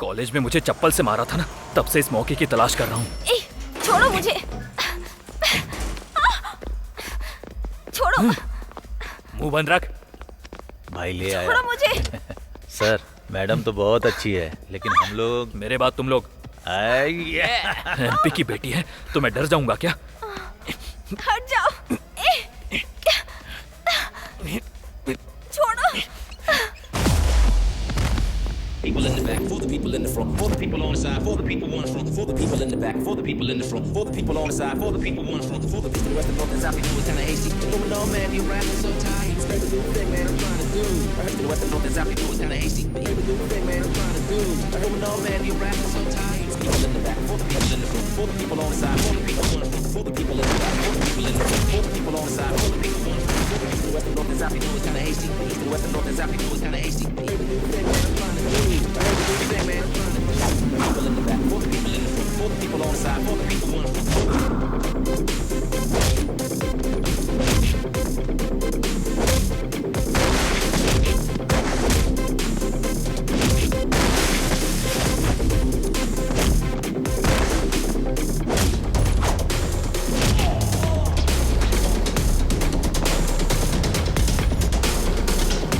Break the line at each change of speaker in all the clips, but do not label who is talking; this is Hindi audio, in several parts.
कॉलेज में मुझे चप्पल से मारा था ना, तब से इस मौके की तलाश कर रहा हूँ।
छोड़ो मुझे, छोड़ो।
मुंह बंद रख।
भाई ले आया।
छोड़ो मुझे।
सर मैडम तो बहुत अच्छी है, लेकिन हम लोग
मेरे बाद तुम लोग एमपी की बेटी है तो मैं डर जाऊंगा क्या?
हट जाओ। छोड़ो।
People in the back, for the people in the front, for the people on the side, for the people on the front, for the people in the back, for the people in the front, for the people on the side, for the people on the front, for the people. The rest of the north and south, we do it kinda hasty. Going on, man, you rapping so tight. Spread the new thing, man, I'm trying to do. I heard the rest of the north and south, we do it kinda hasty. Spread the new thing, man, I'm trying to do. Going on, man, you rapping so tight. People in the back, for the people in the front, for the people on the side, for the people on the front, for the people in the back, for the people in the front, for the people on the side, for the people on the front, for the people. The rest of the north and south, we do it kinda hasty. The rest of the north and south, we do it kinda hasty. Spread the new thing, man, I'm trying to do. I heard the new thing, man, I'm trying to do. People in the back, for the people in the front, for the people on the side, for the people on the front. People in the back, for the people in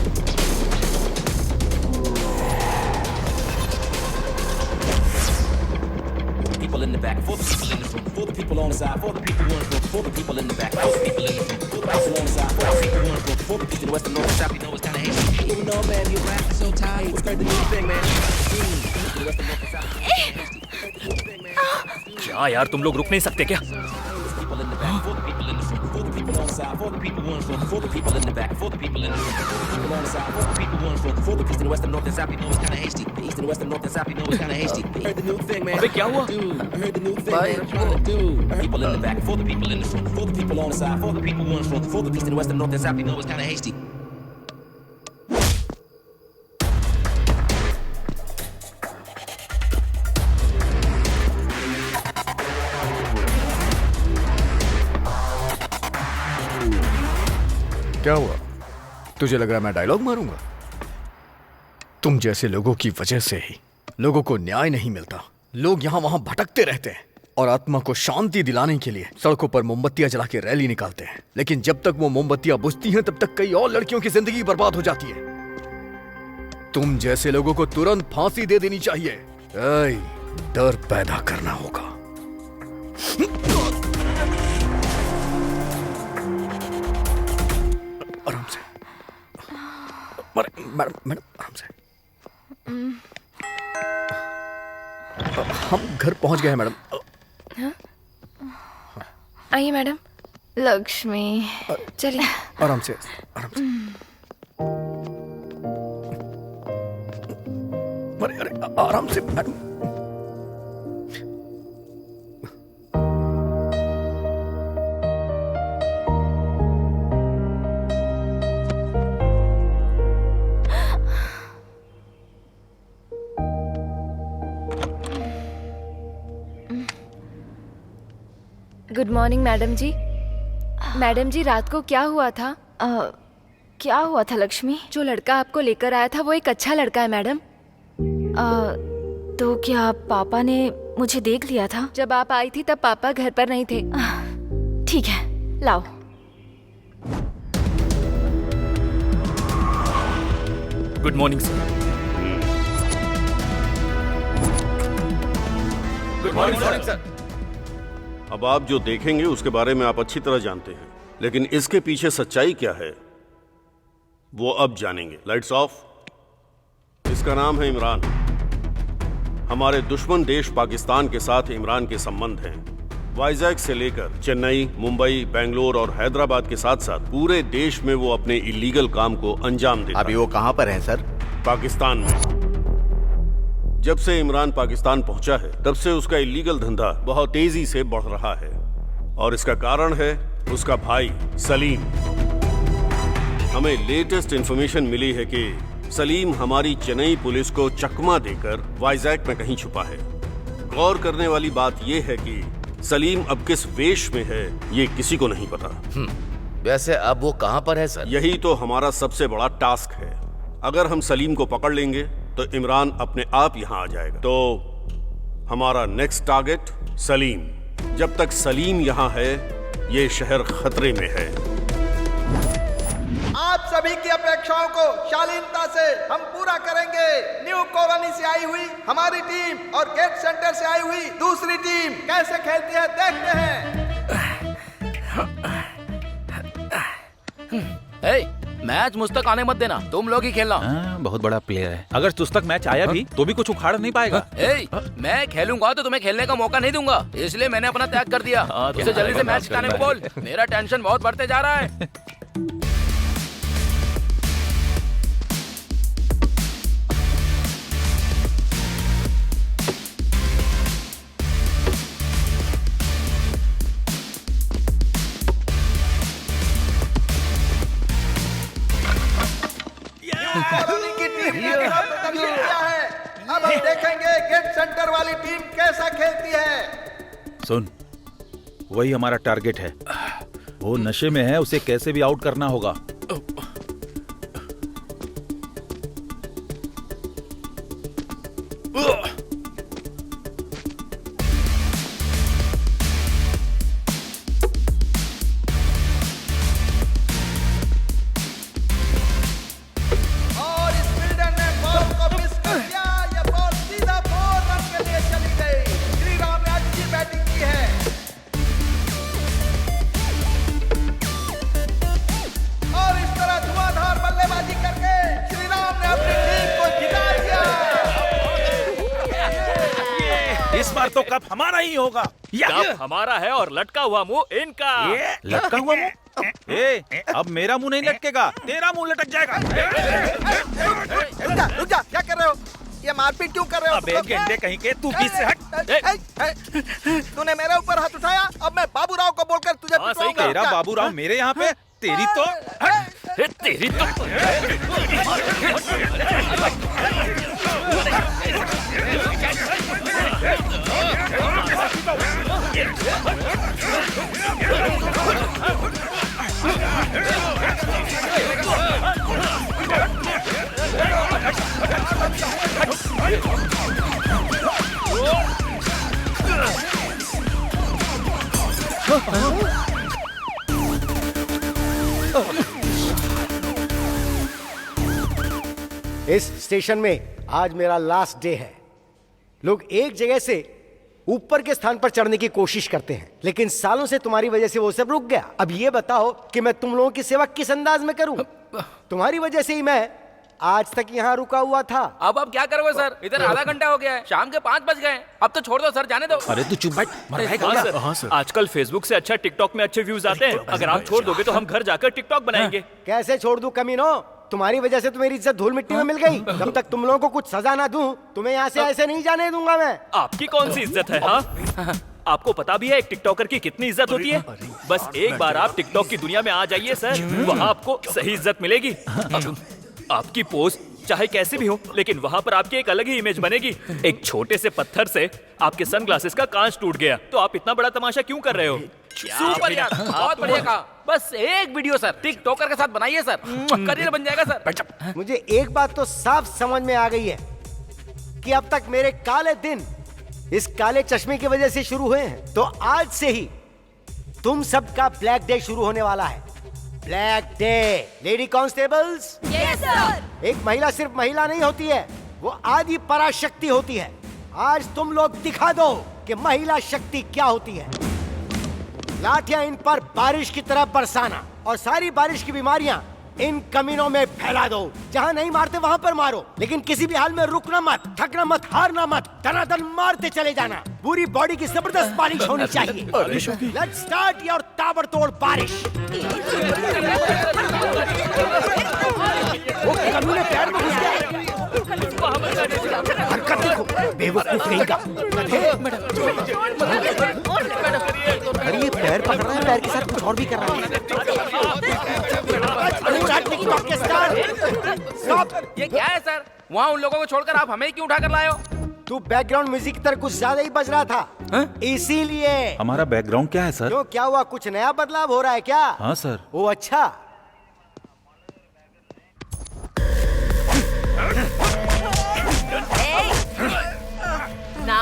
the front, for the people on the side, for the people on the front, for the people in the back, for the people in the front, for the people on the side, for the people on the front, for the people in the west and north and south, you know it's kinda hasty. Even though, man, you're rapping so tight. What's the new thing, man? The west and north and south, the new thing, man.
क्या यार, तुम लोग रुक नहीं सकते क्या?
People in the back, for the people in the front, for the people on the side, for the people on the front, for the people in the back, for the people in the front, for the people on the side, for the people on the front, for the people in the west and north and south, you know it's kinda hasty. The east and the west and north and south, you know it's kinda hasty. I heard the new thing, man.
अबे क्या हुआ?
I heard the new thing, man. I'm trying to do. People in the back, for the people in the front, for the people on the side, for the people on the front, for the east and the west and north and south, you know it's kinda hasty.
क्या हुआ? तुझे लग रहा है मैं डायलॉग मारूंगा? तुम जैसे लोगों की वजह से ही लोगों को न्याय नहीं मिलता। लोग यहाँ वहां भटकते रहते हैं और आत्मा को शांति दिलाने के लिए सड़कों पर मोमबत्तियां जला के रैली निकालते हैं, लेकिन जब तक वो मोमबत्तियां बुझती हैं तब तक कई और लड़कियों की जिंदगी बर्बाद हो जाती है। तुम जैसे लोगों को तुरंत फांसी दे देनी चाहिए। डर पैदा करना होगा। आराम से। मैडम आराम से। हम घर पहुंच गए हैं मैडम।
आइए मैडम। लक्ष्मी, चलिए।
आराम से, आराम से। अरे आराम से मैडम।
गुड मॉर्निंग मैडम जी। मैडम जी, रात को क्या हुआ था? क्या हुआ था लक्ष्मी? जो लड़का आपको लेकर आया था वो एक अच्छा लड़का है मैडम। तो क्या पापा ने मुझे देख लिया था? जब आप आई थी तब पापा घर पर नहीं थे। ठीक है, लाओ।
Good morning sir. Good morning sir.
अब आप जो देखेंगे उसके बारे में आप अच्छी तरह जानते हैं, लेकिन इसके पीछे सच्चाई क्या है वो अब जानेंगे। Lights off. इसका नाम है इमरान। हमारे दुश्मन देश पाकिस्तान के साथ इमरान के संबंध हैं। वाइजैक से लेकर चेन्नई, मुंबई, बेंगलोर और हैदराबाद के साथ साथ पूरे देश में वो अपने इलीगल काम को अंजाम देता है।
अभी वो कहां पर है सर?
पाकिस्तान में। जब से इमरान पाकिस्तान पहुंचा है तब से उसका इलीगल धंधा बहुत तेजी से बढ़ रहा है और इसका कारण है उसका भाई सलीम। हमें लेटेस्ट इंफॉर्मेशन मिली है कि सलीम हमारी चेन्नई पुलिस को चकमा देकर वाइजैक में कहीं छुपा है। गौर करने वाली बात यह है कि सलीम अब किस वेश में है ये किसी को नहीं पता।
वैसे अब वो कहां पर है सर?
यही तो हमारा सबसे बड़ा टास्क है। अगर हम सलीम को पकड़ लेंगे तो इमरान अपने आप यहां आ जाएगा। तो हमारा नेक्स्ट टारगेट सलीम। जब तक सलीम यहां है ये शहर खतरे में है।
आप सभी की अपेक्षाओं को शालीनता से हम पूरा करेंगे। न्यू कॉलोनी से आई हुई हमारी टीम और गेट सेंटर से आई हुई दूसरी टीम कैसे खेलती है देखते हैं।
मैच मुझ तक आने मत देना, तुम लोग ही खेलना।
बहुत बड़ा प्लेयर है, अगर तुझ तक मैच आया भी तो भी कुछ उखाड़ नहीं पाएगा।
मैं खेलूंगा तो तुम्हें खेलने का मौका नहीं दूंगा, इसलिए मैंने अपना त्याग कर दिया। उसे जल्दी से मैच जिताने को बोल, मेरा टेंशन बहुत बढ़ते जा रहा है।
कॉलोनी की टीम ने अपना प्रदर्शन किया है। अब हम देखेंगे गेट सेंटर वाली टीम कैसा खेलती है।
सुन, वही हमारा टारगेट है। वो नशे में है, उसे कैसे भी आउट करना होगा।
और इस फील्डर ने बॉल को मिस कर दिया। ये बॉल सीधा 4 रन के लिए चली गई। श्रीराम ने अच्छी बैटिंग की है और इस तरह धुआंधार बल्लेबाजी करके श्रीराम ने अपनी टीम को जिता दिया।
इस बार तो कप हमारा ही होगा।
कप हमारा है और लटका हुआ मुंह इनका।
लटका हुआ मुंह? अब मेरा मुंह नहीं लटकेगा, तेरा मुंह लटक जाएगा।
रुक जा, क्या कर रहे हो? ये मारपीट क्यों कर रहे हो?
अबे गेंडे कहीं के, तू बीच से हट।
तूने मेरे ऊपर हाथ उठाया, अब मैं बाबूराव को बोलकर तुझे पिटवाऊंगा।
तेरा बाबूराव मेरे यहाँ पे, तेरी तो
तेरी तो
इस स्टेशन में आज मेरा लास्ट डे है। लोग एक जगह से ऊपर के स्थान पर चढ़ने की कोशिश करते हैं, लेकिन सालों से तुम्हारी वजह से वो सब रुक गया। अब ये बताओ कि मैं तुम लोगों की सेवा किस अंदाज में करूं? तुम्हारी वजह से ही मैं आज तक यहाँ रुका हुआ था।
अब क्या करोगे सर? इधर आधा घंटा हो गया है, शाम के 5 बज गए। अब तो छोड़ दो सर, जाने दो।
अरे तू चुप बैठ, मर जाएगा।
हाँ सर, आजकल फेसबुक से अच्छा टिकटॉक में अच्छे व्यूज आते हैं। अगर आप छोड़ दोगे तो हम घर जाकर टिकटॉक बनाएंगे।
कैसे छोड़ दूं कमीनो? तुम्हारी वजह से तो मेरी इज्जत धूल मिट्टी में मिल गई। जब तक तुम लोगों को कुछ सजा ना दूं, तुम्हें यहाँ से ऐसे नहीं जाने दूंगा मैं।
आपकी कौन सी इज्जत है? हाँ, आपको पता भी है एक टिकटॉकर की कितनी इज्जत होती है? बस एक बार आप टिकटॉक की दुनिया में आ जाइए सर, वहाँ आपको सही इज्जत मिलेगी। आपकी पोस्ट चाहे कैसे भी हो, लेकिन वहाँ पर आपकी एक अलग ही इमेज बनेगी। एक छोटे से पत्थर से आपके सनग्लासेस का कांच टूट गया, तो आप इतना बड़ा तमाशा क्यों कर रहे हो?
सुपर यार, बहुत बढ़िया कहा। बस एक वीडियो सर टिकटॉकर के साथ बनाइए सर, करियर बन जाएगा सर।
मुझे एक बात तो साफ समझ में आ गई है कि अब तक मेरे काले दिन इस काले चश्मे की वजह से शुरू हुए हैं, तो आज से ही तुम सबका ब्लैक डे शुरू होने वाला है। Black day. Lady constables,
yes sir.
एक महिला सिर्फ महिला नहीं होती है, वो आदि पराशक्ति होती है। आज तुम लोग दिखा दो कि महिला शक्ति क्या होती है। लाठियां इन पर बारिश की तरह बरसाना और सारी बारिश की बीमारियां इन कमीनों में फैला दो। जहां नहीं मारते वहां पर मारो, लेकिन किसी भी हाल में रुकना मत, थकना मत, हारना मत, दनादन मारते चले जाना। पूरी बॉडी की जबरदस्त बारिश होनी चाहिए। लेट्स स्टार्ट योर ताबड़तोड़ बारिश। वो कमीने पैर में घुस गया। हरकत देखो, बेवकूफ नहीं का। अरे ये पैर पकड़ रहा है, पैर के साथ कुछ और भी कर रहा है।
ये क्या है सर? वहाँ उन लोगों को छोड़कर आप हमें क्यों उठा कर लाए हो?
तू बैकग्राउंड म्यूजिक की तरह कुछ ज्यादा ही बज रहा था, इसीलिए।
हमारा बैकग्राउंड क्या है सर?
क्यों, क्या हुआ? कुछ नया बदलाव हो रहा है क्या?
हाँ सर।
वो अच्छा।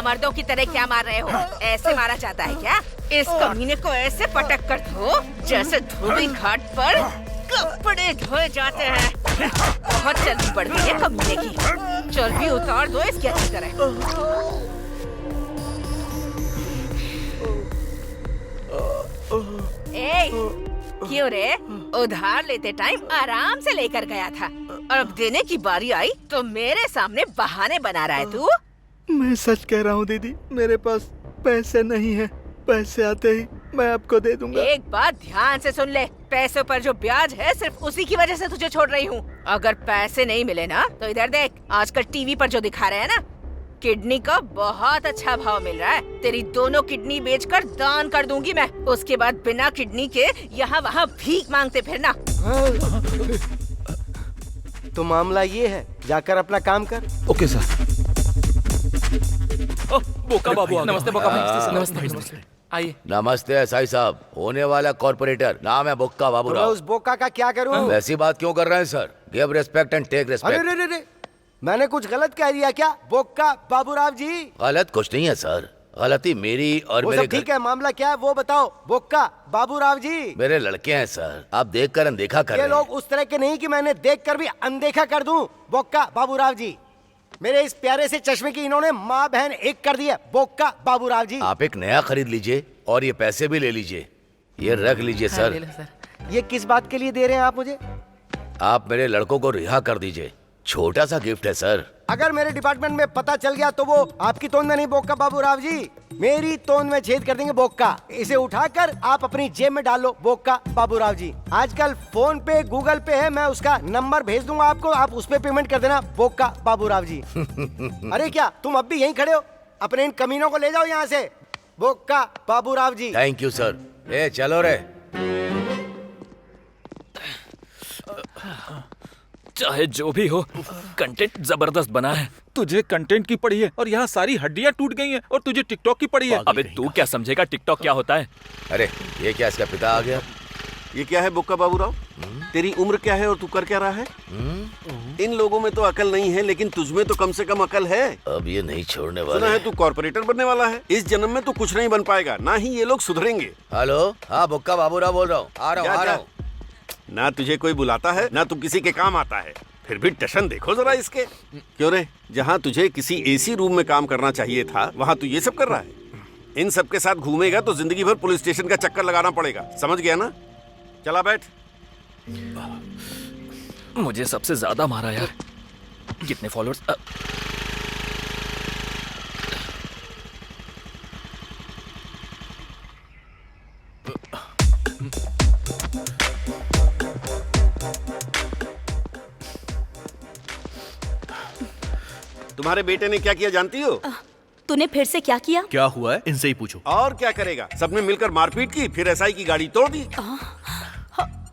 मर्दों की तरह क्या मार रहे हो? ऐसे मारा जाता है क्या? इस कमीने को ऐसे पटक कर दो जैसे धोबी घाट पर कपड़े धोए जाते हैं। बहुत चर्बी बढ़ती है कमीने की, चर्बी उतार दो इसकी अच्छी तरह। ए, क्यों रे? उधार लेते टाइम आराम से लेकर गया था, और अब देने की बारी आई तो मेरे सामने बहाने बना रहा है तू।
मैं सच कह रहा हूँ दीदी, मेरे पास पैसे नहीं है। पैसे आते ही मैं आपको दे दूंगा।
एक बात ध्यान से सुन ले, पैसों पर जो ब्याज है सिर्फ उसी की वजह से तुझे छोड़ रही हूँ। अगर पैसे नहीं मिले ना तो इधर देख, आजकल टीवी पर जो दिखा रहे हैं ना, किडनी का बहुत अच्छा भाव मिल रहा है। तेरी दोनों किडनी बेचकर दान कर दूंगी मैं। उसके बाद बिना किडनी के यहाँ वहाँ भीख मांगते फिरना।
तो मामला ये है, जाकर अपना काम कर।
Okay sir.
बोका बाबू,
नमस्ते बोका भाई। नमस्ते। आइए।
नमस्ते एसआई साहब, होने वाला कॉर्पोरेटर, नाम है बोक्का
तो मैं
बाबूराव।
उस बोका का क्या करूं?
वैसी बात क्यों कर रहे हैं sir? Give respect and take
अरे
रिस्पेक्ट।
रे रे रे, मैंने कुछ गलत कह दिया क्या? बोका बाबूराव जी।
गलत कुछ नहीं है सर, गलती मेरी और
वो
मेरे
सब ठीक है, मामला क्या है वो बताओ। बोका बाबूराव जी,
मेरे लड़के हैं सर, आप देख कर अनदेखा कर
ये
रहे हैं।
लोग उस तरह के नहीं कि मैंने देखकर भी अनदेखा कर दूं। बोका बाबूराव जी, मेरे इस प्यारे से चश्मे की इन्होंने माँ बहन एक कर दी है। बोका बाबूराव जी,
आप एक नया खरीद लीजिए और ये पैसे भी ले लीजिए, ये रख लीजिए सर।
ये किस बात के लिए दे रहे हैं आप मुझे?
आप मेरे लड़कों को रिहा कर दीजिए, छोटा सा गिफ्ट है सर।
अगर मेरे डिपार्टमेंट में पता चल गया तो वो आपकी तोंद में नहीं बोक्का बाबूराव जी, मेरी तोंद में छेद कर देंगे बोक्का। इसे उठाकर आप अपनी जेब में डाल लो बोक्का बाबूराव जी। आजकल फोन पे गूगल पे है, मैं उसका नंबर भेज दूंगा आपको, आप उस पे पेमेंट कर देना बोक्का बाबूराव जी। अरे क्या तुम अब भी यहीं खड़े हो? अपने इन कमीनों को ले जाओ यहाँ से, Bokka Baburao ji.
Thank you sir. ए चलो रे।
चाहे जो भी हो, कंटेंट जबरदस्त बना है।
तुझे कंटेंट की पड़ी है और यहाँ सारी हड्डियाँ टूट गई हैं, और तुझे टिकटॉक की पड़ी है।
अबे तू क्या समझेगा टिकटॉक क्या होता है?
अरे ये क्या, इसका पिता आ गया?
ये क्या है बुक्का बाबूराव? तेरी उम्र क्या है और तू कर क्या रहा है? इन लोगों में तो अकल नहीं है, लेकिन तुझमें तो कम से कम अकल है।
अब ये नहीं छोड़ने
सुना
वाले।
है तू कॉर्पोरेटर बनने वाला है। इस जन्म में तू कुछ नहीं बन पाएगा, ना ही ये लोग सुधरेंगे।
हेलो, हाँ बुक्का बाबूराव बोल रहा हूँ, आ रहा हूँ आ रहा हूँ।
ना तुझे कोई बुलाता है, ना तू किसी के काम आता है। फिर भी टशन देखो जरा इसके। क्यों रे, जहाँ तुझे किसी एसी रूम में काम करना चाहिए था, वहाँ तू ये सब कर रहा है। इन सब के साथ घूमेगा तो जिंदगी भर पुलिस स्टेशन का चक्कर लगाना पड़ेगा, समझ गया ना? चला बैठ।
मुझे सबसे ज्यादा मारा यार। कितने फॉलोअर्स?
तुम्हारे बेटे ने क्या किया जानती हो?
तूने फिर से क्या किया?
क्या हुआ है इनसे ही पूछो।
और क्या करेगा, सबने मिलकर मारपीट की, फिर एसआई की गाड़ी तोड़ दी।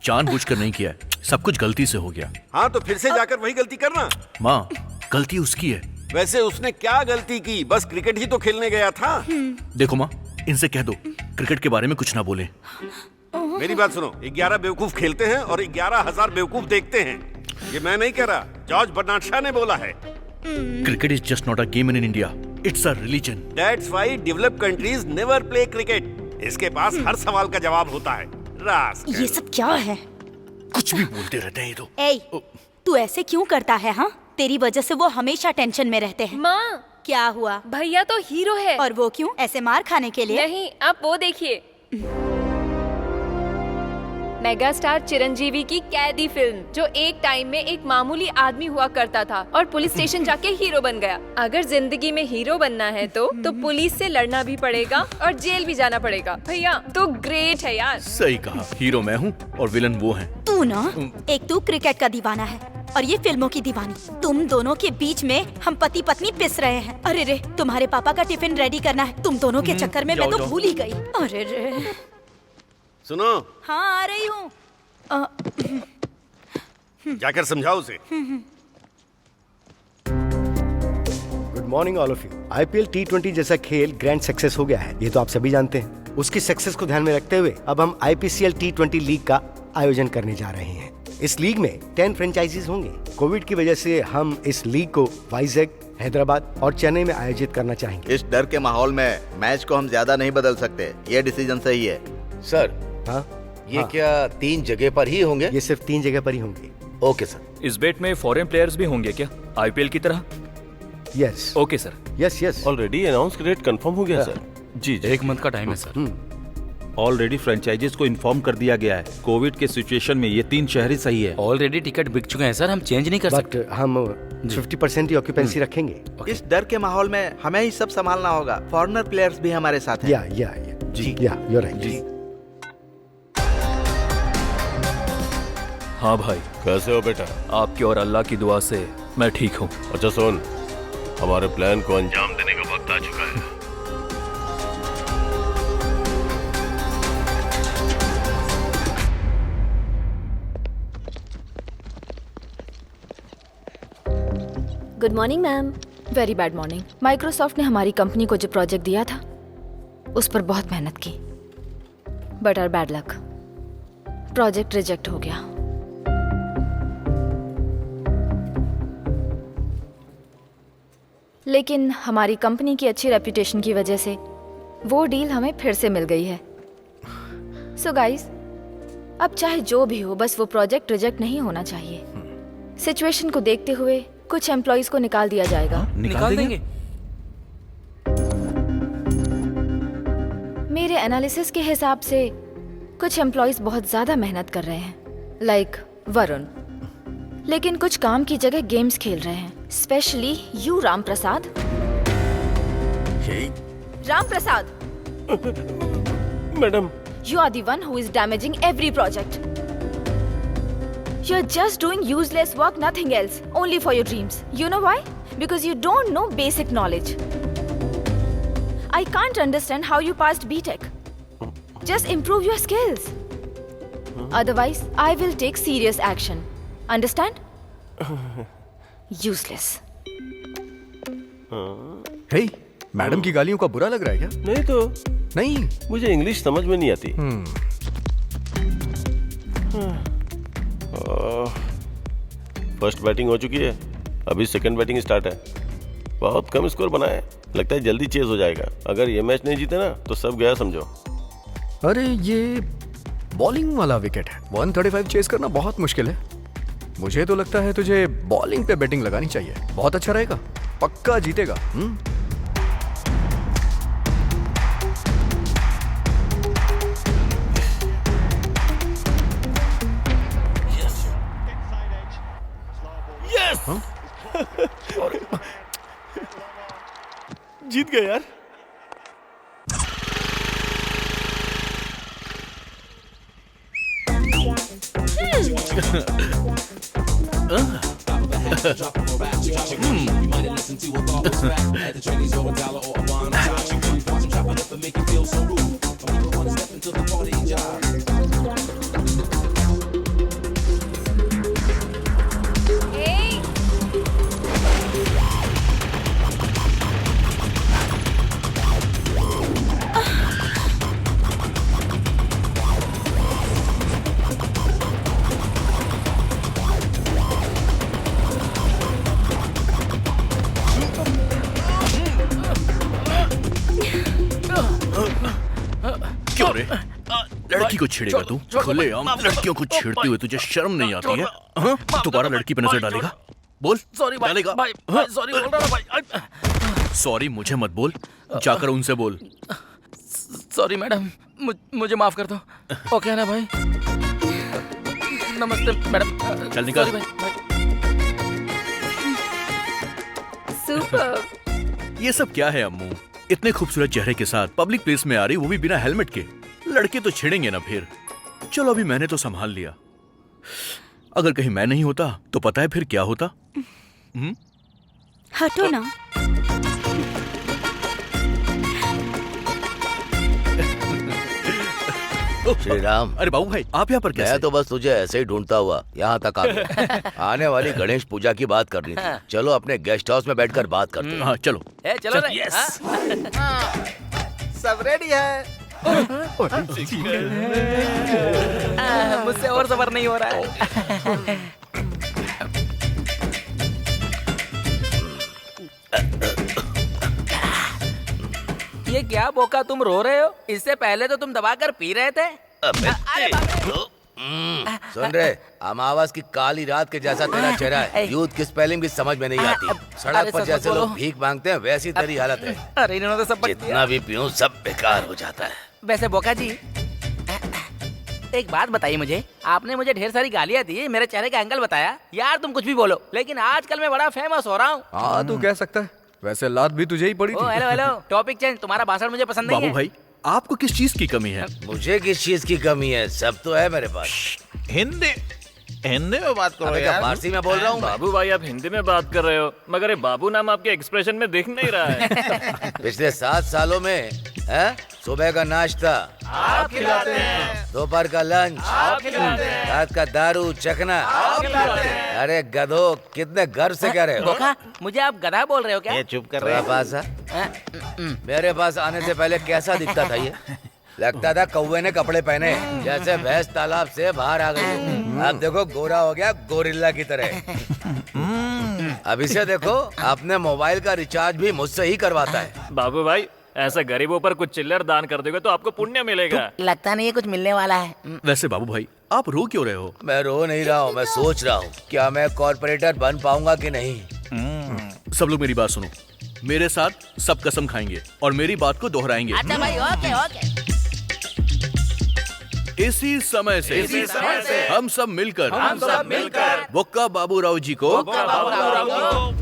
जानबूझकर नहीं किया है, सब कुछ गलती से हो गया।
हाँ तो फिर से जाकर वही गलती करना।
माँ, गलती उसकी है।
वैसे उसने क्या गलती की? बस क्रिकेट ही तो खेलने गया था।
देखो माँ, इनसे कह दो क्रिकेट के बारे में कुछ ना बोले।
मेरी बात सुनो, 11 बेवकूफ खेलते हैं और 11,000 बेवकूफ देखते हैं। ये मैं नहीं कह रहा, जॉर्ज बर्नार्ड शॉ ने बोला है।
Cricket is just not a game in India, it's a religion.
That's why developed countries never play cricket. इसके पास हर सवाल का जवाब होता है। रास्कल।
ये सब क्या है?
कुछ भी बोलते रहते हैं ये तो।
ए, तू ऐसे क्यों करता है? हाँ, तेरी वजह से वो हमेशा टेंशन में रहते हैं।
माँ,
क्या हुआ?
भैया तो हीरो है।
और वो क्यों? ऐसे मार खाने के लिए?
नहीं, आप वो देखिए, मेगा स्टार चिरंजीवी की कैदी फिल्म, जो एक टाइम में एक मामूली आदमी हुआ करता था और पुलिस स्टेशन जाके हीरो बन गया। अगर जिंदगी में हीरो बनना है तो पुलिस से लड़ना भी पड़ेगा और जेल भी जाना पड़ेगा। भैया तो ग्रेट है यार।
सही कहा, हीरो मैं हूँ और विलन वो हैं।
तू ना, एक तू क्रिकेट का दीवाना है और ये फिल्मों की दीवानी। तुम दोनों के बीच में हम पति पत्नी पिस रहे हैं। अरे रे, तुम्हारे पापा का टिफिन रेडी करना है। तुम दोनों के चक्कर में मैं तो भूल ही गई। अरे रे।
सुनो।
हाँ, आ रही हूँ।
जाकर समझाओ उसे।
Good morning all of you. IPL T20 जैसा खेल ग्रैंड सक्सेस हो गया है, ये तो आप सभी जानते हैं। उसकी सक्सेस को ध्यान में रखते हुए अब हम IPCL T20 लीग का आयोजन करने जा रहे हैं। इस लीग में 10 फ्रेंचाइजीज होंगे। कोविड की वजह से हम इस लीग को वाइजैक, हैदराबाद और चेन्नई में आयोजित करना चाहेंगे।
इस डर के माहौल में मैच को हम ज्यादा नहीं बदल सकते, ये डिसीजन सही है।
सर
हाँ
ये
हाँ।
क्या 3 जगह पर ही होंगे?
ये सिर्फ 3 जगह पर ही होंगे।
Okay sir.
इस बेट में फॉरेन प्लेयर्स भी होंगे क्या, आईपीएल की तरह?
Yes
okay sir.
Yes yes.
Already announce rate confirm हो गया सर। जी जी।
1 मंथ का टाइम है सर।
ऑलरेडी फ्रेंचाइजीज को इन्फॉर्म कर दिया गया है। कोविड के सिचुएशन में ये 3 शहर ही सही है।
ऑलरेडी टिकट बिक चुके हैं सर, हम चेंज नहीं कर सकते।
बट हम 50% ही ऑक्यूपेंसी रखेंगे।
इस डर के माहौल में हमें ही सब संभालना होगा। फॉरेनर प्लेयर्स भी हमारे साथ हैं।
या
जी।
या यू आर राइट।
हाँ भाई,
कैसे हो बेटा?
आपकी और अल्लाह की दुआ से मैं ठीक हूँ।
अच्छा सुन, हमारे प्लान को अंजाम देने का वक्त आ चुका है।
Good morning ma'am. Very bad morning. Microsoft ने हमारी कंपनी को जो प्रोजेक्ट दिया था उस पर बहुत मेहनत की, but our bad luck, project reject हो गया। लेकिन हमारी कंपनी की अच्छी रेपुटेशन की वजह से वो डील हमें फिर से मिल गई है। सो गाइस, अब चाहे जो भी हो, बस वो प्रोजेक्ट रिजेक्ट नहीं होना चाहिए। सिचुएशन को देखते हुए कुछ एम्प्लॉइज को निकाल दिया जाएगा।
निकाल देंगे?
मेरे एनालिसिस के हिसाब से कुछ एम्प्लॉइज बहुत ज्यादा मेहनत कर रहे हैं, लाइक वरुण, लेकिन कुछ काम की जगह गेम्स खेल रहे हैं। Specially you Ram Prasad. Ram Prasad,
madam,
you are the one who is damaging every project. You're just doing useless work, nothing else, only for your dreams. You know why? Because you don't know basic knowledge. I can't understand how you passed BTech. Just improve your skills. Otherwise, I will take serious action. Understand? Useless.
Hey, madam की गालियों का बुरा लग रहा है क्या?
नहीं तो
नहीं,
मुझे इंग्लिश समझ में नहीं आती। फर्स्ट बैटिंग हो चुकी है, अभी सेकंड बैटिंग स्टार्ट है। बहुत कम स्कोर बना है, लगता है जल्दी चेज हो जाएगा। अगर ये मैच नहीं जीते ना तो सब गया समझो।
अरे ये बॉलिंग वाला विकेट है, 135 चेस करना बहुत मुश्किल है। मुझे तो लगता है तुझे बॉलिंग पे बैटिंग लगानी चाहिए, बहुत अच्छा रहेगा, पक्का जीतेगा।
जीत गए यार।
क्यों रे? लड़की को छेड़ेगा तू? खुलेआम लड़कियों को छेड़ते हुए तुझे शर्म नहीं आती है? हाँ? दोबारा लड़की पे नजर डालेगा? बोल।
सॉरी भाई,
डालेगा?
भाई सॉरी बोल रहा भाई।
सॉरी मुझे मत बोल, जाकर उनसे बोल।
सॉरी मैडम, मुझे माफ कर दो। ओके ना भाई? नमस्ते मैडम।
चल निकल।
सॉरी भाई।
सुपर।
ये सब क्या है अम्मू? इतने खूबसूरत चेहरे के साथ पब्लिक प्लेस में आ रही, वो भी बिना हेलमेट के। लड़के तो छेड़ेंगे ना फिर। चलो अभी मैंने तो संभाल लिया, अगर कहीं मैं नहीं होता तो पता है फिर क्या होता?
हटो ना।
श्री राम।
अरे बाबू भाई, आप यहाँ पर कैसे?
मैं तो बस तुझे ऐसे ही ढूंढता हुआ यहाँ तक आ गया। आने वाली गणेश पूजा की बात करनी थी। चलो अपने गेस्ट हाउस में बैठकर बात करते हैं।
हाँ चलो।
चलो रे।
यस।
सब रेडी है।
मुझसे और सबर नहीं हो रहा है। ये क्या बोका तुम रो रहे हो? इससे पहले तो तुम दबाकर पी रहे थे।
अबे सुन रहे, अमावस की काली रात के जैसा तेरा चेहरा है। यूथ की स्पेलिंग भी समझ में नहीं आती। सड़क पर जैसे लोग भीख मांगते हैं वैसी तेरी हालत है।
अरे इन्होंने तो सब
जितना भी पीऊं सब बेकार हो जाता है।
वैसे बोका जी, एक बात बताइए मुझे, आपने मुझे ढेर सारी गालियाँ दी, मेरे चेहरे का एंगल बताया। यार तुम कुछ भी बोलो, लेकिन आजकल मैं बड़ा फेमस हो रहा हूँ।
हाँ तू कह सकता है, वैसे लात भी तुझे ही पड़ी थी।
Hello hello, topic change. तुम्हारा भाषण मुझे पसंद नहीं
बाबू
है।
भाई, आपको किस चीज की कमी है?
मुझे किस चीज की कमी है? सब तो है मेरे पास।
हिंदी में बात करो
अबे क्या
यार।
फारसी में बोल रहा हूँ मैं?
बाबू भाई आप हिंदी में बात कर रहे हो, मगर ये बाबू नाम आपके एक्सप्रेशन में दिख नहीं रहा है।
पिछले 7 सालों में सुबह का नाश्ता
आप खिलाते हैं,
दोपहर का लंच
आप खिलाते हैं,
रात का दारू चखना
आप खिलाते हैं।
अरे गधो, कितने गर्व से कह रहे हो?
बोका, मुझे आप गधा बोल रहे हो क्या?
ये चुप कर रहे पास मेरे पास आने से पहले कैसा दिखता था ये? लगता था कौवे ने कपड़े पहने, जैसे भैंस तालाब से बाहर आ गई। अब देखो गोरा हो गया गोरिल्ला की तरह। अब इसे देखो, अपने मोबाइल का रिचार्ज भी मुझसे ही करवाता है।
बाबू भाई, ऐसे गरीबों पर कुछ चिल्लर दान कर दोगे तो आपको पुण्य मिलेगा।
लगता नहीं है कुछ मिलने वाला है।
वैसे बाबू भाई, आप रो क्यों रहे हो?
मैं रो नहीं रहा हूँ, मैं सोच रहा हूँ क्या मैं कॉर्पोरेटर बन पाऊंगा कि नहीं।
सब लोग मेरी बात सुनो। मेरे साथ सब कसम खाएंगे और मेरी बात को दोहराएंगे।
अच्छा भाई, ओके ओके।
इसी समय से हम सब मिलकर बोक्का बाबूराव जी को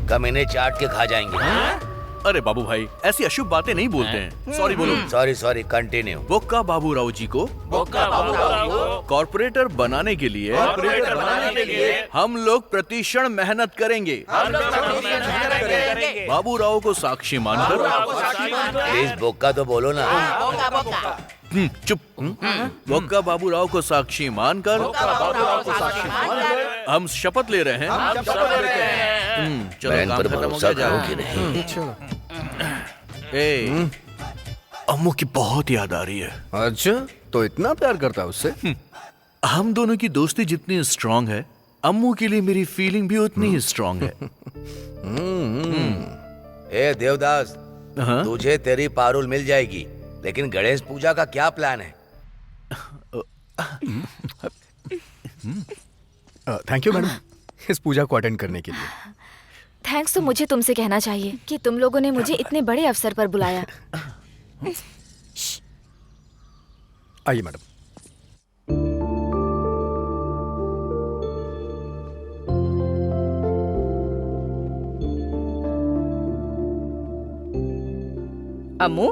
कमीने चाट के खा जाएंगे।
अरे बाबू भाई, ऐसी अशुभ बातें नहीं बोलते हैं। सॉरी बोलो।
Sorry continue.
बोक्का बाबूराव जी को कॉर्पोरेटर बनाने के लिए हम लोग प्रतिक्षण मेहनत करेंगे। बाबूराव को साक्षी मानकर
प्लीज बोक्का तो बोलो ना।
चुप। बोक्का बाबूराव को साक्षी मानकर हम शपथ ले रहे हैं। चलो
बहन
काम
पर
खत्म हो
भरोसा
गया,
करो
जाओ।
कि नहीं?
अम्मू की बहुत याद आ रही है।
अच्छा, तो इतना प्यार करता है उससे?
हम दोनों की दोस्ती जितनी स्ट्रांग है, अम्मू के लिए मेरी फीलिंग भी उतनी ही स्ट्रांग है।
ए देवदास, तुझे तेरी पारुल मिल जाएगी, लेकिन गणेश पूजा का क्या प्लान है?
थैंक यू मैडम, इस पूजा को अटेंड करने के लिए।
थैंक्स तो मुझे तुमसे कहना चाहिए कि तुम लोगों ने मुझे इतने बड़े अवसर पर बुलाया।
आइए मैडम।
अम्मू,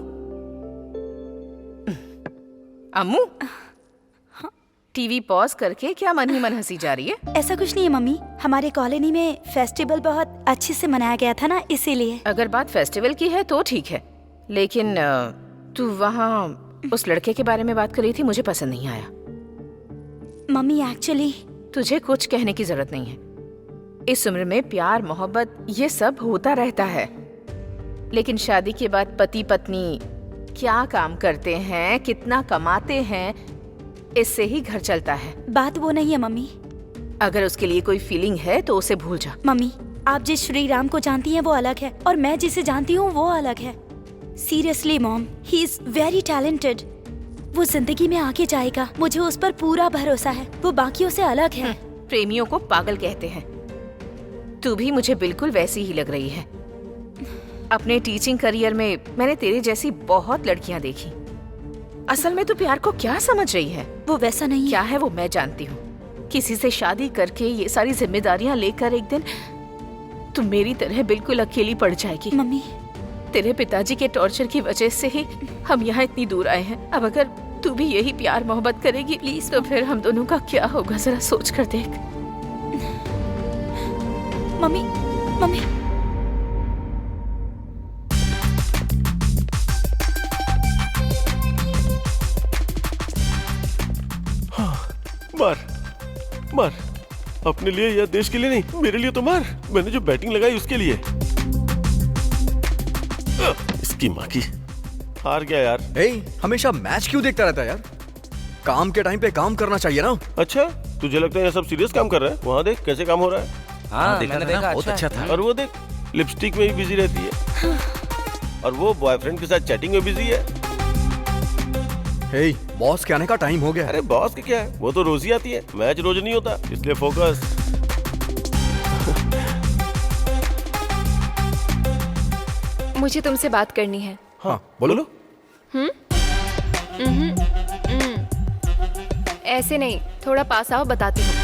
अम्मू, टीवी पॉज करके क्या मन ही मन हंसी जा रही है?
ऐसा कुछ नहीं है मम्मी, हमारे कॉलोनी में फेस्टिवल बहुत अच्छे से मनाया गया था ना, इसीलिए।
अगर बात फेस्टिवल की है तो ठीक है, लेकिन तू वहाँ उस लड़के के बारे में बात कर रही थी, मुझे पसंद नहीं आया।
मम्मी एक्चुअली
तुझे कुछ कहने की जरूरत नहीं है। इस उम्र में प्यार मोहब्बत ये सब होता रहता है, लेकिन शादी के बाद पति पत्नी क्या काम करते हैं, कितना कमाते हैं, इससे ही घर चलता है।
बात वो नहीं है मम्मी।
अगर उसके लिए कोई फीलिंग है तो उसे भूल जा।
मम्मी, आप जिस श्री राम को जानती हैं वो अलग है और मैं जिसे जानती हूँ वो अलग है। Seriously mom, he is very talented. वो जिंदगी में आगे जाएगा, मुझे उस पर पूरा भरोसा है। वो बाकियों से अलग है।
प्रेमियों को पागल कहते हैं। तू भी मुझे बिल्कुल वैसी ही लग रही है। अपने टीचिंग करियर में मैंने तेरे जैसी बहुत लड़कियां देखी। असल में तू प्यार को क्या समझ रही है?
वो वैसा नहीं
क्या है वो मैं जानती हूँ। किसी से शादी करके ये सारी जिम्मेदारियां लेकर एक दिन तू मेरी तरह बिल्कुल अकेली पड़ जाएगी।
मम्मी,
तेरे पिताजी के टॉर्चर की वजह से ही हम यहाँ इतनी दूर आए हैं। अब अगर तू भी यही प्यार मोहब्बत करेगी प्लीज, तो फिर हम दोनों का क्या होगा, जरा सोच कर देख।
मम्मी, मम्मी,
मार अपने लिए या देश के लिए नहीं, मेरे लिए तो मार। मैंने जो बैटिंग लगाई उसके लिए। इसकी माँ की, हार गया यार।
हमेशा मैच क्यों देखता रहता है यार? काम के टाइम पे काम करना चाहिए ना।
अच्छा, तुझे लगता है ये सब सीरियस काम कर रहा है? वहाँ देख कैसे काम हो रहा है।
हाँ, मैंने देखा,
बहुत अच्छा था। और वो देख लिपस्टिक में ही बिजी रहती है। और वो बॉयफ्रेंड के साथ चैटिंग में बिजी है।
हे, बॉस के आने का टाइम हो गया।
अरे बॉस की क्या है, वो तो रोज ही आती है, मैच रोज नहीं होता, इसलिए फोकस।
मुझे तुमसे बात करनी है।
हाँ बोलो।
ऐसे नहीं, थोड़ा पास आओ, बताती हूँ।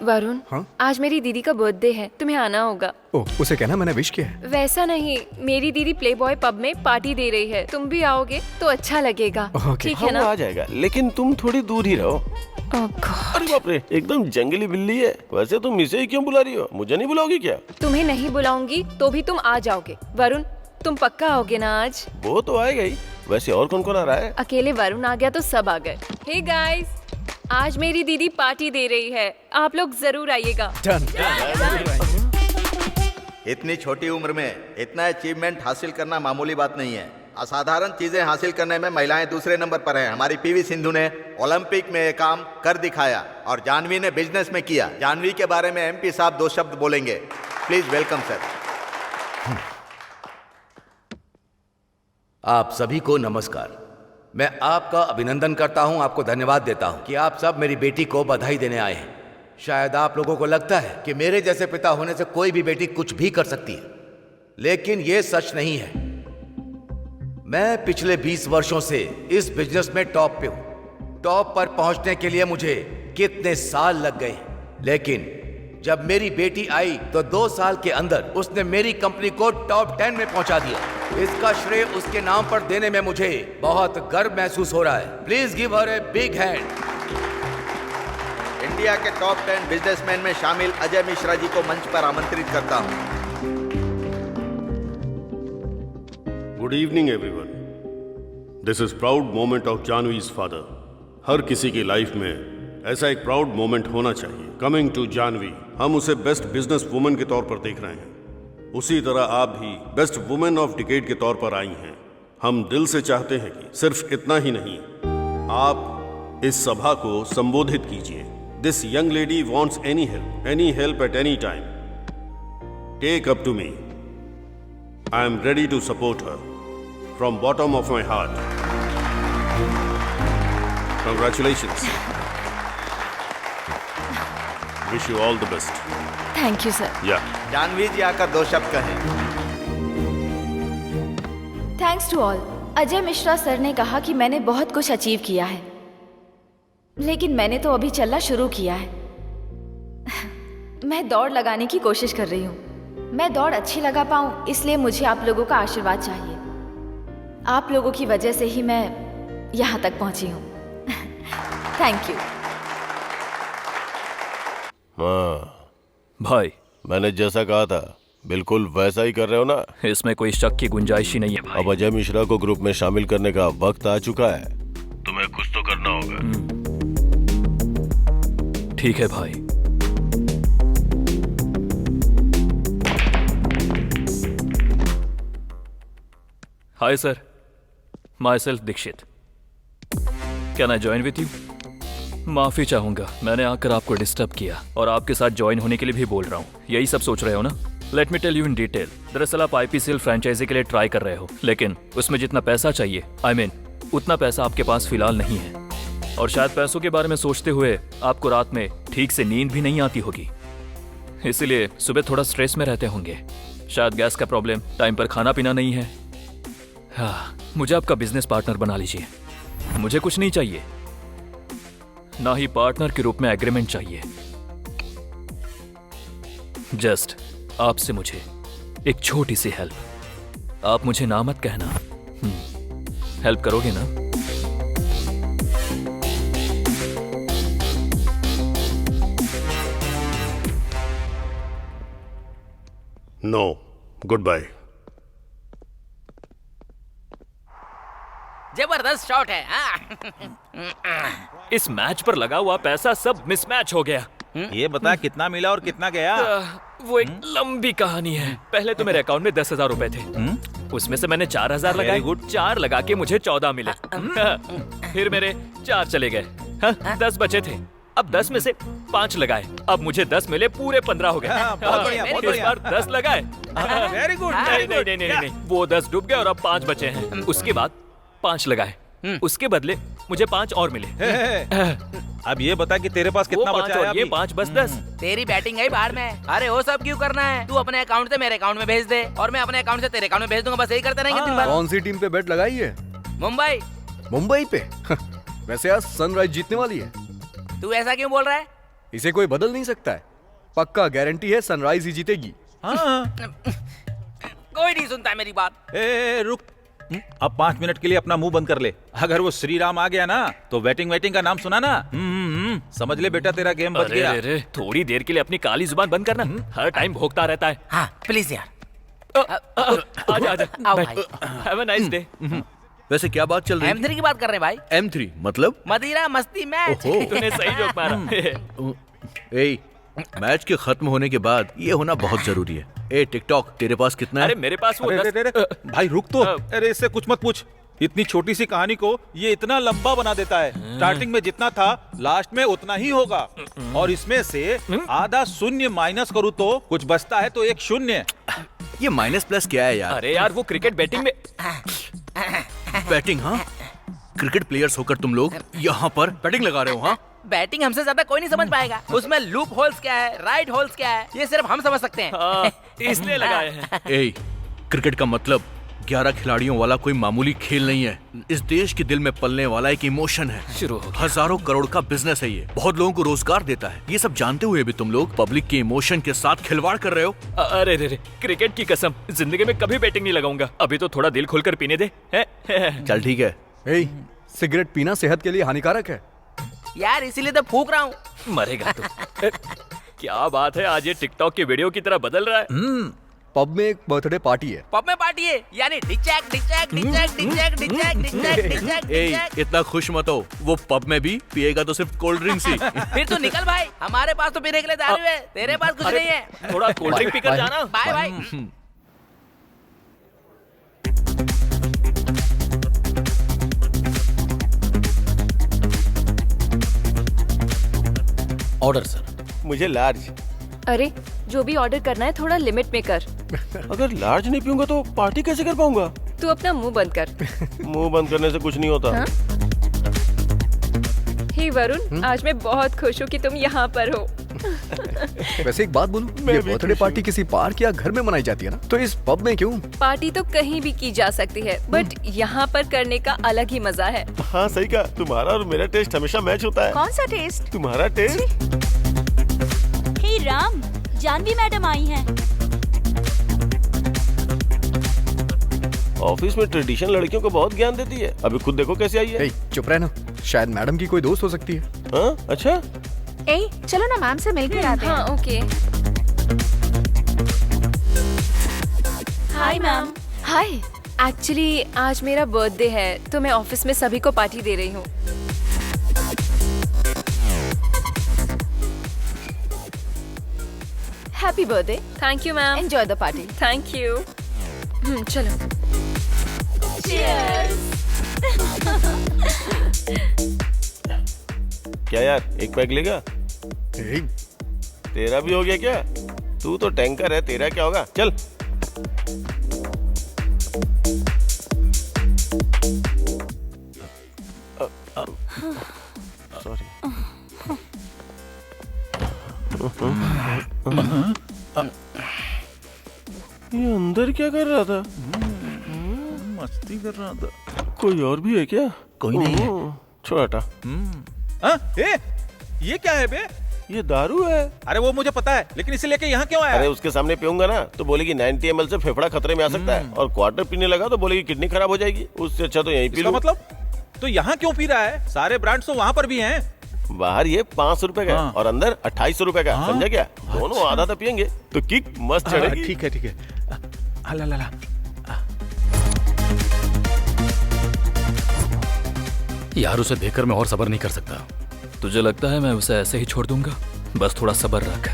वरुण,
हाँ?
आज मेरी दीदी का बर्थडे है, तुम्हें आना होगा।
ओ, उसे कहना मैंने विश किया है।
वैसा नहीं, मेरी दीदी प्लेबॉय पब में पार्टी दे रही है, तुम भी आओगे तो अच्छा लगेगा। ठीक है ना?
आ जाएगा, लेकिन तुम थोड़ी दूर ही रहो। अरे बाप रे, एकदम जंगली बिल्ली है। वैसे तुम इसे ही क्यों बुला रही हो, मुझे नहीं बुलाओगी क्या?
तुम्हें नहीं बुलाऊंगी तो भी तुम आ जाओगे। वरुण, तुम पक्का आओगे ना आज?
वो तो आएगा ही। वैसे और कौन कौन आ रहा है?
अकेले वरुण आ गया तो सब आ गए। हे गाइस, आज मेरी दीदी पार्टी दे रही है, आप लोग जरूर आइएगा।
इतनी छोटी उम्र में इतना अचीवमेंट हासिल करना मामूली बात नहीं है। असाधारण चीजें हासिल करने में महिलाएं दूसरे नंबर पर हैं। हमारी पीवी सिंधु ने ओलंपिक में ये काम कर दिखाया और जानवी ने बिजनेस में किया। जानवी के बारे में एमपी साहब 2 शब्द बोलेंगे। Please welcome sir.
आप सभी को नमस्कार। मैं आपका अभिनंदन करता हूं, आपको धन्यवाद देता हूं कि आप सब मेरी बेटी को बधाई देने आए हैं। शायद आप लोगों को लगता है कि मेरे जैसे पिता होने से कोई भी बेटी कुछ भी कर सकती है, लेकिन यह सच नहीं है। मैं पिछले 20 वर्षों से इस बिजनेस में टॉप पे हूं। टॉप पर पहुंचने के लिए मुझे कितने साल लग गए, लेकिन जब मेरी बेटी आई तो 2 साल के अंदर उसने मेरी कंपनी को टॉप 10 में पहुंचा दिया। इसका श्रेय उसके नाम पर देने में मुझे बहुत गर्व महसूस हो रहा है। Please give her a big hand.
India के टॉप 10 बिजनेसमैन में शामिल अजय मिश्रा जी को मंच पर आमंत्रित करता हूं।
Good evening everyone. This is proud moment of जानवीज फादर। हर किसी की लाइफ में ऐसा एक प्राउड मोमेंट होना चाहिए। कमिंग टू जानवी, हम उसे बेस्ट बिजनेस वुमेन के तौर पर देख रहे हैं। उसी तरह आप भी बेस्ट वुमेन ऑफ डिकेड के तौर पर आई हैं। हम दिल से चाहते हैं कि सिर्फ इतना ही नहीं, आप इस सभा को संबोधित कीजिए। This young lady wants any help at any time. Take up to me. I am ready to support her from bottom of my heart. Congratulations. Wish you all the best.
Thank you sir.
या
जानवी जी आकर 2 शब्द कहें।
Thanks to all. Ajay Mishra sir ने कहा कि मैंने बहुत कुछ अचीव किया है, लेकिन मैंने तो अभी चलना शुरू किया है। मैं दौड़ लगाने की कोशिश कर रही हूँ। मैं दौड़ अच्छी लगा पाऊँ, इसलिए मुझे आप लोगों का आशीर्वाद चाहिए। आप लोगों की वजह से ही मैं यहाँ तक पहुँची हूँ। Thank you.
भाई,
मैंने जैसा कहा था बिल्कुल वैसा ही कर रहे हो ना?
इसमें कोई शक की गुंजाइश ही नहीं है भाई।
अब अजय मिश्रा को ग्रुप में शामिल करने का वक्त आ चुका है। तुम्हें कुछ तो करना होगा।
ठीक है भाई। Hi sir, myself Dikshit. Can I join with you? माफी चाहूंगा, मैंने आकर आपको डिस्टर्ब किया और आपके साथ ज्वाइन होने के लिए भी बोल रहा हूँ। यही सब सोच रहे हो ना? Let me tell you in detail. दरअसल आप आईपीसीएल फ्रेंचाइजी के लिए ट्राई कर रहे हो, लेकिन उसमें जितना पैसा चाहिए, उतना पैसा आपके पास फिलहाल नहीं है। और शायद पैसों के बारे में सोचते हुए आपको रात में ठीक से नींद भी नहीं आती होगी, इसीलिए सुबह थोड़ा स्ट्रेस में रहते होंगे। शायद गैस का प्रॉब्लम, टाइम पर खाना पीना नहीं है। हाँ, मुझे आपका बिजनेस पार्टनर बना लीजिए। मुझे कुछ नहीं चाहिए, ना ही पार्टनर के रूप में एग्रीमेंट चाहिए। जस्ट आपसे मुझे एक छोटी सी हेल्प। आप मुझे ना मत कहना। हेल्प करोगे ना?
No, goodbye.
जबरदस्त शॉट है।
इस मैच पर लगा हुआ पैसा सब मिसमैच हो गया।
ये बता कितना मिला और कितना गया?
वो एक लंबी कहानी है। पहले तो मेरे अकाउंट में 10,000 रुपए थे, उसमें से मैंने 4,000 लगाए। 4 लगा के मुझे 14 मिले। फिर मेरे 4 चले गए। 10 बचे थे। अब 10 में से 5 लगाए, अब मुझे 10 मिले, पूरे 15 हो गए।
बहुत बढ़िया, बहुत
इस बार 10 लगाए।
Very good.
नहीं, वो 10 डूब गए और अब 5 बचे हैं। उसके बाद 5 लगाए, उसके बदले मुझे 5 और मिले।
अब ये बता कि तेरे पास कितना
वो
बचा
5
है
और ये
अभी?
5 बस 10।
तेरी बैटिंग है बाहर में। अरे वो सब क्यों करना है? तू अपने अकाउंट से मेरे अकाउंट में भेज दे और मैं अपने अकाउंट से तेरे अकाउंट में भेज दूंगा। बस यही करते रहेंगे दिन भर।
कौन सी टीम पे बेट लगाई है?
मुंबई।
मुंबई पे? वैसे आज सनराइज जीतने वाली है।
तू ऐसा क्यों बोल रहा है?
इसे कोई बदल नहीं सकता है। पक्का गारंटी है सनराइज ही जीतेगी।
कोई नहीं सुनता है मेरी बात।
रुक, अब 5 मिनट के लिए अपना मुंह बंद कर ले। अगर वो श्री राम आ गया ना तो वेटिंग का नाम सुना ना, समझ ले बेटा तेरा गेम बच गया।
अरे थोड़ी देर के लिए अपनी काली जुबान बंद करना, हर टाइम भोगता रहता है।
हाँ प्लीज यार।
आजा
आओ भाई।
Have a nice day.
वैसे क्या बात चल रही है?
M3 की बात कर रहे हैं भाई।
M3 मतलब?
मदिरा मस्ती मैच।
ओहो।
तूने सही जोक मारा।
ए, मैच के खत्म होने के बाद ये होना बहुत जरूरी है। ए टिकटॉक, तेरे पास कितना है?
अरे मेरे पास वो
भाई रुक तो। अरे इससे कुछ मत पूछ। इतनी छोटी सी कहानी को ये इतना लंबा बना देता है। स्टार्टिंग में जितना था लास्ट में उतना ही होगा, और इसमें से आधा शून्य माइनस करूँ तो कुछ बचता है तो एक शून्य।
ये माइनस प्लस क्या है यार?
अरे यार वो क्रिकेट बैटिंग में
बैटिंग? हाँ, क्रिकेट प्लेयर्स होकर तुम लोग यहाँ पर बैटिंग लगा रहे हो? हाँ,
बैटिंग हमसे ज्यादा कोई नहीं समझ पाएगा। उसमें लूप होल्स क्या है, राइट होल्स क्या है, ये सिर्फ हम समझ सकते हैं।
इसलिए लगाए हैं।
ए, क्रिकेट का मतलब 11 खिलाड़ियों वाला कोई मामूली खेल नहीं है। इस देश के दिल में पलने वाला एक इमोशन है।
शुरू हो गया।
हजारों करोड़ का बिजनेस है ये, बहुत लोगों को रोजगार देता है। ये सब जानते हुए भी तुम लोग पब्लिक के इमोशन के साथ खिलवाड़ कर रहे हो।
अरे रे, क्रिकेट की कसम, जिंदगी में कभी बैटिंग नहीं लगाऊंगा। अभी तो थोड़ा दिल खोलकर पीने दे।
चल ठीक है।
ए, सिगरेट पीना सेहत के लिए हानिकारक है
यार, इसीलिए तो फूक रहा हूँ।
मरेगा तू। क्या बात है, आज ये टिकटॉक की वीडियो की तरह बदल रहा है।
पब में एक बर्थडे पार्टी है।
पब में पार्टी है यानी डिचैक डिचैक डिचैक डिचैक डिचैक डिचैक डिचैक
ए,
डिचैक।
इतना खुश मत हो। वो पब में भी पिएगा तो सिर्फ कोल्ड ड्रिंक्स ही।
फिर तू निकल भाई, हमारे पास तो पीने के लिए दारू है, तेरे पास कुछ नहीं है।
थोड़ा कोल्ड ड्रिंक पीकर जाना।
Bye bye.
Order sir.
मुझे लार्ज।
अरे जो भी ऑर्डर करना है थोड़ा लिमिट में कर।
अगर लार्ज नहीं पीऊंगा तो पार्टी कैसे कर पाऊंगा?
तू अपना मुंह बंद कर।
मुंह बंद करने से कुछ नहीं होता।
हाँ? हे वरुण, आज मैं बहुत खुश हूँ कि तुम यहाँ पर हो।
वैसे एक बात बोलूं, ये बर्थडे पार्टी किसी पार्क या घर में मनाई जाती है ना, तो इस पब में क्यों?
पार्टी तो कहीं भी की जा सकती है, बट यहाँ पर करने का अलग ही मजा है।
हाँ सही कहा, तुम्हारा और मेरा टेस्ट हमेशा मैच होता है।
कौन सा टेस्ट?
तुम्हारा टेस्ट।
हे राम, जानवी मैडम आई हैं।
ऑफिस में ट्रेडिशन लड़कियों को बहुत ज्ञान देती है। अभी खुद देखो कैसे आई है।
ए, चुप रहना, शायद मैडम की कोई दोस्त हो सकती है।
हाँ अच्छा।
ए, चलो ना मैम से मिलकर आते हैं।
हाँ okay.
Hi ma'am.
Hi, actually आज मेरा बर्थडे है तो मैं ऑफिस में सभी को पार्टी दे रही हूँ। Happy birthday. Thank you ma'am.
Enjoy the party.
Thank you. चलो।
क्या यार, एक पैक लेगा? तेरा भी हो गया क्या? तू तो टैंकर है, तेरा क्या होगा? चल। सॉरी। ये अंदर क्या कर रहा था?
मस्ती कर रहा था।
कोई और भी है क्या?
कोई नहीं है।
छोड़ हटा।
ये क्या है बे?
ये दारू है।
अरे वो मुझे पता है, लेकिन इसे लेके यहाँ क्यों आया?
अरे उसके सामने पीऊंगा ना तो बोलेगी 90 ml से फेफड़ा खतरे में आ सकता है, और क्वार्टर पीने लगा तो बोलेगी किडनी खराब हो जाएगी। उससे अच्छा तो यहीं पी
इसका
लूं।
मतलब तो यहाँ क्यों पी रहा है? सारे ब्रांड्स तो वहाँ पर भी हैं।
बाहर ये 500 रुपए का
हाँ।
और अंदर 2800 रुपए का।
हाँ।
समझा क्या? दोनों आधा तो पियेंगे तो किक मस्त चढ़ेगी।
ठीक है ठीक है।
ला
यार उसे देखकर मैं और सब्र नहीं कर सकता। तुझे लगता है मैं उसे ऐसे ही छोड़ दूंगा? बस थोड़ा सब्र रख।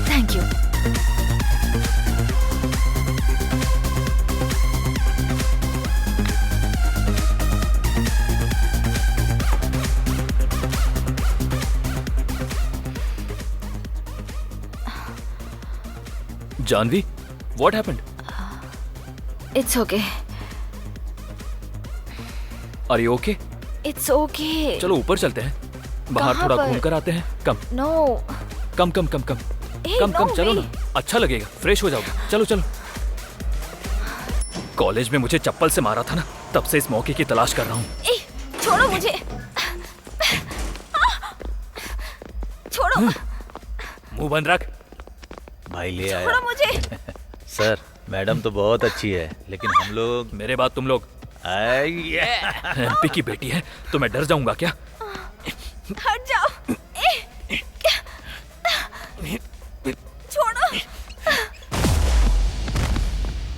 Thank
Janvi, what happened?
It's okay,
are you okay?
It's okay.
चलो ऊपर चलते हैं, बाहर
कहाँ
थोड़ा
पर?
घूम कर आते हैं। कम
नो
कम कम कम कम कम कम, चलो ना, अच्छा लगेगा, फ्रेश हो जाओगे। चलो चलो। कॉलेज में मुझे चप्पल से मारा था ना, तब से इस मौके की तलाश कर रहा हूँ।
छोड़ो मुझे, छोड़ो,
मुंह बंद रख।
भाई ले आया।
छोड़ो मुझे।
सर मैडम तो बहुत अच्छी है, लेकिन हम लोग।
मेरे बाद तुम लोग। एमपी की बेटी है तो मैं डर जाऊंगा क्या?
हट जाओ। छोड़ो।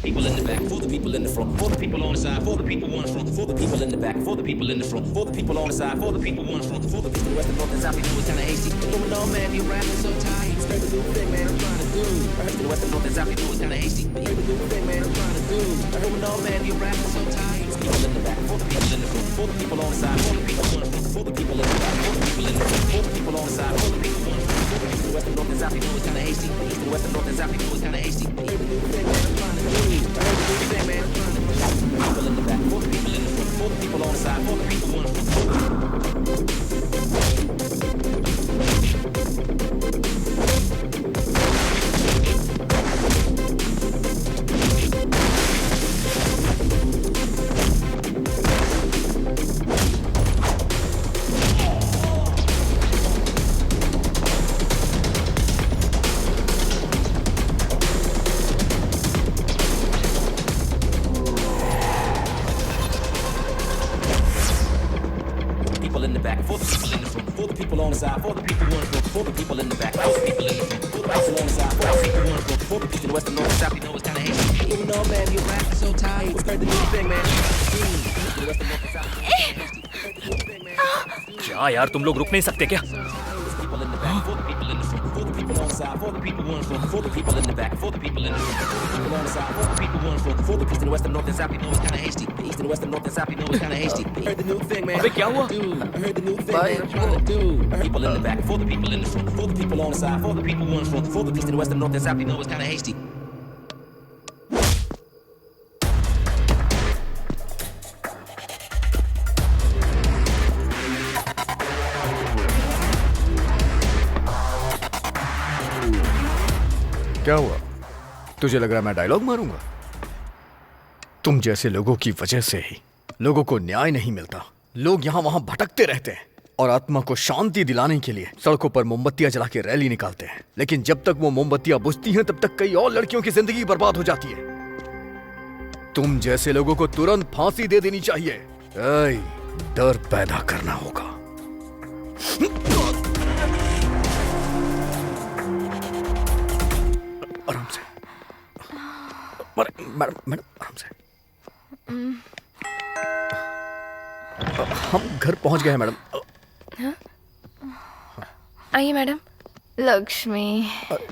People in the back, for the people in the front, for the people on the side, for the people on the front, for the people in the back, for the people in the front, for the people on the side, for the people on the front, for the people west, the north, and south, you know it's kinda hasty. Going on, man, you rapping so tight. Spread the new thing, man, I'm trying to do. I heard the west, the north, and south, you know it's kinda hasty. Heard the new thing, man, I'm trying to do. I heard on, man, you rapping so tight. People in the back, for the people in the front, for the people on the side, for the people on the front, for the people in the back, for the people in the front, for the people on the side, for the people on the front, for the people west, the north, and south, you know it's kinda hasty. East, the west, the north, and south, you know it's kinda hasty. Heard the new thing, man, I'm trying to do. I heard the new thing, man, I'm trying to do. People in the back, for the people in the front, for the people on the side, for the people on the front, for the people in the back, for the people in the front, for the people on the side, for the people on the front, for the people in the back, for the people in the front, for the people on the side, for the people on the front, for the people in the west, the north, and south, you know it's kinda hasty. Even though, man, you're rapping so tight. Spread the new thing, man. The west, the north, and south, you know it's kinda hasty. Spread the new thing, man.
क्या यार, तुम लोग रुक नहीं सकते क्या?
People in the back, for the people in the front, for the people on the side, for the people on the front, for the people in the back, for the people in the front, for the people on the side, for the people on the front, for the east, the west, the north, and south, you know it's kinda hasty. The east, the west, the north, and south, you know it's kinda hasty. Heard the new thing, man.
अबे क्या हुआ?
I heard the new thing, man. I'm trying to do. People in the back, for the people in the front, for the people on the side, for the people on the front, for the east, the west, the north, and south, you know it's kinda hasty.
क्या हुआ? तुझे लग रहा है मैं डायलॉग मारूंगा? तुम जैसे लोगों की वजह से ही लोगों को न्याय नहीं मिलता। लोग यहाँ वहां भटकते रहते हैं और आत्मा को शांति दिलाने के लिए सड़कों पर मोमबत्तियां जला के रैली निकालते हैं। लेकिन जब तक वो मोमबत्तियां बुझती हैं तब तक कई और लड़कियों की जिंदगी बर्बाद हो जाती है। तुम जैसे लोगों को तुरंत फांसी दे देनी चाहिए। ऐ, डर पैदा करना होगा। आराम से। मैडम मैडम आराम से। हम घर पहुंच गए हैं मैडम।
आइए मैडम। लक्ष्मी,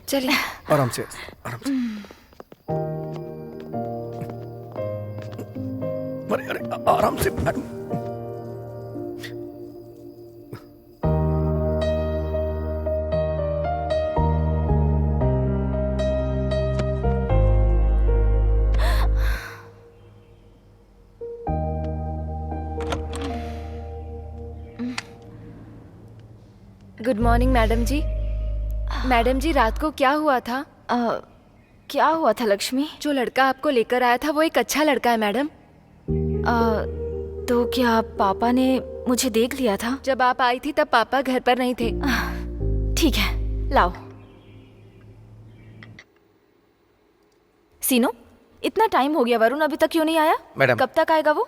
चलिए।
आराम से आराम से। अरे अरे आराम से मैडम।
गुड मॉर्निंग मैडम जी। मैडम जी, रात को क्या हुआ था?
क्या हुआ था लक्ष्मी?
जो लड़का आपको लेकर आया था वो एक अच्छा लड़का है मैडम।
तो क्या पापा ने मुझे देख लिया था?
जब आप आई थी तब पापा घर पर नहीं थे।
ठीक है, लाओ। सीनो, इतना टाइम हो गया, वरुण अभी तक क्यों नहीं आया?
मैडम।
कब तक आएगा वो?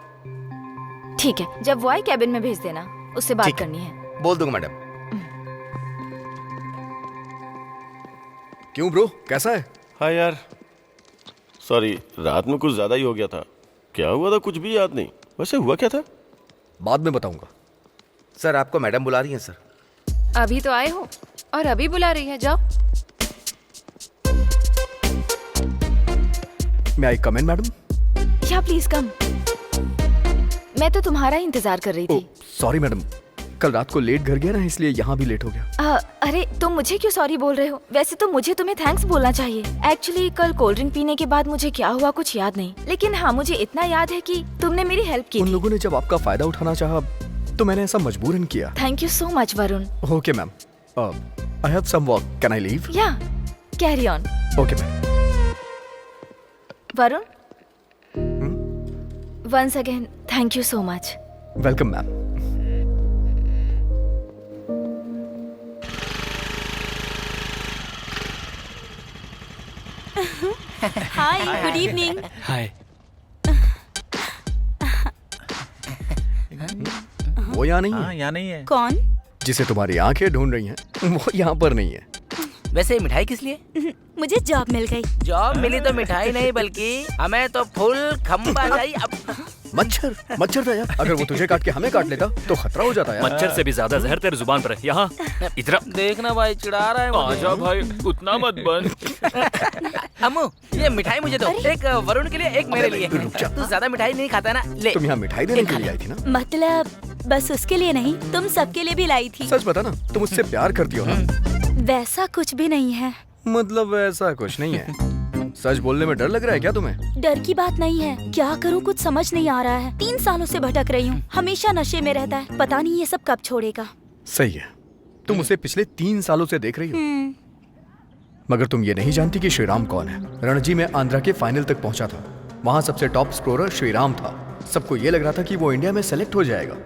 ठीक है, जब वो आए कैबिन में भेज देना, उससे बात करनी है।
बोल दूंगा मैडम।
क्यों ब्रो, कैसा है?
हाँ यार, सॉरी, रात में कुछ ज्यादा ही हो गया था। क्या हुआ था कुछ भी याद नहीं। वैसे हुआ क्या था?
बाद में बताऊंगा।
सर, आपको मैडम बुला रही हैं सर।
अभी तो आए हो और अभी बुला रही है, जाओ।
मैं आई कम इन मैडम?
या प्लीज कम। मैं तो तुम्हारा ही इंतजार कर रही थी।
सॉरी मैडम, कल रात को लेट घर गया ना, इसलिए यहाँ भी लेट हो गया।
अरे तुम मुझे क्यों सॉरी बोल रहे हो? वैसे तो मुझे तुम्हें थैंक्स बोलना चाहिए। एक्चुअली कल कोल्ड ड्रिंक पीने के बाद मुझे क्या हुआ कुछ याद नहीं, लेकिन हाँ मुझे इतना याद है कि तुमने मेरी हेल्प की
उन
थी।
लोगों ने जब आपका फायदा उठाना चाहा तो मैंने ऐसा मजबूरन किया।
Thank you so much Varun.
Okay ma'am, I have some work, can I leave?
Yeah carry on.
Okay ma'am.
Varun, once again thank you so much.
Welcome ma'am.
Hi, good evening.
Hi.
वो यहाँ नहीं है।
हाँ, यहाँ नहीं है।
कौन?
जिसे तुम्हारी आंखें ढूंढ रही हैं वो यहाँ पर नहीं है।
वैसे मिठाई किस लिए?
मुझे जॉब मिल गई।
जॉब मिली तो मिठाई नहीं बल्कि हमें तो फुल खंबा चाहिए। अब
मच्छर था यार, अगर वो तुझे काट के हमें काट लेता तो खतरा हो जाता यार।
मच्छर से भी ज्यादा जहर तेरे जुबान पर है। यहाँ इधर
देखना भाई, चिढ़ा रहा है मुझे।
आजा भाई, उतना मत बन।
अम्मू ये मिठाई मुझे दो, एक वरुण के लिए एक मेरे लिए। तू ज्यादा मिठाई नहीं खाता ना, ले।
तुम यहाँ मिठाई देने के लिए आई थी ना?
मतलब बस उसके लिए नहीं, तुम सबके लिए भी लाई थी।
सच बता ना, तुम उससे प्यार करती हो ना?
वैसा कुछ भी नहीं है।
मतलब ऐसा कुछ नहीं है। सच बोलने में डर लग रहा है क्या तुम्हें?
डर की बात नहीं है, क्या करूँ कुछ समझ नहीं आ रहा है। 3 सालों से भटक रही हूँ, हमेशा नशे में रहता है, पता नहीं ये सब कब छोड़ेगा।
सही है, तुम उसे पिछले 3 सालों से देख रही हो। मगर तुम ये नहीं जानती कि श्रीराम कौन है। रणजी में आंध्रा के फाइनल तक पहुंचा था, वहाँ सबसे टॉप स्कोरर श्रीराम था। सबको ये लग रहा था कि वो इंडिया में सेलेक्ट हो जाएगा।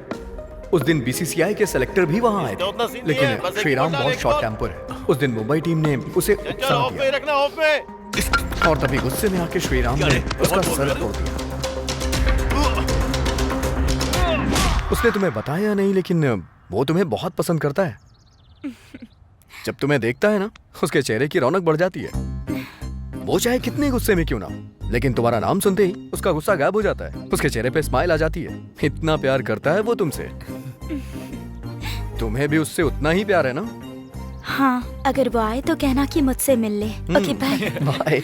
उस दिन बीसीसीआई के सेलेक्टर भी वहाँ आए थे, लेकिन श्रीराम बहुत शॉर्ट टेम्पर है। उस दिन मुंबई टीम ने उसे उत्साह दिया और तभी गुस्से में आके श्रीराम ने उसका सर तोड़ दिया। उसने तुम्हें बताया नहीं, लेकिन वो तुम्हें बहुत पसंद करता है। जब तुम्हें देखता है ना, उसके चेहरे की रौनक बढ़ जाती है। वो चाहे कितने गुस्से में क्यों ना, लेकिन तुम्हारा नाम सुनते ही उसका गुस्सा गायब हो जाता है, उसके चेहरे पे स्माइल आ जाती है। इतना प्यार करता है वो तुमसे। तुम्हें भी उससे उतना ही प्यार है ना?
हाँ, अगर वो आए तो कहना कि मुझसे मिल ले। Okay bye.
बाय।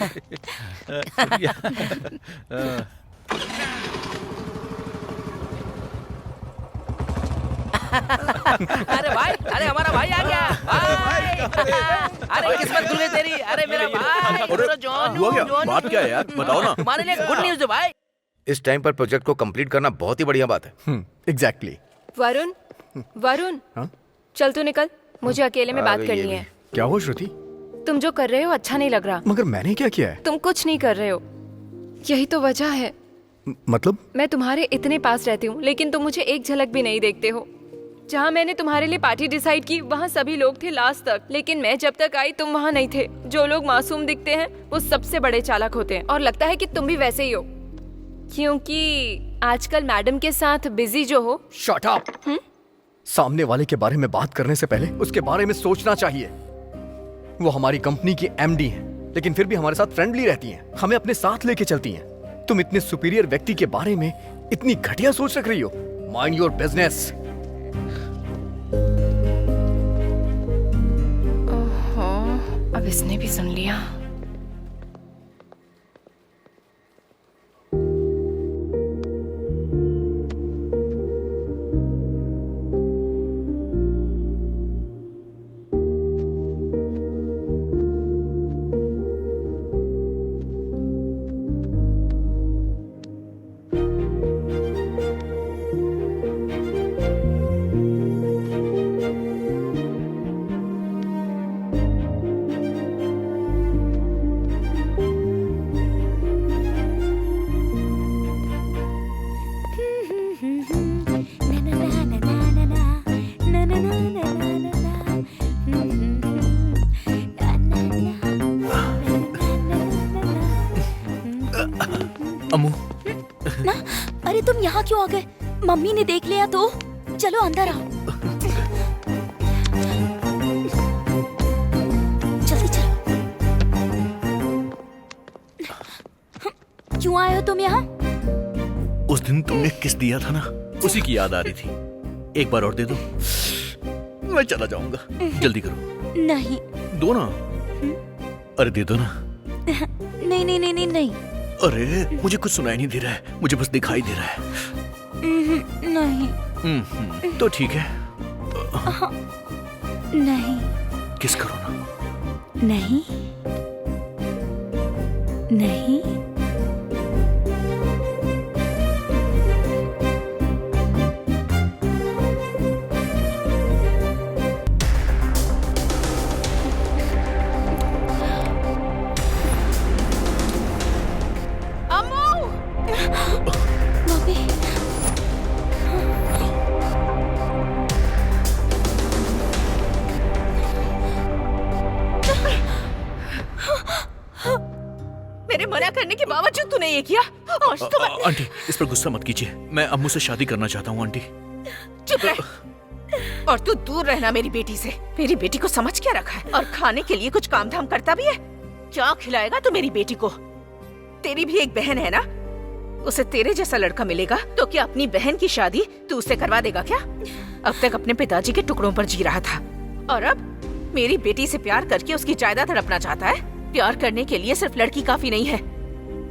अरे भाई, अरे हमारा भाई आ गया। अरे किस्मत खुल गई तेरी। अरे मेरा भाई जॉन,
बात क्या है यार, बताओ ना।
हमारे लिए गुड न्यूज़ है भाई।
इस टाइम पर प्रोजेक्ट को कंप्लीट करना बहुत ही बढ़िया बात है।
एग्जैक्टली।
वरुण, चल तू निकल, मुझे अकेले में बात करनी है।
क्या हो श्रुति?
तुम जो कर रहे हो अच्छा नहीं लग रहा।
मगर मैंने क्या किया है?
तुम कुछ नहीं कर रहे हो, यही तो वजह है।
मतलब?
मैं तुम्हारे इतने पास रहती हूँ, लेकिन तुम मुझे एक झलक भी नहीं देखते हो। जहाँ मैंने तुम्हारे लिए पार्टी डिसाइड की, वहाँ सभी लोग थे लास्ट तक, लेकिन मैं जब तक आई तुम वहाँ नहीं थे। जो लोग मासूम दिखते हैं वो सबसे बड़े चालाक होते हैं, और लगता है कि तुम भी वैसे ही हो, क्योंकि आजकल मैडम के साथ बिजी जो हो।
Shut up. सामने वाले के बारे में बात करने से पहले उसके बारे में सोचना चाहिए। वो हमारी कंपनी की एमडी हैं, लेकिन फिर भी हमारे साथ फ्रेंडली रहती हैं, हमें अपने साथ लेके चलती हैं। तुम इतने सुपीरियर व्यक्ति के बारे में इतनी घटिया सोच रख रही हो। Mind your business.
अब इसने भी सुन लिया।
अम्मू।
ना, अरे तुम यहाँ क्यों आ गए? मम्मी ने देख लिया तो? चलो अंदर आओ। जल्दी चलो। क्यों आए हो तुम यहाँ?
उस दिन तुमने किस दिया था ना, उसी की याद आ रही थी। एक बार और दे दो, मैं चला जाऊंगा। जल्दी करो।
नहीं।
दो ना। अरे दे दो ना।
नहीं नहीं नहीं नहीं नहीं।
अरे मुझे कुछ सुनाई नहीं दे रहा है, मुझे बस दिखाई दे रहा है।
नहीं।
तो ठीक है,
नहीं।
किस करो ना।
नहीं नहीं।
मेरे मना करने के बावजूद तूने ये किया। आज तो मैं...
आंटी, इस पर गुस्सा मत कीजिए। मैं अम्मू से शादी करना चाहता हूँ आंटी।
चुप रह। और तू दूर रहना मेरी बेटी से। मेरी बेटी को समझ क्या रखा है? और खाने के लिए कुछ काम धाम करता भी है? क्या खिलाएगा तू मेरी बेटी को? तेरी भी एक बहन है ना? उसे तेरे जैसा लड़का मिलेगा तो क्या अपनी बहन की शादी तू उससे करवा देगा क्या? अब तक अपने पिताजी के टुकड़ों पर जी रहा था और अब मेरी बेटी से प्यार करके उसकी जायदाद हड़पना चाहता है। प्यार करने के लिए सिर्फ लड़की काफी नहीं है,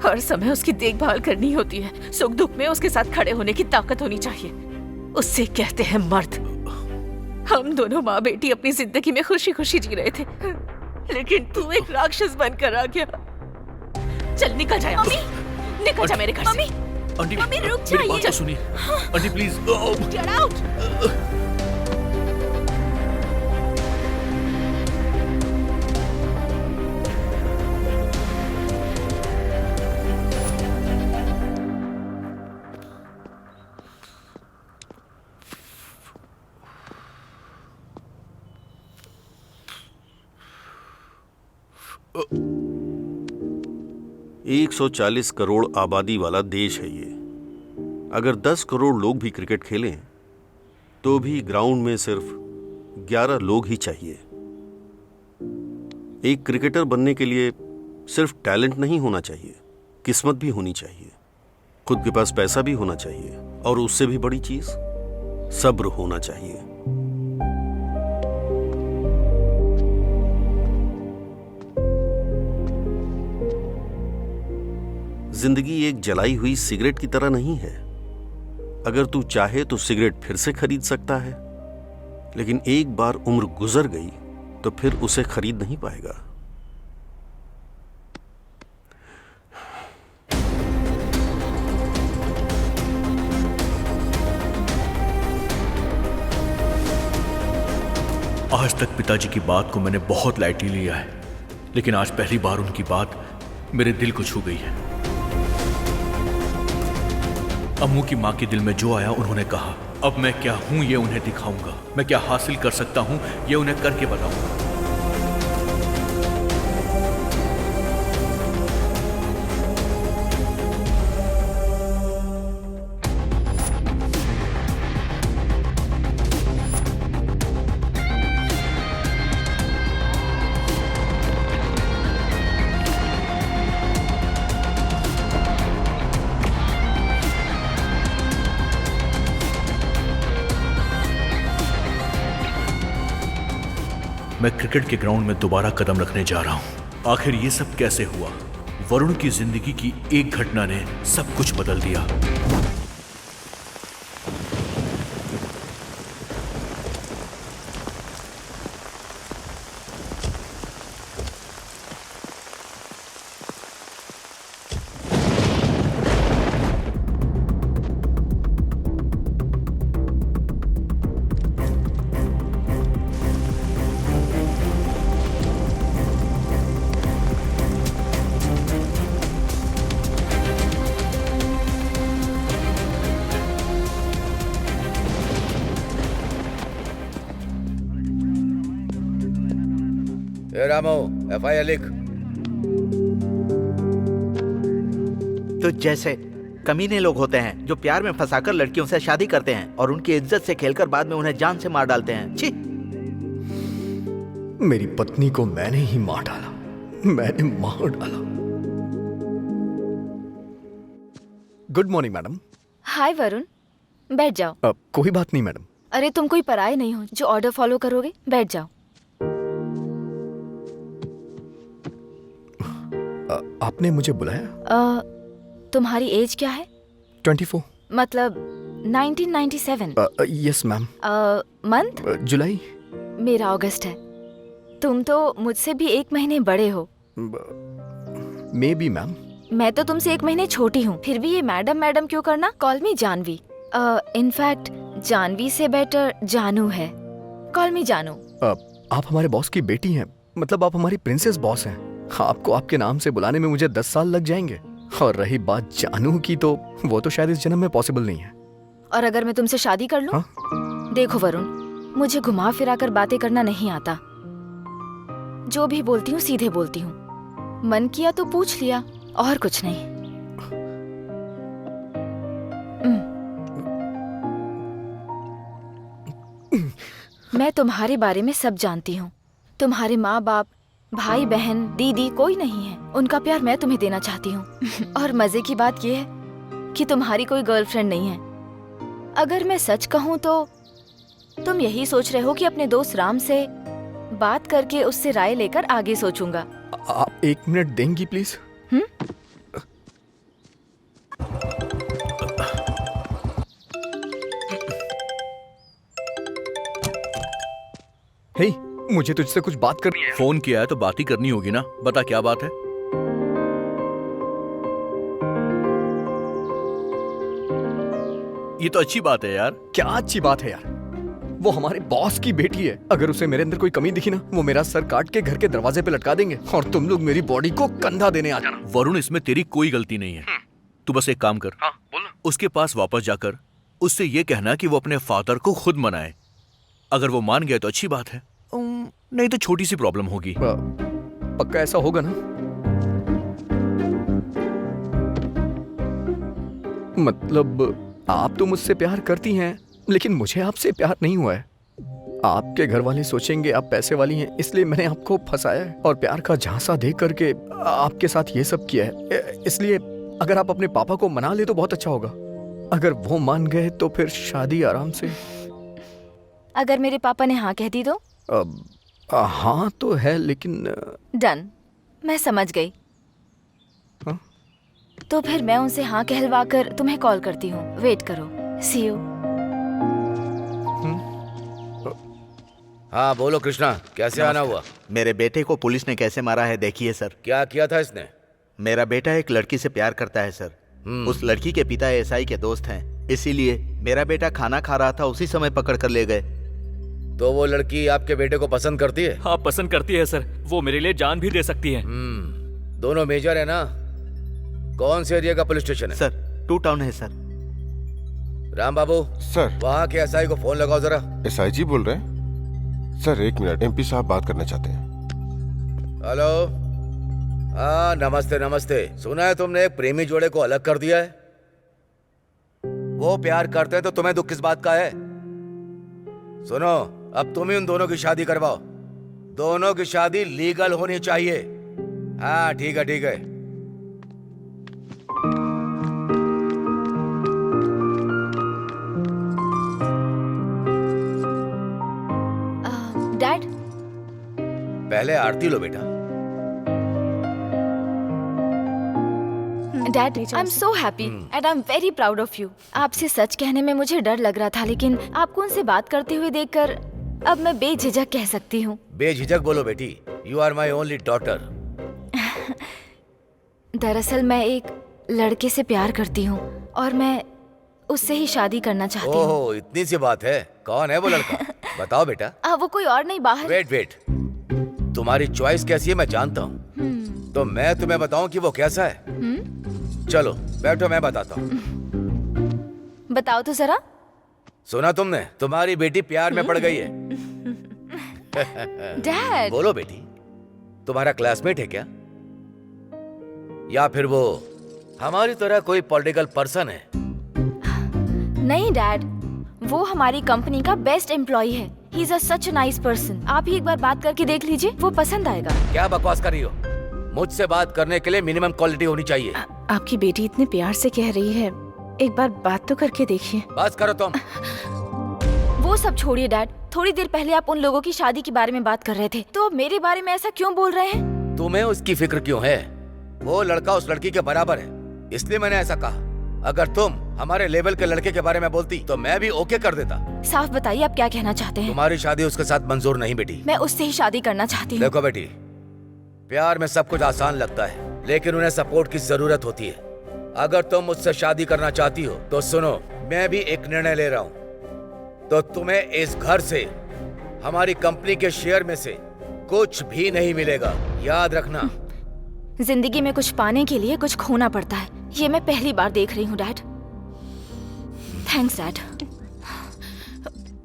हर समय उसकी देखभाल करनी होती है। सुख दुख में उसके साथ खड़े होने की ताकत होनी चाहिए। उससे कहते हैं मर्द। हम दोनों माँ बेटी अपनी जिंदगी में खुशी खुशी जी रहे थे, लेकिन तू एक राक्षस बनकर आ गया। चल निकल जा यहाँ से। निकल जा मेरे घर से।
आंटी,
मम्मी रुक
मेरी बात
जाइए।
तो सुनिए। Aunty please.
Get out!
अ 140 करोड़ आबादी वाला देश है ये। अगर 10 करोड़ लोग भी क्रिकेट खेलें तो भी ग्राउंड में सिर्फ 11 लोग ही चाहिए। एक क्रिकेटर बनने के लिए सिर्फ टैलेंट नहीं होना चाहिए, किस्मत भी होनी चाहिए, खुद के पास पैसा भी होना चाहिए और उससे भी बड़ी चीज सब्र होना चाहिए। जिंदगी एक जलाई हुई सिगरेट की तरह नहीं है। अगर तू चाहे तो सिगरेट फिर से खरीद सकता है, लेकिन एक बार उम्र गुजर गई तो फिर उसे खरीद नहीं पाएगा।
आज तक पिताजी की बात को मैंने बहुत लाइटली लिया है, लेकिन आज पहली बार उनकी बात मेरे दिल को छू गई है। अम्मू की माँ के दिल में जो आया उन्होंने कहा, अब मैं क्या हूं ये उन्हें दिखाऊंगा, मैं क्या हासिल कर सकता हूं ये उन्हें करके बताऊंगा। मैं क्रिकेट के ग्राउंड में दोबारा कदम रखने जा रहा हूं। आखिर ये सब कैसे हुआ? वरुण की जिंदगी की एक घटना ने सब कुछ बदल दिया।
रामो, FIR लिख।
तो जैसे कमीने लोग होते हैं जो प्यार में फंसाकर लड़कियों से शादी करते हैं और उनकी इज्जत से खेलकर बाद में उन्हें जान से मार डालते हैं। छी!
मेरी पत्नी को मैंने ही मार डाला, मैंने मार डाला। Good morning madam.
Hi Varun, बैठ जाओ।
कोई बात नहीं मैडम।
अरे तुम कोई पराये नहीं हो जो ऑर्डर फॉलो करोगे। बैठ जाओ।
आपने मुझे बुलाया?
तुम्हारी एज क्या है?
24।
मतलब 1997।
Yes ma'am.
मंथ?
जुलाई।
मेरा अगस्त है। तुम तो मुझसे भी 1 महीने बड़े हो।
May be ma'am.
मैं तो तुमसे 1 महीने छोटी हूँ, फिर भी ये मैडम मैडम क्यों करना? Call me Janvi. In fact Janvi से बेटर जानू है। कॉल मी जानू।
आप हमारे बॉस की बेटी हैं, मतलब आप हमारी प्रिंसेस बॉस हैं। आपको आपके नाम से बुलाने में मुझे 10 साल लग जाएंगे। और रही बात जानू की, तो वो तो शायद इस जन्म में पॉसिबल नहीं है।
और अगर मैं तुमसे शादी कर लूं? देखो वरुण, मुझे घुमा फिरा कर बातें करना नहीं आता। जो भी बोलती हूँ सीधे बोलती हूँ। मन किया तो पूछ लिया, और कुछ नहीं। मैं तुम्हारे बारे में सब जानती हूँ। तुम्हारे माँ बाप, भाई बहन, दीदी कोई नहीं है। उनका प्यार मैं तुम्हें देना चाहती हूँ। और मजे की बात यह है कि तुम्हारी कोई गर्लफ्रेंड नहीं है। अगर मैं सच कहूँ तो तुम यही सोच रहे हो कि अपने दोस्त राम से बात करके उससे राय लेकर आगे सोचूंगा।
आप 1 मिनट देंगी प्लीज? हे, मुझे तुझसे कुछ बात करनी है।
फोन किया है तो बात ही करनी होगी ना। बता क्या बात है? ये तो अच्छी बात है यार।
क्या अच्छी बात है यार? वो हमारे बॉस की बेटी है। अगर उसे मेरे अंदर कोई कमी दिखी ना, वो मेरा सर काट के घर के दरवाजे पे लटका देंगे और तुम लोग मेरी बॉडी को कंधा देने आ जाना।
वरुण, इसमें तेरी कोई गलती नहीं है। तू बस एक काम कर, उसके पास वापस जाकर उससे ये कहना कि वो अपने फादर को खुद मनाए। अगर वो मान गया तो अच्छी बात है, नहीं तो छोटी सी प्रॉब्लम होगी।
पक्का ऐसा होगा ना? मतलब आप तो मुझसे प्यार करती हैं, लेकिन मुझे आपसे प्यार नहीं हुआ है। आपके घर वाले सोचेंगे आप पैसे वाली हैं, इसलिए मैंने आपको फंसाया है और प्यार का झांसा दे करके आपके साथ ये सब किया है। इसलिए अगर आप अपने पापा को मना ले तो बहुत अच्छा होगा। अगर वो मान गए तो फिर शादी आराम से।
अगर मेरे पापा ने हाँ कह दी तो?
हाँ तो है, लेकिन
डन, मैं समझ गई। तो फिर मैं उनसे हाँ कहलवा कर तुम्हें कॉल करती हूँ। वेट करो। सी यू।
हाँ बोलो कृष्णा, कैसे आना हुआ?
मेरे बेटे को पुलिस ने कैसे मारा है देखिए सर।
क्या किया था इसने?
मेरा बेटा एक लड़की से प्यार करता है सर। उस लड़की के पिता एसआई के दोस्त हैं, इसीलिए मेरा बेटा खाना खा रहा था, उसी समय पकड़ कर ले गए।
तो वो लड़की आपके बेटे को पसंद करती है?
हाँ पसंद करती है सर। वो मेरे लिए जान भी दे सकती है।
दोनों मेजर है ना? कौन से एरिया का पुलिस स्टेशन है?
सर 2 टाउन है सर।
राम बाबू
सर,
वहाँ के एसआई को फोन लगाओ जरा।
एसआई जी बोल रहे हैं? सर 1 मिनट, एमपी साहब बात करना चाहते हैं।
हेलो। हाँ नमस्ते नमस्ते। सुना है तुमने एक प्रेमी जोड़े को अलग कर दिया है? वो प्यार करते हैं तो तुम्हें दुख किस बात का है? सुनो, अब तुम ही उन दोनों की शादी करवाओ। दोनों की शादी लीगल होनी चाहिए। हाँ ठीक है ठीक है।
डैड,
पहले आरती लो बेटा।
Dad, I am so happy and I am very proud of you. आपसे सच कहने में मुझे डर लग रहा था, लेकिन आपको उनसे बात करते हुए देखकर अब मैं बेझिझक कह सकती हूँ।
बेझिझक बोलो बेटी। You are my only daughter.
दरअसल मैं एक लड़के से प्यार करती हूँ और मैं उससे ही शादी करना चाहती हूँ।
ओहो, इतनी सी बात है। कौन है वो लड़का? बताओ बेटा।
वो कोई और नहीं, बाहर।
वेट, तुम्हारी चॉइस कैसी है मैं जानता हूँ, तो मैं तुम्हें बताऊं कि वो कैसा है। चलो बैठो, मैं बताता हूँ।
बताओ तो जरा।
सुना तुमने, तुम्हारी बेटी प्यार में पड़ गई है।
डैड।
बोलो बेटी, तुम्हारा क्लासमेट है क्या, या फिर वो हमारी तरह कोई पॉलिटिकल पर्सन है?
नहीं डैड, वो हमारी कंपनी का बेस्ट एम्प्लॉय है। He is such a nice person. आप ही एक बार बात करके देख लीजिए, वो पसंद आएगा।
क्या बकवास कर रही हो? मुझसे बात करने के लिए मिनिमम क्वालिटी होनी चाहिए।
आपकी बेटी इतने प्यार से कह रही है, एक बार बात तो करके देखिए।
बात करो तुम।
वो सब छोड़िए डैड, थोड़ी देर पहले आप उन लोगों की शादी के बारे में बात कर रहे थे, तो अब मेरे बारे में ऐसा क्यों बोल रहे हैं?
तुम्हें उसकी फिक्र क्यों है? वो लड़का उस लड़की के बराबर है, इसलिए मैंने ऐसा कहा। अगर तुम हमारे लेवल के लड़के के बारे में बोलती तो मैं भी ओके कर देता।
साफ बताइए आप क्या कहना चाहते हैं?
तुम्हारी शादी उसके साथ मंजूर नहीं बेटी।
मैं उससे ही शादी करना चाहती हूँ।
देखो बेटी, प्यार में सब कुछ आसान लगता है, लेकिन उन्हें सपोर्ट की जरूरत होती है। अगर तुम मुझसे शादी करना चाहती हो तो सुनो, मैं भी एक निर्णय ले रहा हूँ। तो तुम्हें इस घर से, हमारी कंपनी के शेयर में से कुछ भी नहीं मिलेगा, याद रखना।
जिंदगी में कुछ पाने के लिए कुछ खोना पड़ता है, ये मैं पहली बार देख रही हूँ डैड। Thanks dad.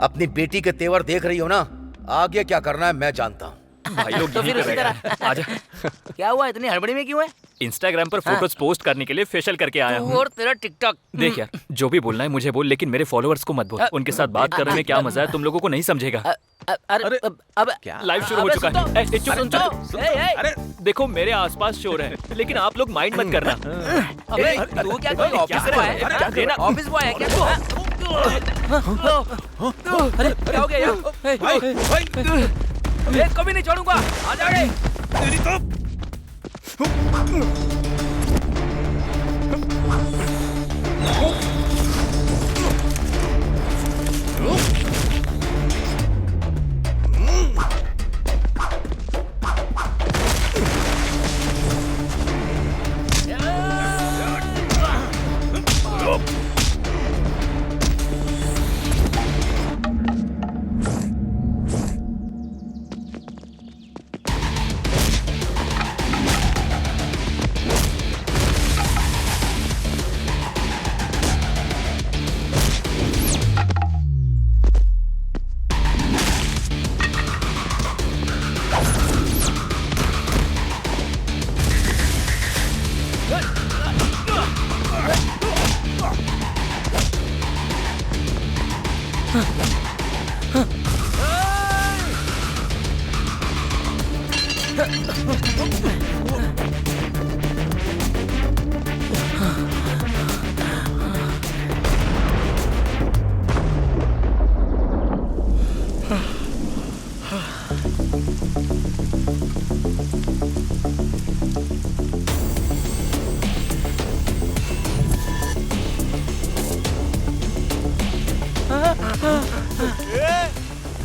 अपनी बेटी के तेवर देख रही हो ना, आगे क्या करना है मैं जानता हूँ।
भाई लोग
तो फिर
यहीं
उसी
पे
तरह
बैठे हैं। आजा।
क्या हुआ, इतनी हड़बड़ी में क्यों है?
इंस्टाग्राम पर फोटोज पोस्ट करने के लिए फेशियल करके आया
तू
हूँ।
और तेरा टिकटॉक।
देख यार, जो भी बोलना है मुझे बोल, लेकिन मेरे फॉलोअर्स को मत बोल। उनके साथ बात करने में क्या मजा है, तुम लोगों को नहीं समझेगा।
अरे अब
लाइव शुरू हो चुका है। ए, चुप। अरे देखो, मेरे आसपास शोर है, लेकिन आप लोग माइंड मत करना।
अबे तू क्या कोई ऑफिसर है?
क्या देना?
ऑफिस बॉय है क्या तू? अरे क्या हो गया यार? एक कभी नहीं छोड़ूंगा, आ जा रे। तेरी तो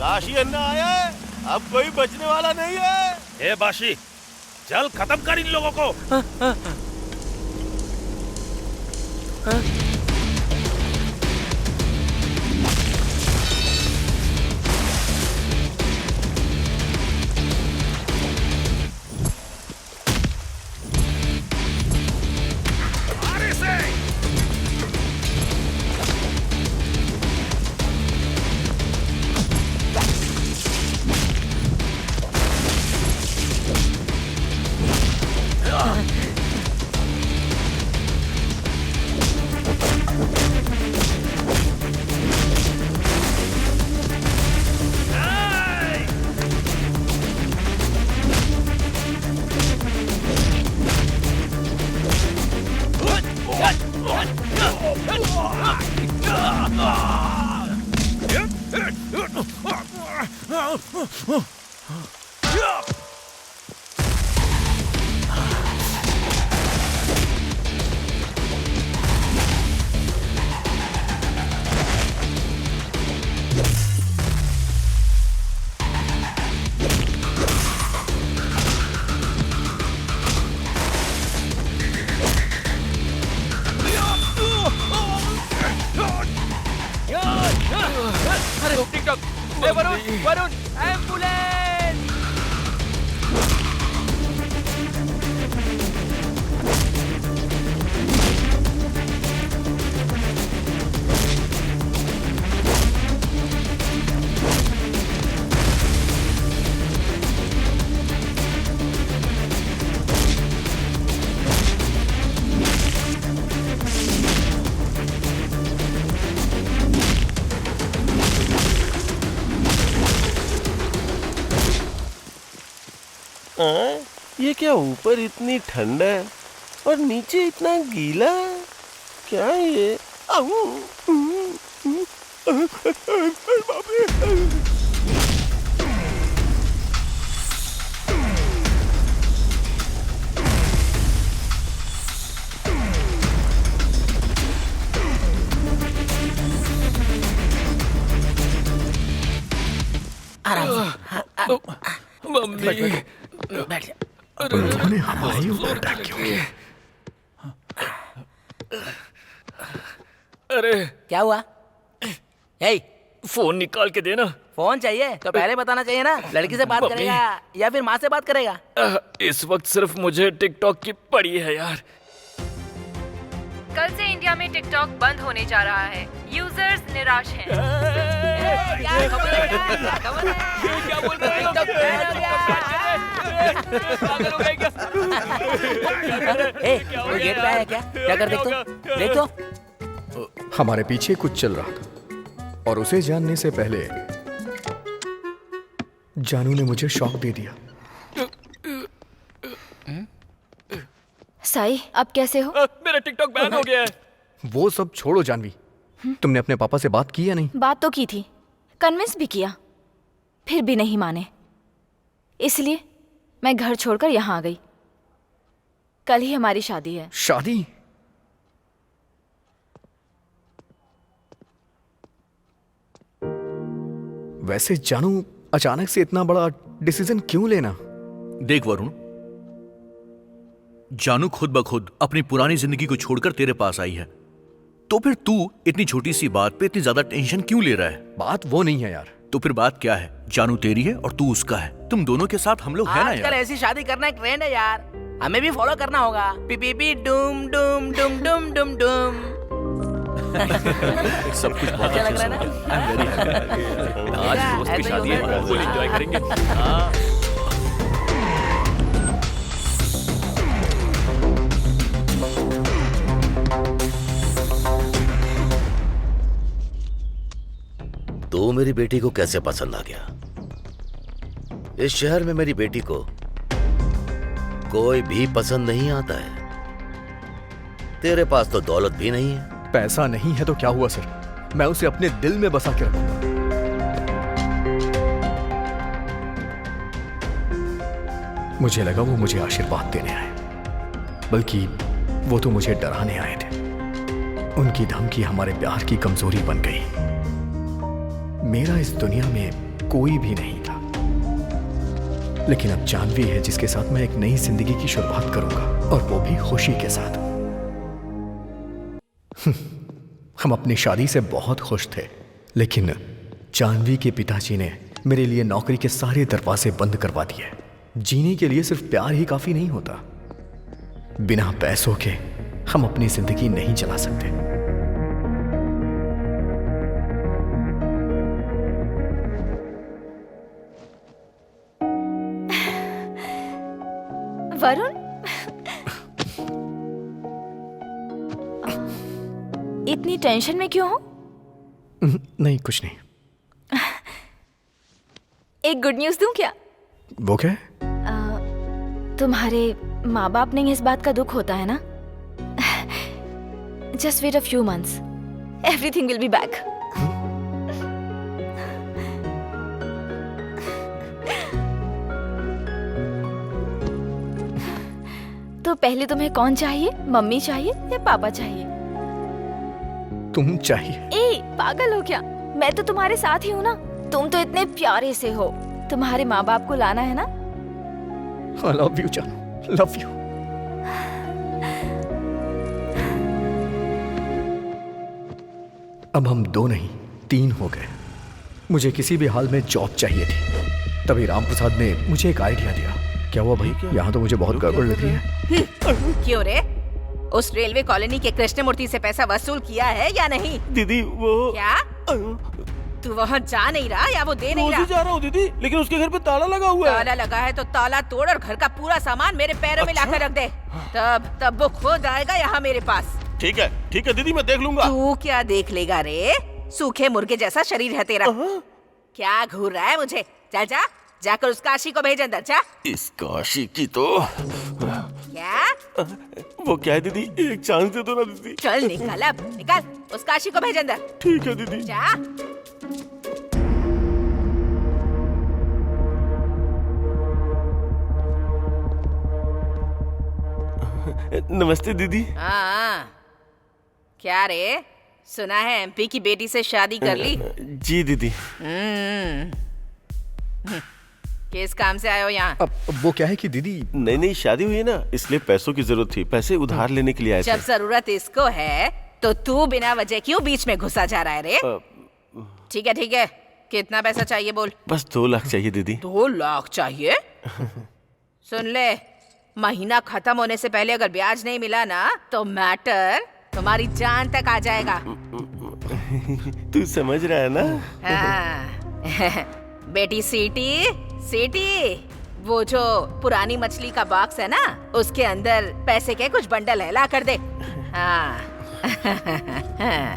काशी अन्ना आया है, अब कोई बचने वाला नहीं है।
ए बाशी, चल खत्म कर इन लोगों को।
वरुण, एम्बुलेंस!
ये क्या ऊपर इतनी ठंड है और नीचे इतना गीला? क्या ये? बाप रे!
मम्मी
बैठ जा।
उन्होंने हमारे ऊपर अटैक क्यों किया?
अरे
क्या हुआ? हे,
फोन निकाल के देना।
फोन चाहिए तो पहले बताना चाहिए ना। लड़की से बात
मम्मी।
करेगा या फिर माँ से बात करेगा?
इस वक्त सिर्फ मुझे टिकटॉक की पड़ी है यार।
कल से इंडिया में टिकटॉक बंद होने जा रहा है। यूजर्स निराश हैं।
क्या खबर है? क्या खबर है?
क्या बोल रहे हो? पागल हो गए क्या?
कोई गेट पे आया क्या? क्या कर देख तो।
हमारे पीछे कुछ चल रहा था और उसे जानने से पहले जानू ने मुझे शॉक दे दिया।
साई, अब कैसे हो?
मेरा टिकटॉक बैन हो गया है।
वो सब छोड़ो जानवी, तुमने अपने पापा से बात की या नहीं?
बात तो की थी, कन्विंस भी किया, फिर भी नहीं माने। इसलिए मैं घर छोड़कर यहाँ आ गई। कल ही हमारी शादी है।
शादी? वैसे जानू, अचानक से इतना बड़ा डिसीजन क्यों लेना?
देख वरुण, जानू खुद ब खुद अपनी पुरानी जिंदगी को छोड़कर तेरे पास आई है, तो फिर तू इतनी छोटी सी बात पे इतनी ज्यादा टेंशन क्यों ले रहा है?
बात वो नहीं है यार।
तो फिर बात क्या है? जानू तेरी है और तू उसका है। तुम दोनों के साथ हम लोग है ना
आजकल
यार।
ऐसी शादी करना एक ट्रेंड है यार, हमें भी फॉलो करना होगा। P P P Doom Doom Doom Doom Doom Doom.
सब कुछ बहुत
अच्छा लग रहा है ना?
आज दोस्त की शादी है, फुल एंजॉय करेंगे। हाँ।
तो मेरी बेटी को कैसे पसंद आ गया? इस शहर में मेरी बेटी को कोई भी पसंद नहीं आता है। तेरे पास तो दौलत भी नहीं है।
पैसा नहीं है तो क्या हुआ सर, मैं उसे अपने दिल में बसा के रखूंगा। मुझे लगा वो मुझे आशीर्वाद देने आए, बल्कि वो तो मुझे डराने आए थे। उनकी धमकी हमारे प्यार की कमजोरी बन गई। मेरा इस दुनिया में कोई भी नहीं था, लेकिन अब जानवी है जिसके साथ मैं एक नई जिंदगी की शुरुआत करूंगा, और वो भी खुशी के साथ। हम अपनी शादी से बहुत खुश थे, लेकिन जानवी के पिताजी ने मेरे लिए नौकरी के सारे दरवाजे बंद करवा दिए। जीने के लिए सिर्फ प्यार ही काफी नहीं होता, बिना पैसों के हम अपनी जिंदगी नहीं चला सकते।
वरुण, इतनी टेंशन में क्यों हो?
नहीं, कुछ नहीं।
एक गुड न्यूज दूं क्या?
वो क्या है?
तुम्हारे माँ बाप ने इस बात का दुख होता है ना? Just wait a few months, everything will be back. तो पहले तुम्हें कौन चाहिए, मम्मी चाहिए या पापा चाहिए?
तुम चाहिए।
ए, पागल हो क्या? मैं तो तुम्हारे साथ ही हूँ ना। तुम तो इतने प्यारे से हो। तुम्हारे माँ बाप को लाना है ना?
I love you, जानू, love you। अब हम 2 नहीं 3 हो गए। मुझे किसी भी हाल में जॉब चाहिए थी। तभी राम प्रसाद ने मुझे एक आइडिया दिया। क्या हुआ भाई? यहाँ तो मुझे बहुत गड़बड़ लग रही है।
क्यों रे? उस रेलवे कॉलोनी के कृष्णमूर्ति से पैसा वसूल किया है या नहीं?
दीदी वो
क्या? तू वहाँ जा नहीं रहा या वो दे नहीं रहा?
जा रहा हूँ दीदी, लेकिन उसके घर पे ताला लगा हुआ है।
ताला लगा है तो ताला तोड़ और घर का पूरा सामान मेरे पैरों में लाकर रख दे। तब वो खुद आएगा यहाँ मेरे पास।
ठीक है दीदी, मैं देख लूंगा।
तू क्या देख लेगा रे? सूखे मुर्गे जैसा शरीर है तेरा। क्या घूर रहा है मुझे? चल जा, जाकर उस काशी को भेज अंदर। जा।
इस काशी की तो
क्या?
वो क्या है दीदी, एक चांस दे दो ना दीदी।
चल निकल, अब निकल, उस काशी को भेज अंदर।
ठीक है दीदी।
जा।
नमस्ते दीदी।
हाँ, क्या रे? सुना है एमपी की बेटी से शादी कर ली?
जी दीदी।
किस काम से आए हो यहाँ?
अब वो क्या है कि दीदी
नई नई शादी हुई है ना, इसलिए पैसों की जरूरत थी। पैसे उधार लेने के लिए आए थे।
जब जरूरत इसको है तो तू बिना वजह क्यों बीच में घुसा जा रहा है रे? ठीक है, कितना पैसा चाहिए बोल?
बस 2 लाख चाहिए दीदी।
2 लाख चाहिए? सुन ले, महीना खत्म होने से पहले अगर ब्याज नहीं मिला ना तो मैटर तुम्हारी जान तक आ जाएगा।
तू समझ रहा है ना?
हाँ। बेटी सीटी, वो जो पुरानी मछली का बॉक्स है ना, उसके अंदर पैसे के कुछ बंडल है, ला कर दे। हाँ।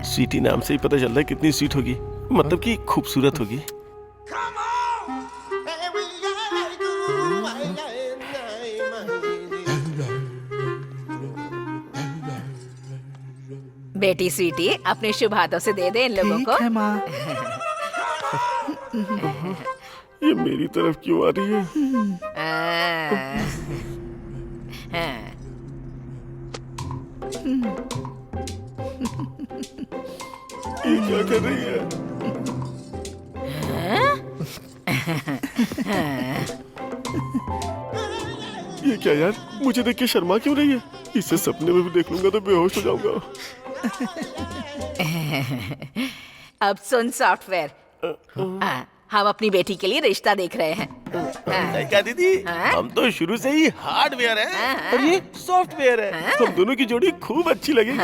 सीटी नाम से ही पता चल रहा है कितनी स्वीट होगी, मतलब कि खूबसूरत होगी।
बेटी स्वीटी, अपने शुभ हाथों से दे दे इन लोगों को।
है माँ। ये मेरी तरफ क्यों आ रही है? ये क्या कर रही है? ये क्या यार, मुझे देख के शर्मा क्यों रही है? इसे सपने में भी देख लूंगा तो बेहोश हो जाऊंगा।
अब सुन सॉफ्टवेयर, हम अपनी बेटी के लिए रिश्ता देख रहे हैं।
क्या दीदी, हम तो शुरू से ही हार्डवेयर है और ये सॉफ्टवेयर है। हम दोनों की जोड़ी खूब अच्छी लगेगी।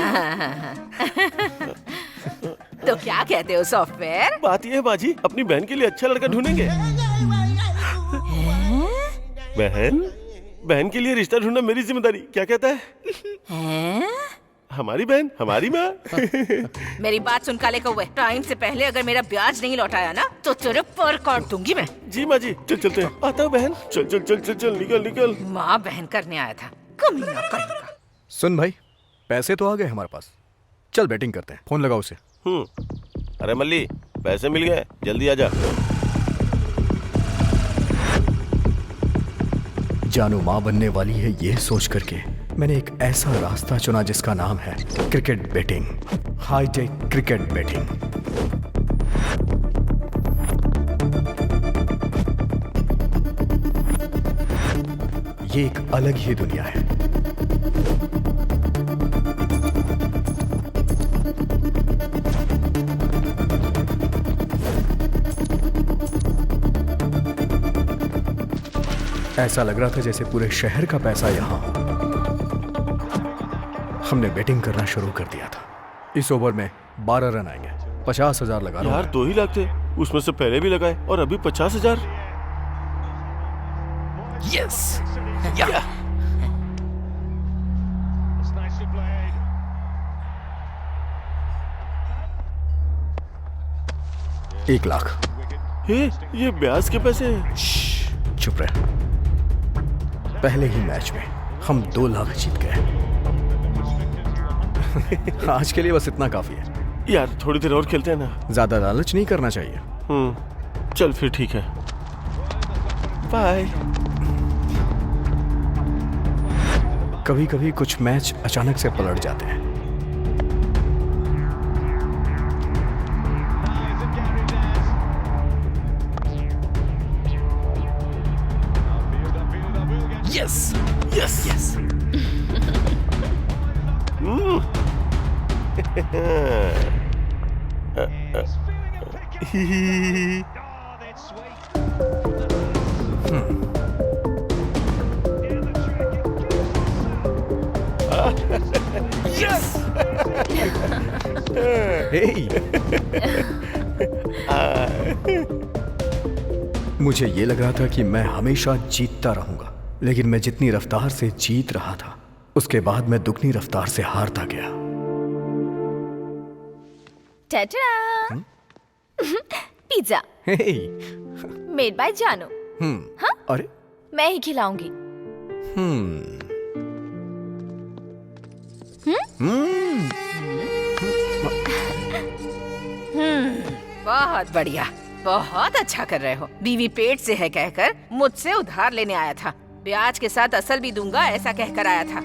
तो क्या कहते हो सॉफ्टवेयर?
बात ये है बाजी, अपनी बहन के लिए अच्छा लड़का ढूंढेंगे। बहन के लिए रिश्ता ढूंढना मेरी जिम्मेदारी, क्या कहता है? हमारी बहन हमारी माँ।
मेरी बात सुन काले कौवे, टाइम से पहले अगर मेरा ब्याज नहीं लौटाया ना तो तेरे पर काट दूंगी मैं।
जी माँ जी, चलते हैं। आता हूँ बहन। चल निकल।
माँ बहन करने आया था, कमीना कहीं का।
सुन भाई, पैसे तो आ गए हमारे पास, चल बैटिंग करते हैं। फोन लगाओ उसे।
अरे मल्ली, पैसे मिल गए, जल्दी आ जा।
जानू माँ बनने वाली है, ये सोच करके मैंने एक ऐसा रास्ता चुना जिसका नाम है cricket batting, hi tech cricket batting. ये एक अलग ही दुनिया है। ऐसा लग रहा था जैसे पूरे शहर का पैसा यहाँ हो। हमने बैटिंग करना शुरू कर दिया था। इस ओवर में 12 रन आएंगे, 50,000 लगा रहा हूं।
यार 2 ही लाख थे, उसमें से पहले भी लगाए और अभी 50,000।
यस।
एक लाख।
ये ब्याज के पैसे हैं।
चुप रहे। पहले ही मैच में हम 2 लाख जीत गए। आज के लिए बस इतना काफी है।
यार थोड़ी देर और खेलते हैं ना।
ज्यादा लालच नहीं करना चाहिए।
चल फिर ठीक है, बाय।
कभी कभी कुछ मैच अचानक से पलट जाते हैं।
यस।
मुझे ये लग रहा था कि मैं हमेशा जीतता रहूंगा, लेकिन मैं जितनी रफ्तार से जीत रहा था उसके बाद मैं दुगनी रफ्तार से हारता गया।
टाटा। पिज्जा मेड बाय जानू। हाँ?
अरे
मैं ही खिलाऊंगी।
बहुत बढ़िया, बहुत अच्छा कर रहे हो। बीवी पेट से है कहकर मुझसे उधार लेने आया था, ब्याज के साथ असल भी दूंगा ऐसा कहकर आया था।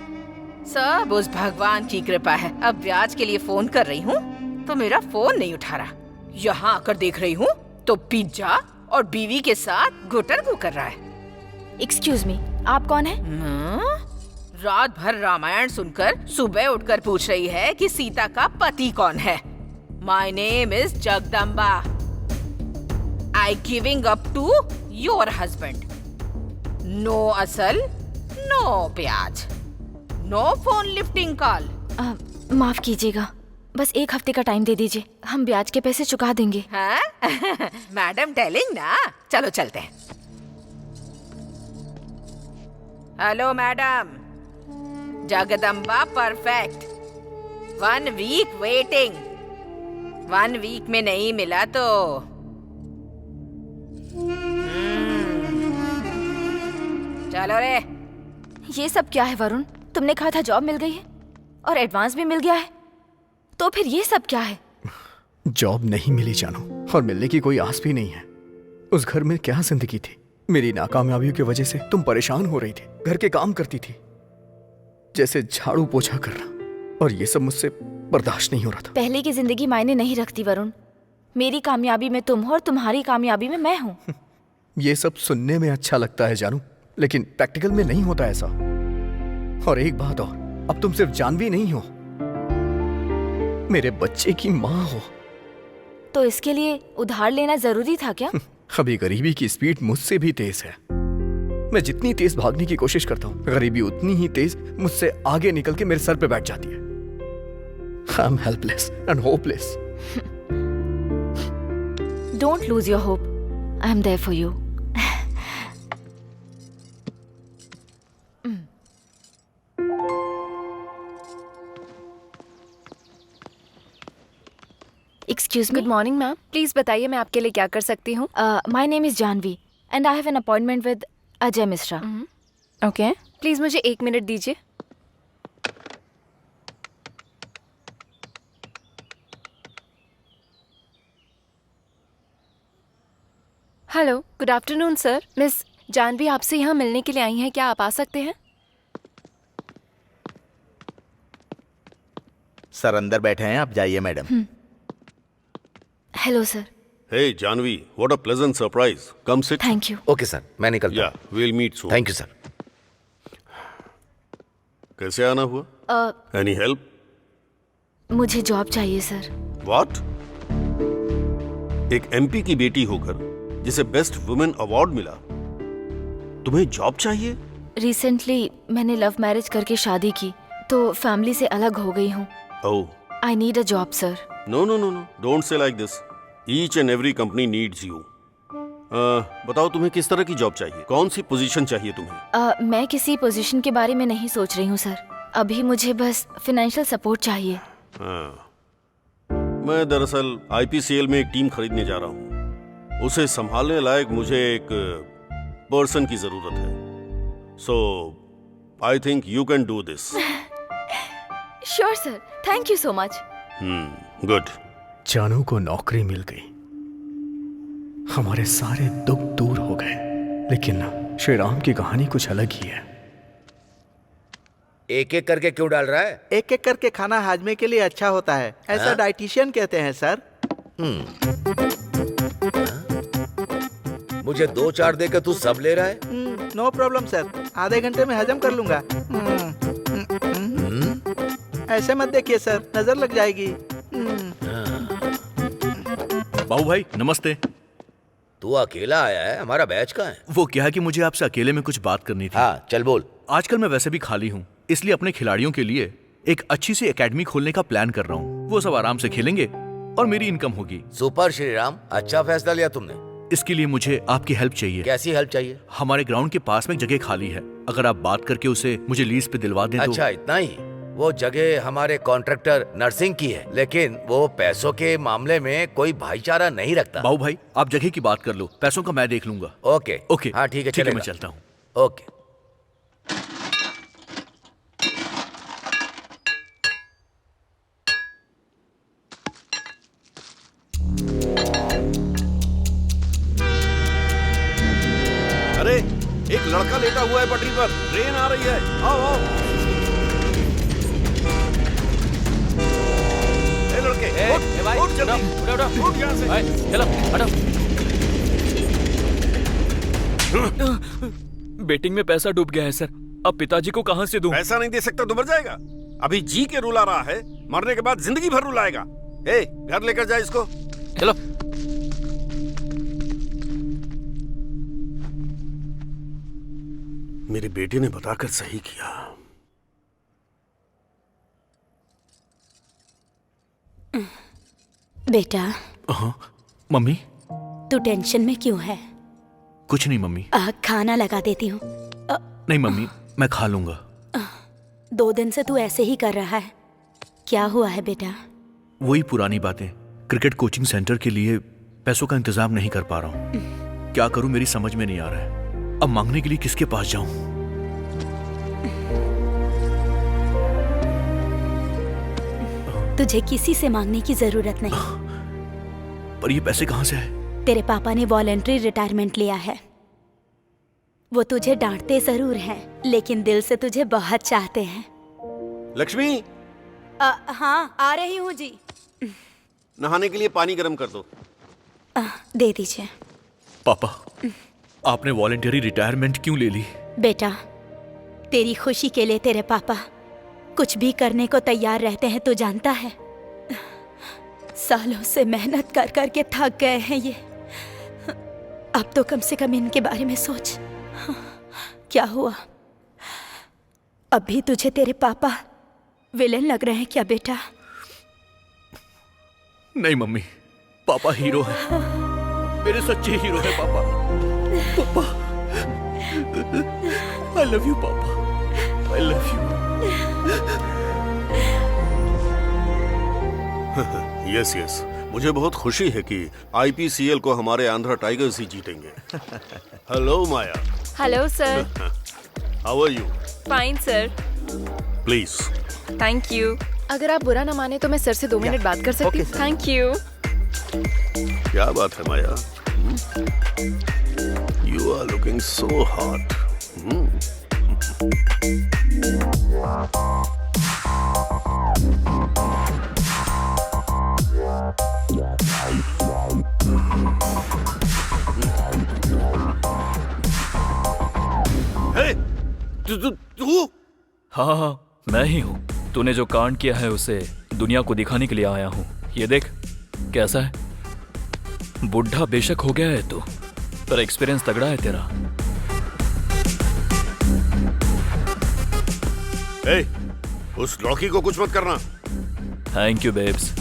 सब उस भगवान की कृपा है। अब ब्याज के लिए फोन कर रही हूँ तो मेरा फोन नहीं उठा रहा। यहाँ आकर देख रही हूँ तो पिज्जा और बीवी के साथ गुटर गु कर रहा है।
एक्सक्यूज मी, आप कौन है?
रात भर रामायण सुनकर सुबह उठकर पूछ रही है कि सीता का पति कौन है। My name is Jagdamba. I giving up to your husband. No असल, नो ब्याज, नो फोन लिफ्टिंग कॉल।
माफ कीजिएगा, बस 1 हफ्ते का टाइम दे दीजिए, हम ब्याज के पैसे चुका देंगे।
हाँ? मैडम टेलिंग ना, चलो चलते हैं। Hello madam, Jagdamba perfect. 1 week waiting. 1 week में नहीं मिला तो चलो रे।
ये सब क्या है वरुण? तुमने कहा था जॉब मिल गई है और एडवांस भी मिल गया है, तो फिर ये सब क्या है?
जॉब नहीं मिली जानू, और मिलने की कोई आस भी नहीं है। उस घर में क्या जिंदगी थी? मेरी नाकामयाबियों की वजह से तुम परेशान हो रही थी, घर के काम करती थी जैसे झाड़ू पोछा करना, और ये सब मुझसे बर्दाश्त नहीं हो रहा था।
पहले की जिंदगी मायने नहीं रखती वरुण। मेरी कामयाबी में तुम हो और तुम्हारी कामयाबी में मैं हूँ।
ये सब सुनने में अच्छा लगता है जानू, लेकिन प्रैक्टिकल में नहीं होता ऐसा। और एक बात और, अब तुम सिर्फ जानवी नहीं हो, मेरे बच्चे की माँ हो।
तो इसके लिए उधार लेना जरूरी था क्या?
अभी गरीबी की स्पीड मुझसे भी तेज है। मैं जितनी तेज भागने की कोशिश करता हूँ, गरीबी उतनी ही तेज मुझसे आगे निकल के मेरे सर पे बैठ जाती है। I am helpless and hopeless.
Don't lose your hope, I am there for you. Excuse me.
Good morning ma'am, please बताइए मैं आपके लिए क्या कर सकती हूँ?
My name is Janvi and I have an appointment with Ajay Mishra.
Okay, please मुझे 1 मिनट दीजिए। Hello, good afternoon sir. Miss Janvi आपसे यहाँ मिलने के लिए आई हैं, क्या आप आ सकते हैं?
सर अंदर बैठे हैं, आप जाइए madam.
Hello sir.
Hey Janvi, what a pleasant surprise. Come sit.
Thank you.
Okay sir, मैं निकलता हूँ।
Yeah, we'll meet soon.
Thank you sir.
कैसे आना हुआ? Any help?
मुझे जॉब चाहिए सर।
What? एक एमपी की बेटी होकर जिसे बेस्ट वुमेन अवार्ड मिला, तुम्हें जॉब चाहिए?
रिसेंटली मैंने लव मैरिज करके शादी की, तो फैमिली से अलग हो गई हूँ।
Oh.
I need a job sir.
No, no, no, no. Don't say like this. Each and every company needs you. बताओ तुम्हें किस तरह की जॉब चाहिए? कौन सी पोजीशन चाहिए तुम्हें?
मैं किसी पोजीशन के बारे में नहीं सोच रही हूँ सर। अभी मुझे बस फाइनेंशियल सपोर्ट चाहिए।
मैं दरअसल आईपीसीएल में एक टीम खरीदने जा रहा हूँ। उसे संभालने लायक मुझे एक पर्सन की जरूरत है। So, I think you can do this.
Sure sir, thank you so much.
Good.
जानू को नौकरी मिल गई, हमारे सारे दुख दूर हो गए। लेकिन श्री राम की कहानी कुछ अलग ही है।
एक एक करके क्यों डाल रहा है?
एक एक करके खाना हाजमे के लिए अच्छा होता है, ऐसा डाइटिशियन कहते हैं सर।
मुझे 2-4 देकर तू सब ले रहा है?
नो प्रॉब्लम सर, आधे घंटे में हजम कर लूंगा। ऐसे मत देखिए सर, नजर लग जाएगी।
बाबू भाई नमस्ते।
तू अकेला आया है? हमारा बैच कहाँ है?
वो क्या है कि मुझे आपसे अकेले में कुछ बात करनी थी।
हाँ चल बोल।
आजकल मैं वैसे भी खाली हूँ, इसलिए अपने खिलाड़ियों के लिए एक अच्छी सी एकेडमी खोलने का प्लान कर रहा हूँ। वो सब आराम से खेलेंगे और मेरी इनकम होगी।
सुपर श्री राम, अच्छा फैसला लिया तुमने।
इसके लिए मुझे आपकी हेल्प चाहिए।
कैसी हेल्प चाहिए?
हमारे ग्राउंड के पास में एक जगह खाली है, अगर आप बात करके उसे मुझे लीज पे दिलवा दें।
अच्छा इतना ही? वो जगह हमारे कॉन्ट्रैक्टर नरसिंह की है, लेकिन वो पैसों के मामले में कोई भाईचारा नहीं रखता।
बाबू भाई आप जगह की बात कर लो, पैसों का मैं देख लूंगा।
ओके
ओके
हाँ ठीक है,
मैं चलता हूँ।
ओके।
अरे एक लड़का लेटा हुआ है पटरी पर, ट्रेन आ रही है, आओ आओ।
भाई,
उठ जल्दी,
उठो,
उठ यहाँ से।
चलो हटो। बेटिंग में पैसा डूब गया है सर। अब पिताजी को कहाँ से दूं?
पैसा नहीं दे सकता तो मर जाएगा। अभी जी के रुला रहा है, मरने के बाद जिंदगी भर रुलाएगा। घर लेकर जा इसको।
चलो।
मेरे बेटे ने बताकर सही किया।
बेटा।
हाँ मम्मी।
तू टेंशन में क्यों है?
कुछ नहीं मम्मी।
खाना लगा देती हूँ।
नहीं मम्मी, मैं खा लूंगा।
2 दिन से तू ऐसे ही कर रहा है, क्या हुआ है बेटा?
वही पुरानी बातें। क्रिकेट कोचिंग सेंटर के लिए पैसों का इंतजाम नहीं कर पा रहा हूँ। क्या करूं, मेरी समझ में नहीं आ रहा है। अब मांगने के लिए किसके पास जाऊं?
तुझे किसी से मांगने की जरूरत नहीं।
पर ये पैसे कहाँ से आए?
तेरे पापा ने वॉलंटरी रिटायरमेंट लिया है। वो तुझे डांटते जरूर हैं, लेकिन दिल से तुझे बहुत चाहते हैं।
लक्ष्मी।
हाँ आ रही हूँ जी।
नहाने के लिए पानी गर्म कर दो।
दे दीजिए।
पापा, आपने वॉलंटरी रिटायरमेंट क्यों ले ली?
बेटा, तेरी खुशी के लिए तेरे पापा कुछ भी करने को तैयार रहते हैं, तो जानता है। सालों से मेहनत कर कर के थक गए हैं ये। अब तो कम से कम इनके बारे में सोच। क्या हुआ? अभी तुझे तेरे पापा विलेन लग रहे हैं क्या बेटा?
नहीं मम्मी, पापा हीरो है, मेरे सच्चे हीरो है पापा। पापा, आई लव यू पापा, I love you.
Yes yes, मुझे बहुत खुशी है कि आईपीसीएल को हमारे आंध्रा टाइगर्स ही जीतेंगे। Hello Maya.
Hello sir.
How are you?
Fine sir.
Please.
Thank you. अगर आप बुरा ना माने तो मैं सर से 2 मिनट बात कर सकती हूँ? Thank you.
क्या बात है Maya? You are looking so hot.
तू? हाँ, मैं ही हूँ। तूने जो कांड किया है उसे दुनिया को दिखाने के लिए आया हूँ। ये देख कैसा है। बुढ़ा बेशक हो गया है तू, पर एक्सपीरियंस तगड़ा है तेरा।
उस लौकी को कुछ मत करना।
Thank you babes.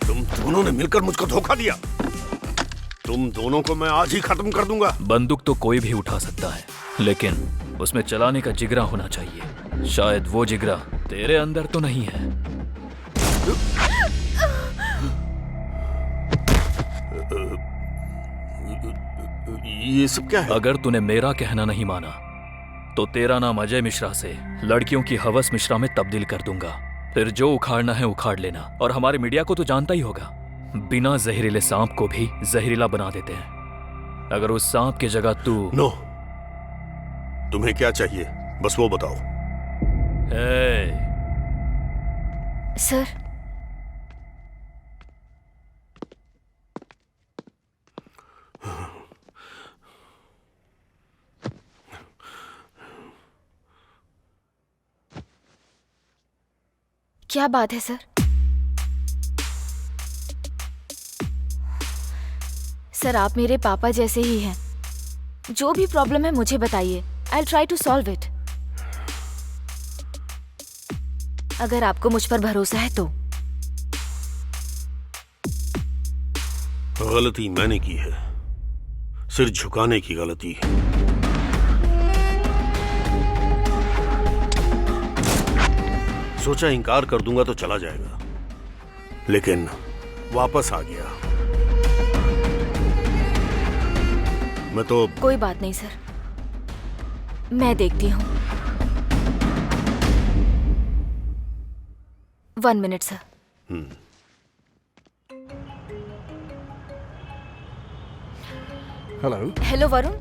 तुम दोनों ने मिलकर मुझको धोखा दिया। तुम दोनों को मैं आज ही खत्म कर दूंगा।
बंदूक तो कोई भी उठा सकता है, लेकिन उसमें चलाने का जिगरा होना चाहिए। शायद वो जिगरा तेरे अंदर तो नहीं है।
ये सब क्या है?
अगर तूने मेरा कहना नहीं माना तो तेरा नाम अजय मिश्रा से लड़कियों की हवस मिश्रा में तब्दील कर दूंगा। फिर जो उखाड़ना है उखाड़ लेना। और हमारे मीडिया को तो जानता ही होगा, बिना जहरीले सांप को भी जहरीला बना देते हैं। अगर उस सांप की जगह तू...
नो, तुम्हें क्या चाहिए बस वो बताओ।
सर, क्या बात है सर? सर, आप मेरे पापा जैसे ही हैं। जो भी प्रॉब्लम है मुझे बताइए, I'll try to solve it। अगर आपको मुझ पर भरोसा है तो।
गलती मैंने की है, सिर झुकाने की गलती। सोचा इनकार कर दूंगा तो चला जाएगा, लेकिन वापस आ गया। मैं तो...
कोई बात नहीं सर, मैं देखती हूँ। 1 minute sir.
Hello.
Hello Varun,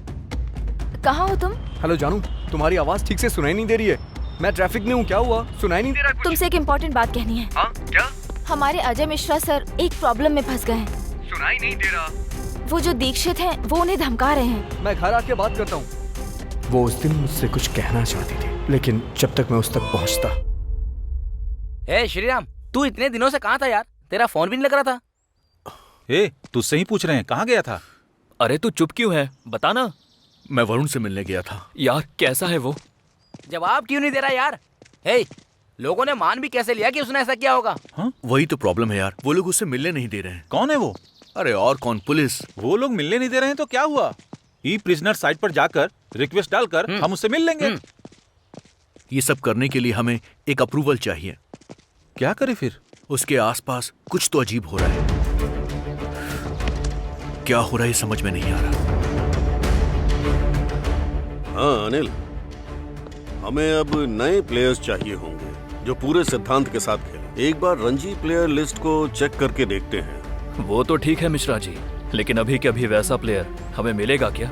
कहाँ हो तुम?
हेलो जानू, तुम्हारी आवाज ठीक से सुनाई नहीं दे रही है। मैं ट्रैफिक में हूँ। क्या हुआ? सुनाई नहीं दे रहा कुछ?
तुमसे एक इम्पोर्टेंट बात कहनी है।
हाँ, क्या?
हमारे अजय मिश्रा सर एक प्रॉब्लम में फंस गए हैं।
सुनाई नहीं दे रहा।
वो जो दीक्षित हैं, वो उन्हें धमका रहे हैं।
मैं घर आके बात करता हूँ। वो उस दिन मुझसे कुछ कहना चाहती थी, लेकिन जब तक मैं उस तक पहुंचता।
ए श्रीराम, तू इतने दिनों से कहाँ था यार? तेरा फोन भी नहीं लग रहा था।
ए, तुझसे ही पूछ रहे हैं, कहाँ गया था?
अरे तू चुप क्यों है, बताना।
मैं वरुण से मिलने गया था।
यार कैसा है वो?
जवाब क्यों नहीं दे रहा यार? हे, लोगों ने मान भी कैसे लिया कि उसने ऐसा किया होगा?
वही तो प्रॉब्लम है यार, वो लोग उससे मिलने नहीं दे रहे हैं।
कौन है वो?
अरे और कौन, पुलिस।
वो लोग मिलने नहीं दे रहे हैं तो क्या हुआ? ई प्रिजनर साइट पर जाकर रिक्वेस्ट डालकर हम उससे मिल लेंगे।
ये सब करने के लिए हमें एक अप्रूवल चाहिए।
क्या करें फिर?
उसके आसपास कुछ तो अजीब हो रहा है। क्या हो रहा है समझ में नहीं आ रहा।
हाँ अनिल, हमें अब नए प्लेयर्स चाहिए होंगे जो पूरे सिद्धांत के साथ खेलें। एक बार रणजी प्लेयर लिस्ट को चेक करके देखते हैं।
वो तो ठीक है मिश्रा जी, लेकिन अभी के अभी वैसा प्लेयर हमें मिलेगा क्या?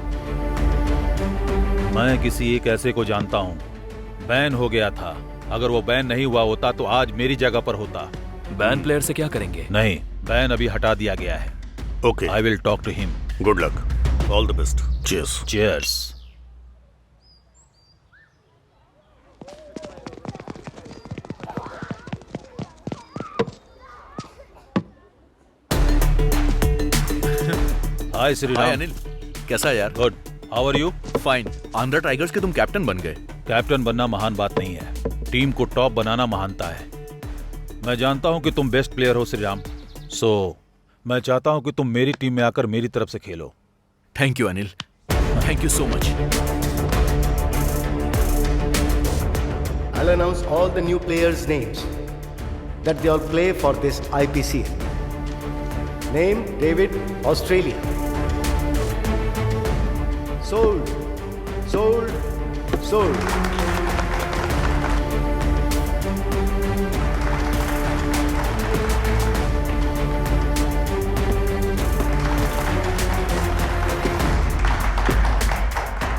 मैं किसी एक ऐसे को जानता हूँ, बैन हो गया था। अगर वो बैन नहीं हुआ होता तो आज मेरी जगह पर होता।
बैन प्लेयर से क्या करेंगे?
नहीं, बैन अभी हटा दिया गया है।
Okay,
I will talk to him.
Good luck, all the best. Cheers.
Cheers. Hi Shriram.
Hi Anil, कैसा है यार?
Good, how are you?
Fine. Andhra tigers के तुम कैप्टन बन गए।
कैप्टन बनना महान बात नहीं है, टीम को टॉप बनाना महानता है। मैं जानता हूं कि तुम बेस्ट प्लेयर हो श्रीराम, सो मैं चाहता हूं कि तुम मेरी टीम में आकर मेरी तरफ से खेलो।
Thank you Anil, thank you so much.
I'll announce all the new players' names that they all play for this IPCL. Name David, Australia. Sold, sold, sold.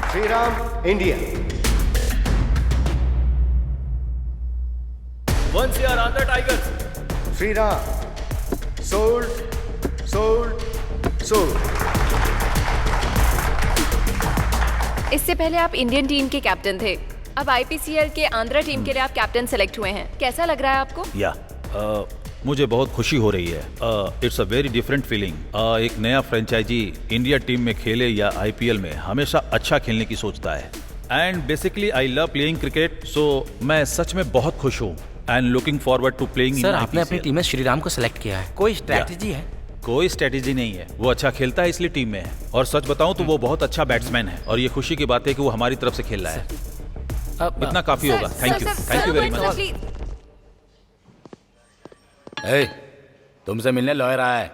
Sriram, India.
Once you are Andhra Tigers.
Sriram, sold, sold, sold.
इससे पहले आप इंडियन टीम के कैप्टन थे, अब आईपीसीएल के आंध्रा टीम के लिए आप कैप्टन सेलेक्ट हुए हैं। कैसा लग रहा है आपको?
या मुझे बहुत खुशी हो रही है। It's a very different feeling. एक नया फ्रेंचाइजी इंडिया टीम में खेले या आईपीएल में हमेशा अच्छा खेलने की सोचता है। And basically I love playing cricket, so मैं सच में बहुत खुश हूँ and looking forward to playing.
Sir, आपने अपनी टीम में श्रीराम को सिलेक्ट किया है, कोई स्ट्रैटेजी है?
कोई स्ट्रैटेजी नहीं है, वो अच्छा खेलता है इसलिए टीम में है। और सच बताऊं तो वो बहुत अच्छा बैट्समैन है और ये खुशी की बात है कि वो हमारी तरफ से खेल रहा है। इतना काफी होगा। Thank you, thank you very much.
ए, तुमसे मिलने लॉयर आया है।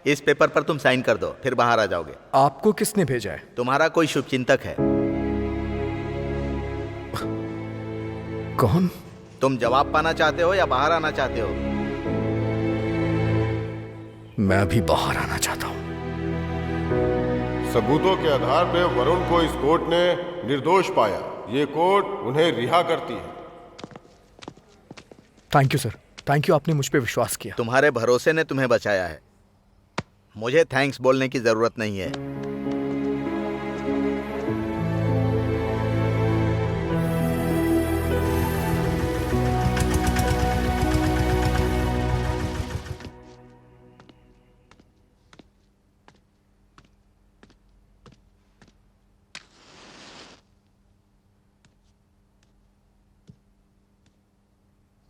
इस पेपर पर तुम साइन कर दो, फिर बाहर आ जाओगे।
आपको किसने भेजा है?
तुम्हारा कोई शुभचिंतक है।
कौन?
तुम जवाब पाना चाहते हो या बाहर आना चाहते हो?
मैं भी बाहर आना चाहता हूं।
सबूतों के आधार पर वरुण को इस कोर्ट ने निर्दोष पाया। ये कोर्ट उन्हें रिहा करती है।
Thank you sir, thank you, आपने मुझ पे विश्वास किया।
तुम्हारे भरोसे ने तुम्हें बचाया है, मुझे थैंक्स बोलने की जरूरत नहीं है।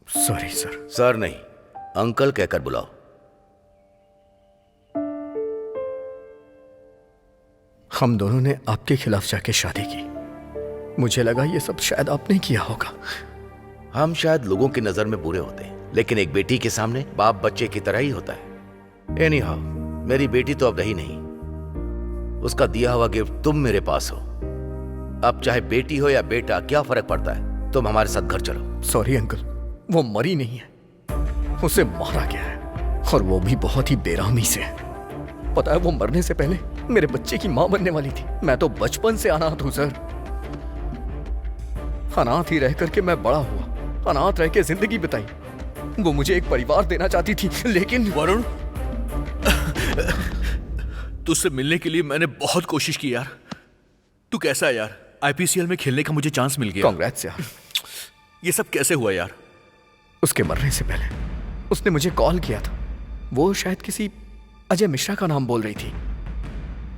Sorry sir.
सर नहीं, अंकल कहकर बुलाओ।
हम दोनों ने आपके खिलाफ जाके शादी की। मुझे लगा ये सब शायद आपने किया होगा।
हम शायद लोगों की नजर में बुरे होते हैं, लेकिन एक बेटी के सामने बाप बच्चे की तरह ही होता है। एनीहाउ, मेरी बेटी तो अब रही नहीं। उसका दिया हुआ गिफ्ट तुम मेरे पास हो। अब चाहे बेटी हो या बेटा, क्या फर्क पड़ता है? तुम हमारे साथ घर चलो।
सॉरी अंकल, वो मरी नहीं है, उसे मारा गया है, और वो भी बहुत ही बेरहमी से। पता है, वो मरने से पहले मेरे बच्चे की मां बनने वाली थी। मैं तो बचपन से अनाथ हूं सर। अनाथ ही रह करके मैं बड़ा हुआ, अनाथ रह के जिंदगी बिताई। वो मुझे एक परिवार देना चाहती थी, लेकिन
वरुण, तुझसे मिलने के लिए मैंने बहुत कोशिश की यार। तू कैसा है यार? आईपीसीएल में खेलने का मुझे चांस मिल गया।
कांग्रेट्स यार।
ये सब कैसे हुआ यार?
उसके मरने से पहले उसने मुझे कॉल किया था। वो शायद किसी अजय मिश्रा का नाम बोल रही थी।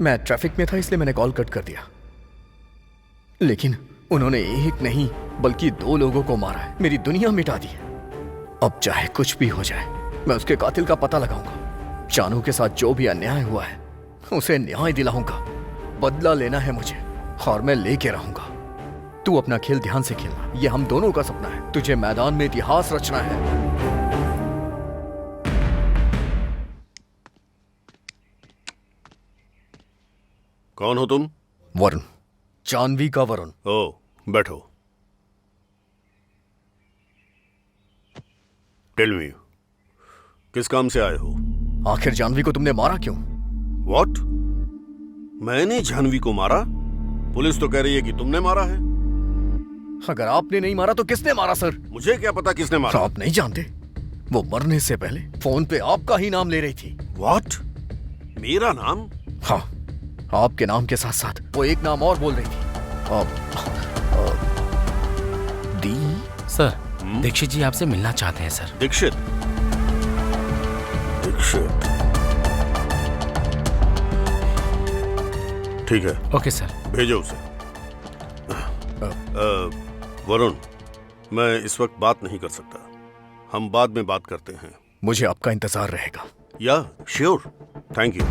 मैं ट्रैफिक में था इसलिए मैंने कॉल कट कर दिया। लेकिन उन्होंने एक नहीं बल्कि 2 लोगों को मारा है, मेरी दुनिया मिटा दी है। अब चाहे कुछ भी हो जाए, मैं उसके कातिल का पता लगाऊंगा। जानू के साथ जो भी अन्याय हुआ है उसे न्याय दिलाऊंगा। बदला लेना है मुझे और मैं लेके रहूंगा। तू अपना खेल ध्यान से खेलना, ये हम दोनों का सपना है। तुझे मैदान में इतिहास रचना है।
कौन हो तुम?
वरुण, जानवी का वरुण।
ओ, बैठो। टेल मी, किस काम से आए हो?
आखिर जानवी को तुमने मारा क्यों?
व्हाट? मैंने जानवी को मारा? पुलिस तो कह रही है कि तुमने मारा है।
अगर आपने नहीं मारा तो किसने मारा सर?
मुझे क्या पता किसने मारा।
आप नहीं जानते? वो मरने से पहले फोन पे आपका ही नाम ले रही थी।
व्हाट? मेरा नाम?
हाँ, आपके नाम के साथ साथ वो एक नाम और बोल रही थी। दी
सर, दीक्षित जी आपसे मिलना चाहते हैं सर।
दीक्षित? दीक्षित, ठीक है।
Okay sir.
भेजो उसे। वरुण, मैं इस वक्त बात नहीं कर सकता। हम बाद में बात करते हैं।
मुझे आपका इंतजार रहेगा।
Yeah sure, thank you.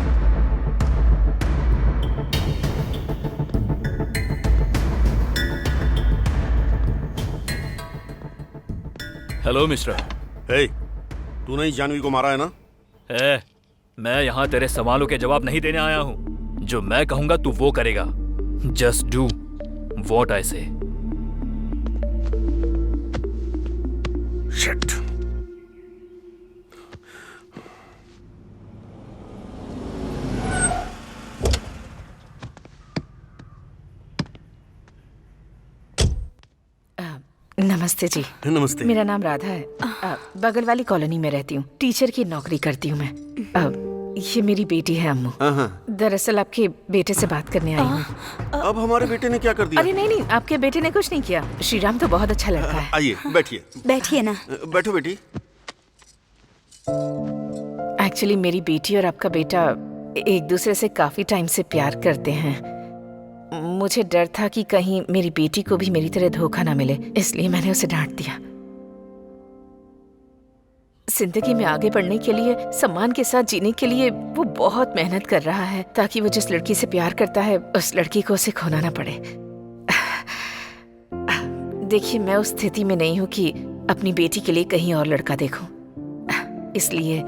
Hello mister.
Hey, तूने ही जानवी को मारा है ना?
मैं यहाँ तेरे सवालों के जवाब नहीं देने आया हूँ। जो मैं कहूंगा तू वो करेगा। जस्ट डू व्हाट आई से।
शिट।
नमस्ते जी।
नमस्ते।
मेरा नाम राधा है। बगल वाली कॉलोनी में रहती हूँ। टीचर की नौकरी करती हूँ मैं। ये मेरी बेटी है अम्मू। दरअसल आपके बेटे से बात करने आई हूँ।
अब हमारे बेटे ने क्या कर दिया?
अरे नहीं, आपके बेटे ने कुछ नहीं किया। श्रीराम तो बहुत अच्छा लड़का है।
आइए, बैठिए।
बैठिए ना।
बैठो बेटी।
एक्चुअली मेरी बेटी और आपका बेटा एक दूसरे से काफी टाइम से प्यार करते हैं। मुझे डर था कि कहीं मेरी बेटी को भी मेरी तरह धोखा ना मिले, इसलिए मैंने उसे डांट दिया। जिंदगी में आगे बढ़ने के लिए, सम्मान के साथ जीने के लिए वो बहुत मेहनत कर रहा है ताकि वो जिस लड़की से प्यार करता है उस लड़की को उसे खोना ना पड़े। देखिए, मैं उस स्थिति में नहीं हूँ कि अपनी बेटी के लिए कहीं और लड़का देखूं। इसलिए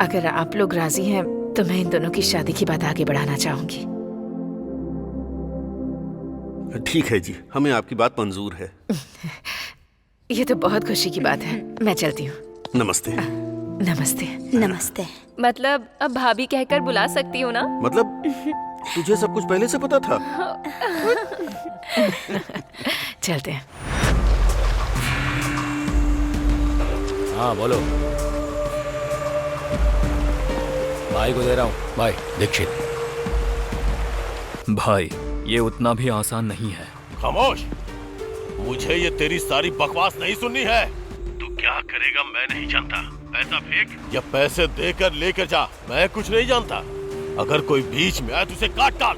अगर आप लोग राजी हैं तो मैं इन दोनों की शादी की बात आगे बढ़ाना चाहूंगी।
ठीक है जी, हमें आपकी बात मंजूर है।
ये तो बहुत खुशी की बात है। मैं चलती हूँ।
नमस्ते।
नमस्ते।
नमस्ते।
मतलब अब भाभी कहकर बुला सकती हूँ ना?
मतलब तुझे सब कुछ पहले से पता था?
चलते हैं।
हाँ बोलो। भाई को दे रहा हूँ। भाई दीक्षित।
भाई, ये उतना भी आसान नहीं है।
खामोश। मुझे ये तेरी सारी बकवास नहीं सुननी है। तू क्या करेगा मैं नहीं जानता। पैसा फेंक या पैसे देकर लेकर जा, मैं कुछ नहीं जानता। अगर कोई बीच में आए तो उसे काट डाल।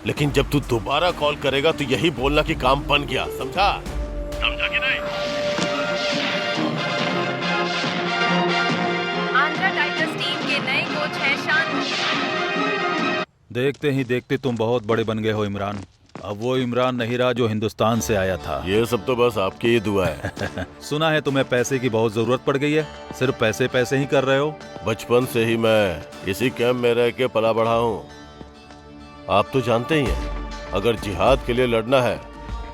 लेकिन जब तू दोबारा कॉल करेगा तो यही बोलना कि काम बन गया, समझा? समझा कि नहीं?
आंध्रा टाइगर्स टीम के नए कोच हैं शान।
देखते ही देखते तुम बहुत बड़े बन गए हो इमरान। अब वो इमरान नहीं रहा जो हिंदुस्तान से आया था।
ये सब तो बस आपकी ही दुआ है।
सुना है तुम्हें पैसे की बहुत जरूरत पड़ गई है। सिर्फ पैसे पैसे ही कर रहे हो।
बचपन से ही मैं इसी कैंप में रह के पला बढ़ा हूँ। आप तो जानते ही हैं, अगर जिहाद के लिए लड़ना है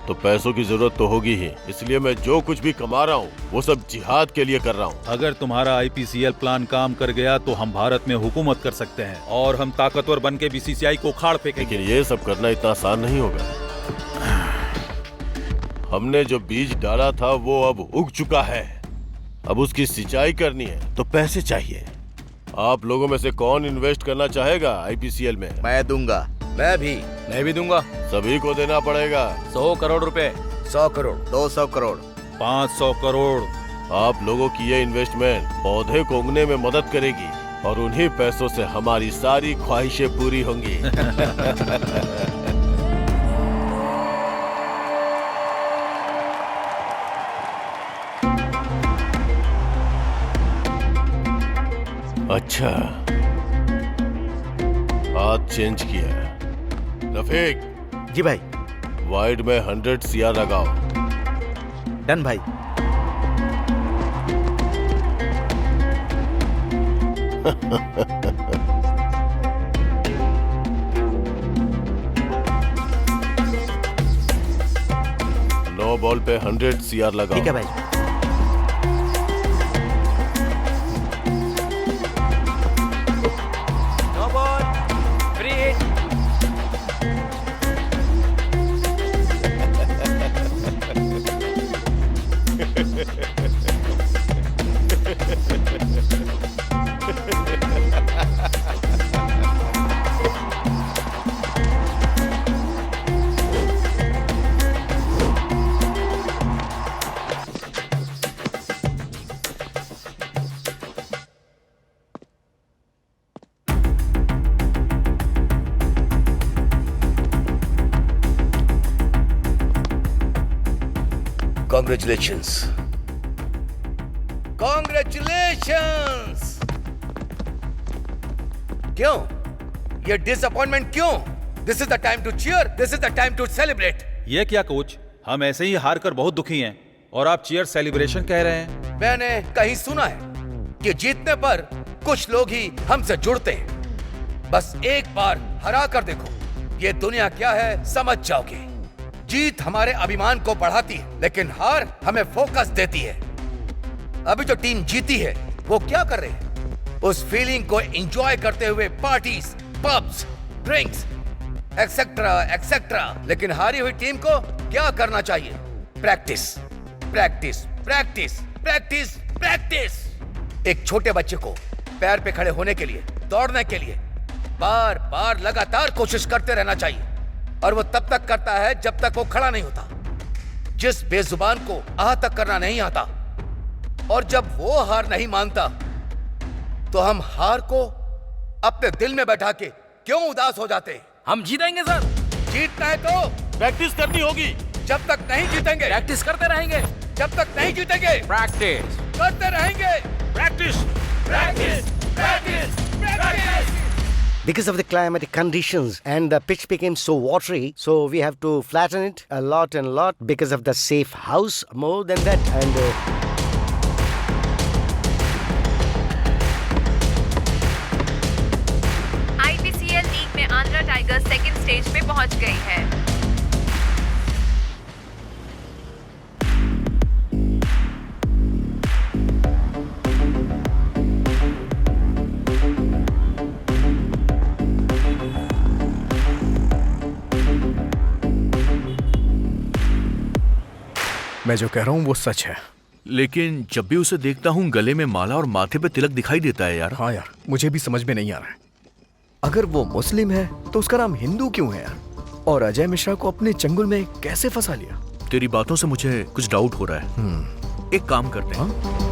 तो पैसों की जरूरत तो होगी ही। इसलिए मैं जो कुछ भी कमा रहा हूँ वो सब जिहाद के लिए कर रहा हूँ।
अगर तुम्हारा आईपीसीएल प्लान काम कर गया तो हम भारत में हुकूमत कर सकते हैं और हम ताकतवर बन के बीसीसीआई को उखाड़ फेंकेंगे।
लेकिन ये सब करना इतना आसान नहीं होगा। हमने जो बीज डाला था वो अब उग चुका है। अब उसकी सिंचाई करनी है तो पैसे चाहिए। आप लोगों में से कौन इन्वेस्ट करना चाहेगा आईपीसीएल में?
मैं दूंगा।
मैं भी दूंगा।
सभी को देना पड़ेगा।
100 करोड़ रुपए। 100 करोड़।
200 करोड़।
500 करोड़।
आप लोगों की ये इन्वेस्टमेंट पौधे को उगने में मदद करेगी और उन्हीं पैसों से हमारी सारी ख्वाहिशें पूरी होंगी। अच्छा, हाथ चेंज किया। रफीक।
जी भाई।
वाइड में 100 CR लगाओ।
डन भाई।
नो बॉल पे 100 CR लगाओ।
ठीक है भाई।
No ball, free hit.
Congratulations. Congratulations. क्यों? ये डिसअपॉइंटमेंट क्यों? This is the time to cheer. This is the time to celebrate.
ये क्या कोच, हम ऐसे ही हार कर बहुत दुखी हैं और आप चीयर सेलिब्रेशन कह रहे हैं।
मैंने कहीं सुना है कि जीतने पर कुछ लोग ही हमसे जुड़ते हैं। बस एक बार हरा कर देखो, ये दुनिया क्या है समझ जाओगे। जीत हमारे अभिमान को बढ़ाती है, लेकिन हार हमें फोकस देती है। अभी जो टीम जीती है वो क्या कर रहे हैं? उस फीलिंग को एंजॉय करते हुए parties, pubs, drinks, etcetera etcetera. लेकिन हारी हुई टीम को क्या करना चाहिए? Practice, practice, practice, practice, practice. एक छोटे बच्चे को पैर पे खड़े होने के लिए, दौड़ने के लिए बार बार लगातार कोशिश करते रहना चाहिए, और वो तब तक करता है जब तक वो खड़ा नहीं होता। जिस बेजुबान को आह तक करना नहीं आता और जब वो हार नहीं मानता, तो हम हार को अपने दिल में बैठा के क्यों उदास हो जाते?
हम जीतेंगे सर।
जीतना है तो
प्रैक्टिस करनी होगी।
जब तक नहीं जीतेंगे
प्रैक्टिस करते रहेंगे।
जब तक नहीं जीतेंगे
प्रैक्टिस
करते रहेंगे।
Practice, practice, practice, practice.
Because of the climatic conditions and the pitch became so watery, so we have to flatten it a lot and lot because of the safe house more than that. And
IPCL league में आंध्रा टाइगर्स सेकंड स्टेज पे पहुंच गई है।
मैं जो कह रहा हूँ वो सच है।
लेकिन जब भी उसे देखता हूँ गले में माला और माथे पे तिलक दिखाई देता है यार।
हाँ यार, मुझे भी समझ में नहीं आ रहा है। अगर वो मुस्लिम है तो उसका नाम हिंदू क्यों है यार? और अजय मिश्रा को अपने चंगुल में कैसे फंसा लिया?
तेरी बातों से मुझे कुछ डाउट हो रहा है। एक काम करते हैं।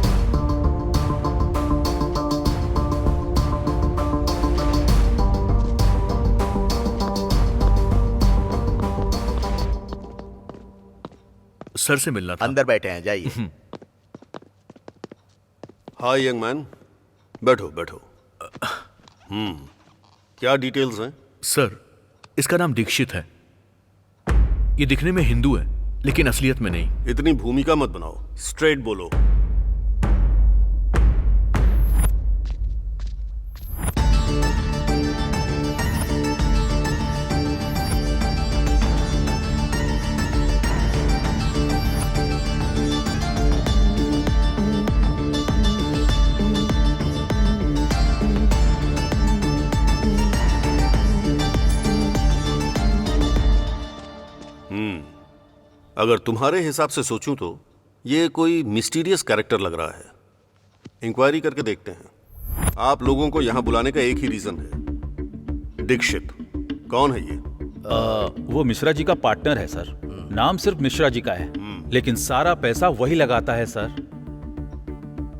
सर से मिलना था।
अंदर बैठे हैं, जाइए।
हाय यंग मैन, बैठो बैठो। क्या डिटेल्स हैं?
सर, इसका नाम दीक्षित है। ये दिखने में हिंदू है लेकिन असलियत में नहीं।
इतनी भूमिका मत बनाओ, स्ट्रेट बोलो। अगर तुम्हारे हिसाब से सोचूं तो ये कोई मिस्टीरियस कैरेक्टर लग रहा है। इंक्वायरी करके देखते हैं। आप लोगों को यहाँ बुलाने का एक ही रीजन है, दीक्षित। कौन है ये?
वो मिश्रा जी का पार्टनर है सर। नाम सिर्फ मिश्रा जी का है, लेकिन सारा पैसा वही लगाता है सर।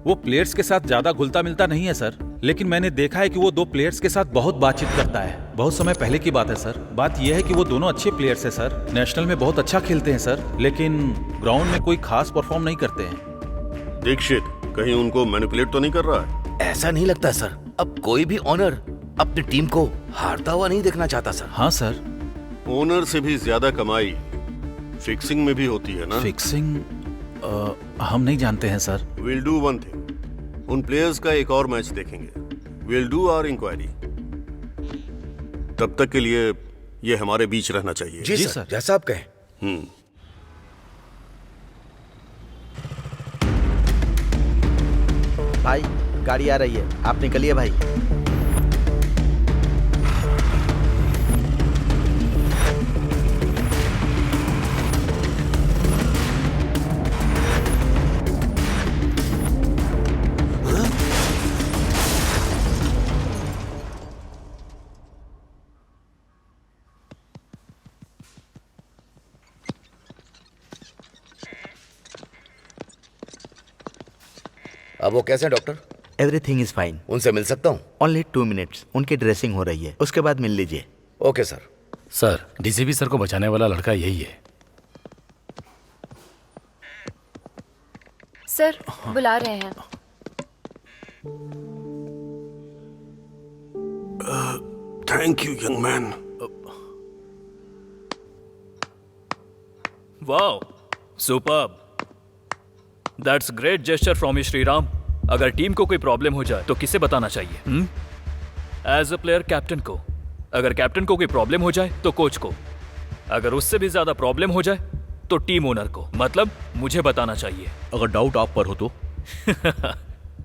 वो प्लेयर्स के साथ ज्यादा घुलता मिलता नहीं है सर, लेकिन मैंने देखा है कि वो 2 प्लेयर्स के साथ बहुत बातचीत करता है। बहुत समय पहले की बात है सर। बात यह है कि वो दोनों अच्छे प्लेयर्स हैं सर, नेशनल में बहुत अच्छा खेलते हैं सर, लेकिन ग्राउंड में कोई खास परफॉर्म नहीं करते हैं।
दीक्षित कहीं उनको मैनिपुलेट तो नहीं कर रहा है?
ऐसा नहीं लगता सर। अब कोई भी ओनर अपनी टीम को हारता हुआ नहीं देखना चाहता सर।
हाँ सर।
ओनर से भी ज्यादा कमाई फिक्सिंग में भी होती है ना?
फिक्सिंग हम नहीं जानते हैं sir.
Will do one thing, उन प्लेयर्स का एक और मैच देखेंगे। Will do our inquiry. तब तक के लिए ये हमारे बीच रहना चाहिए।
जी सर, जैसा आप कहें।
भाई गाड़ी आ रही है, आप निकलिए भाई।
अब वो कैसे हैं डॉक्टर?
Everything is fine.
उनसे मिल सकता हूँ?
Only 2 minutes. उनकी ड्रेसिंग हो रही है, उसके बाद मिल लीजिए।
Okay sir.
Sir, DCP sir को बचाने वाला लड़का यही है।
सर बुला रहे हैं।
Thank you young man.
Wow, superb. That's great gesture from you Shriram. अगर टीम को कोई प्रॉब्लम हो जाए तो किसे बताना चाहिए? एज अ प्लेयर कैप्टन को। अगर कैप्टन को कोई प्रॉब्लम हो जाए तो कोच को। अगर उससे भी ज्यादा प्रॉब्लम हो जाए तो टीम ओनर को, मतलब मुझे बताना चाहिए।
अगर डाउट आप पर हो तो?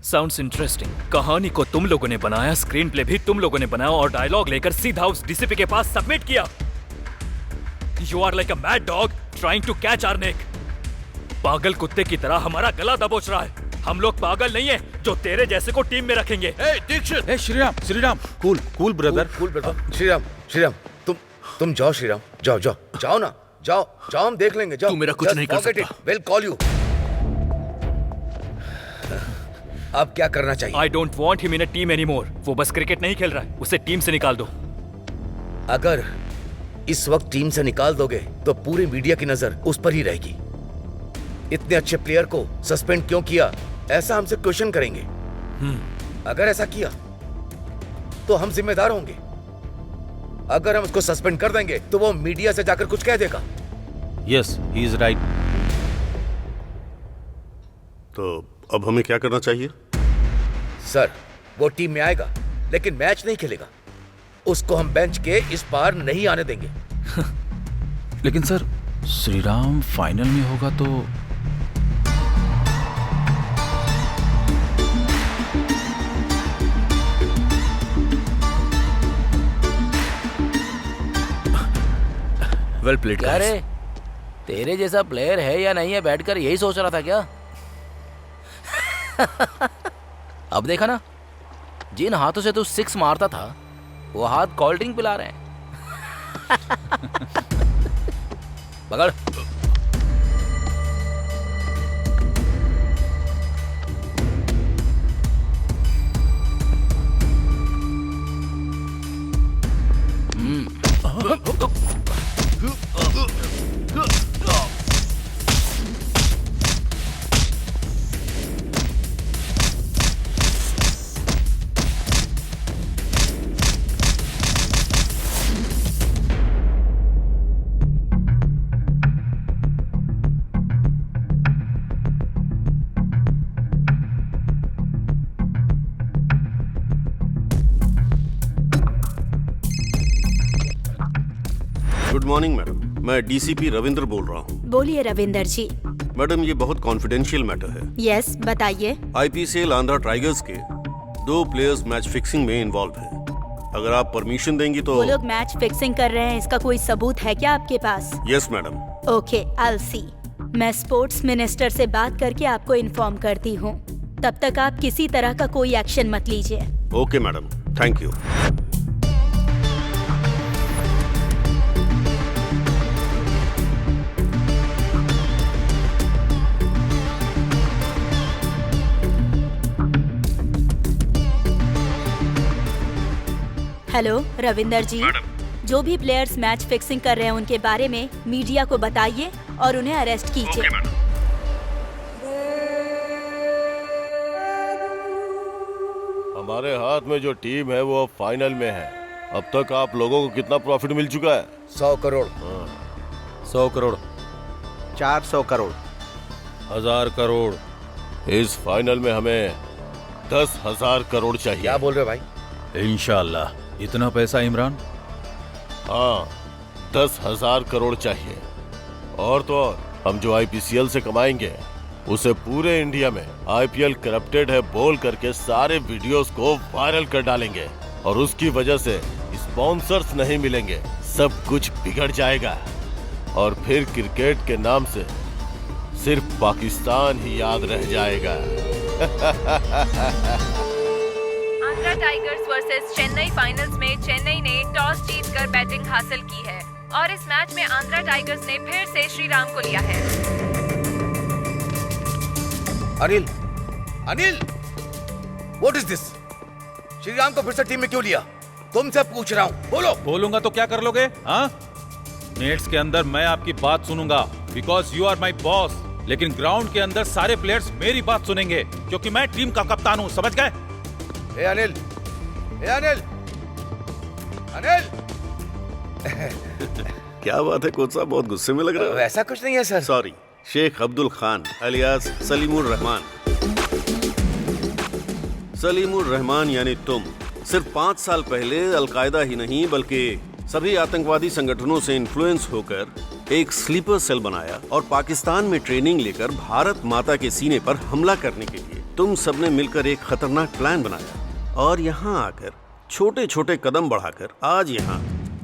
Sounds interesting. कहानी को तुम लोगों ने बनाया, स्क्रीन प्ले भी तुम लोगों ने बनाया और डायलॉग लेकर सीधा उस डीसीपी के पास सबमिट किया। You are like a mad dog trying to catch our neck. पागल कुत्ते की तरह हमारा गला दबोच रहा है। हम लोग पागल नहीं है जो तेरे जैसे को टीम में रखेंगे।
Dikshit, Shriram, cool brother.
श्रीराम, तुम जाओ श्रीराम, जाओ ना, जाओ हम देख लेंगे। जाओ,
तू मेरा कुछ नहीं कर सकता।
Will call you. अब क्या करना चाहिए?
I don't want him in a team anymore. वो बस क्रिकेट नहीं खेल रहा है, उसे टीम से निकाल दो।
अगर इस वक्त टीम से निकाल दोगे तो पूरी मीडिया की नजर उस पर ही रहेगी। इतने अच्छे प्लेयर को सस्पेंड क्यों किया, ऐसा हमसे क्वेश्चन करेंगे। अगर ऐसा किया तो हम जिम्मेदार होंगे। अगर हम उसको सस्पेंड कर देंगे तो वो मीडिया से जाकर कुछ कह देगा।
Yes, he is right.
तो अब हमें क्या करना चाहिए?
सर, वो टीम में आएगा लेकिन मैच नहीं खेलेगा। उसको हम बेंच के इस पार नहीं आने देंगे।
लेकिन सर, श्रीराम फाइनल में होगा तो?
Well played.
क्या रे, तेरे जैसा प्लेयर है या नहीं है बैठकर यही सोच रहा था क्या? अब देखा ना, जिन हाथों से तू 6 मारता था वो हाथ कोल्ड ड्रिंक पिला रहे हैं। पकड़।
गुड मॉर्निंग मैडम, मैं डीसीपी रविंद्र बोल रहा हूँ।
बोलिए रविंदर जी।
मैडम, ये बहुत कॉन्फिडेंशियल मैटर है।
यस, बताइए।
आईपीसीएल आंध्रा टाइगर्स के 2 प्लेयर्स मैच फिक्सिंग में इन्वॉल्व हैं। अगर आप परमिशन देंगी तो।
वो लोग मैच फिक्सिंग कर रहे हैं, इसका कोई सबूत है क्या आपके पास?
यस मैडम,
ओके, आई सी। मैं स्पोर्ट्स मिनिस्टर से बात करके आपको इन्फॉर्म करती हूँ। तब तक आप किसी तरह का कोई एक्शन मत लीजिए।
Okay madam, thank you.
Hello Ravinder ji, जो भी प्लेयर्स मैच फिक्सिंग कर रहे हैं उनके बारे में मीडिया को बताइए और उन्हें अरेस्ट कीजिए।
हमारे हाथ में जो टीम है वो अब फाइनल में है। अब तक आप लोगों को कितना प्रॉफिट मिल चुका है?
100 करोड़।
100 करोड़,
400 करोड़,
1000 करोड़। इस फाइनल में हमें 10,000 करोड़ चाहिए।
क्या बोल रहे हो भाई?
इंशाल्लाह। इतना पैसा इमरान?
हाँ, 10,000 करोड़ चाहिए। और तो और हम जो IPCL से कमाएंगे उसे पूरे इंडिया में IPL करप्टेड है बोल करके सारे वीडियोस को वायरल कर डालेंगे और उसकी वजह से स्पॉन्सर्स नहीं मिलेंगे, सब कुछ बिगड़ जाएगा और फिर क्रिकेट के नाम से सिर्फ पाकिस्तान ही याद रह जाएगा।
Andhra tigers versus Chennai finals में चेन्नई ने टॉस जीतकर बैटिंग हासिल की है और इस मैच में आंध्रा टाइगर्स ने फिर से श्रीराम को लिया है।
Anil, Anil, what is this? Shriram को फिर से टीम में क्यों लिया? तुमसे पूछ रहा हूँ, बोलो।
बोलूंगा तो क्या कर लोगे? हाँ, नेट्स के अंदर मैं आपकी बात सुनूंगा because you are my boss, लेकिन ग्राउंड के अंदर सारे प्लेयर्स मेरी बात सुनेंगे क्योंकि मैं टीम का कप्तान हूँ, समझ गए?
ए अनिल, ए अनिल, अनिल।
क्या बात है कोच साहब, बहुत गुस्से में लग रहा है।
ऐसा कुछ नहीं है sir.
Sorry, Sheikh Abdul Khan alias Salimur Rahman. Salimur Rahman यानी तुम सिर्फ 5 साल पहले अलकायदा ही नहीं बल्कि सभी आतंकवादी संगठनों से इन्फ्लुएंस होकर एक स्लीपर सेल बनाया और पाकिस्तान में ट्रेनिंग लेकर भारत माता के सीने पर हमला करने के लिए तुम सबने मिलकर एक खतरनाक प्लान बनाया और यहाँ आकर छोटे छोटे कदम बढ़ाकर आज यहाँ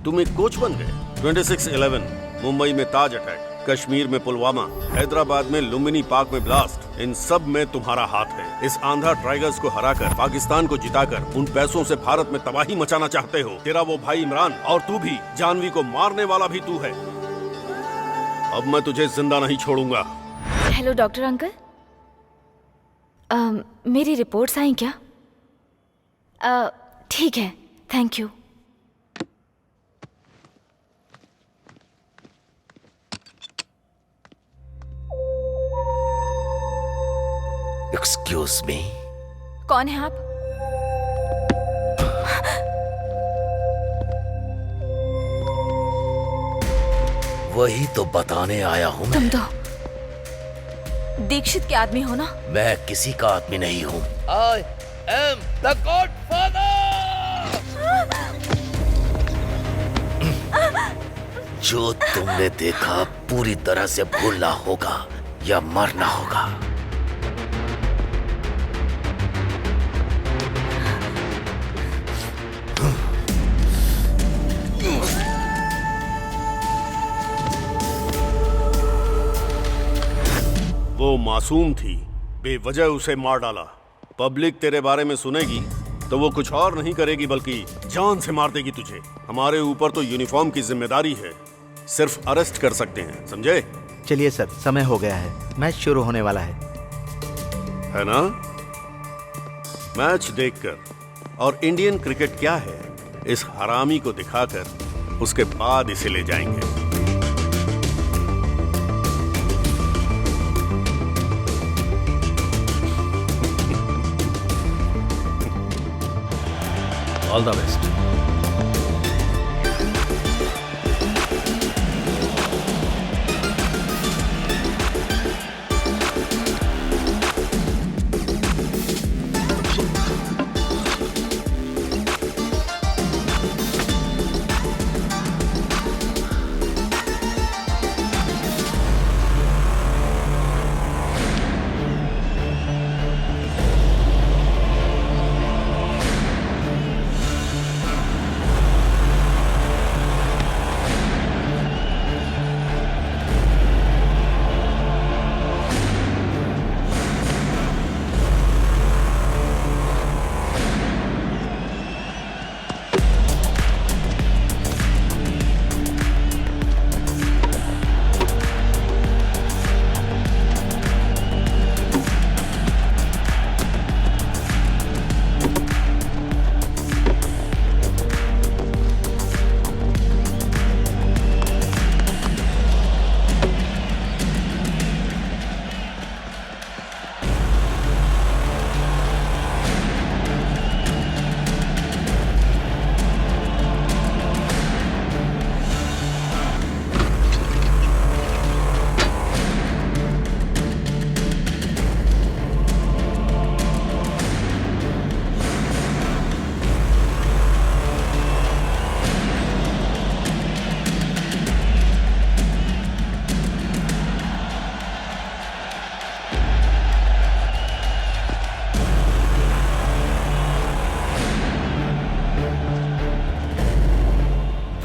तुम एक कोच बन गए। 26/11 मुंबई में ताज अटैक, कश्मीर में पुलवामा, हैदराबाद में लुम्बिनी पार्क में ब्लास्ट, इन सब में तुम्हारा हाथ है। इस आंध्रा टाइगर्स को हराकर पाकिस्तान को जिताकर उन पैसों से भारत में तबाही मचाना चाहते हो। तेरा वो भाई इमरान और तू भी, जानवी को मारने वाला भी तू है। अब मैं तुझे जिंदा नहीं छोड़ूंगा।
हेलो डॉक्टर अंकल, मेरी रिपोर्ट्स आई क्या? ठीक है, थैंक यू।
Excuse me.
कौन है आप?
वही तो बताने आया हूँ।
तुम तो दीक्षित के आदमी हो ना?
मैं किसी का आदमी नहीं हूँ। I am the Godfather। जो तुमने देखा पूरी तरह से भूलना होगा या मरना होगा।
वो मासूम थी, बेवजह उसे मार डाला। पब्लिक तेरे बारे में सुनेगी तो वो कुछ और नहीं करेगी बल्कि जान से मार देगी तुझे। हमारे ऊपर तो यूनिफॉर्म की जिम्मेदारी है, सिर्फ अरेस्ट कर सकते हैं, समझे?
चलिए सर, समय हो गया है, मैच शुरू होने वाला
है ना? मैच देखकर और इंडियन क्रिकेट क्या है इस हरामी को दिखाकर उसके बाद इसे ले जाएंगे।
All the best.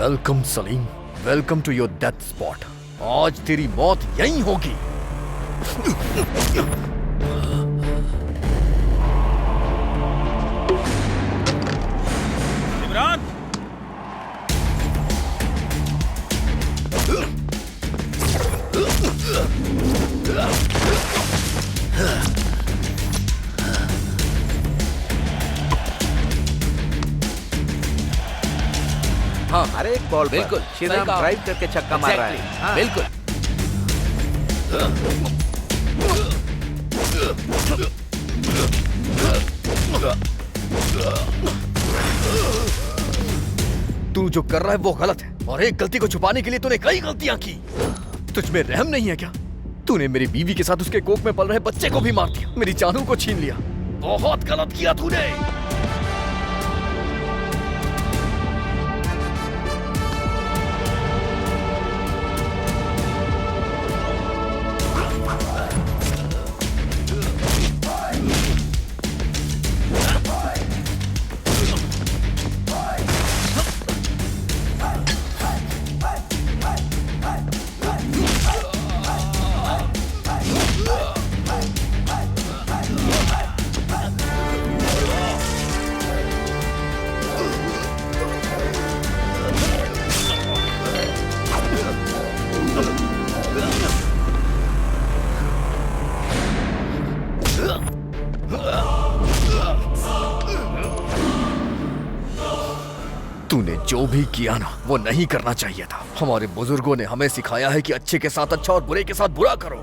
Welcome Salim, welcome to your death spot. आज तेरी मौत यहीं होगी।
इमरान,
हाँ, अरे एक बॉल
बिल्कुल,
श्रीराम
सही कहा।
ड्राइव करके छक्का मार रहा है।
Exactly,
हाँ।
बिल्कुल।
तू जो कर रहा है वो गलत है, और एक गलती को छुपाने के लिए तूने कई गलतियां की। तुझ में रहम नहीं है क्या? तूने मेरी बीवी के साथ उसके कोख में पल रहे बच्चे को भी मार दिया, मेरी जानू को छीन लिया। बहुत गलत किया तूने। तूने जो भी किया ना, वो नहीं करना चाहिए था। हमारे बुजुर्गों ने हमें सिखाया है कि अच्छे के साथ अच्छा और बुरे के साथ बुरा करो।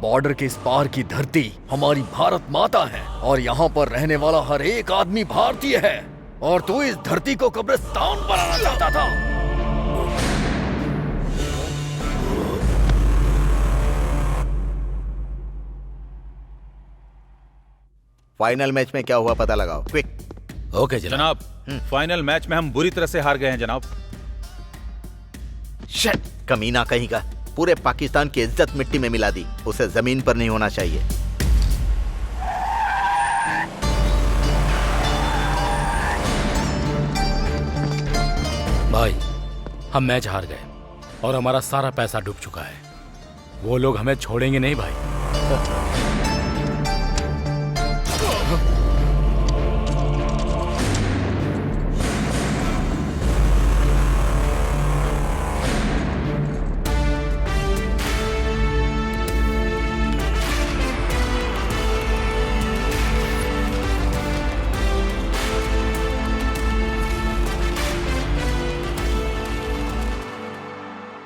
बॉर्डर के इस पार की धरती हमारी भारत माता है, और यहाँ पर रहने वाला हर एक आदमी भारतीय है, और तू इस धरती को कब्रिस्तान बनाना चाहता था।
फाइनल मैच में क्या हुआ पता लगाओ, क्विक।
ओके
जनाब, फाइनल मैच में हम बुरी तरह से हार गए हैं जनाब।
शिट, कमीना कहीं का, पूरे पाकिस्तान की इज्जत मिट्टी में मिला दी। उसे जमीन पर नहीं होना चाहिए।
भाई, हम मैच हार गए और हमारा सारा पैसा डूब चुका है। वो लोग हमें छोड़ेंगे नहीं भाई।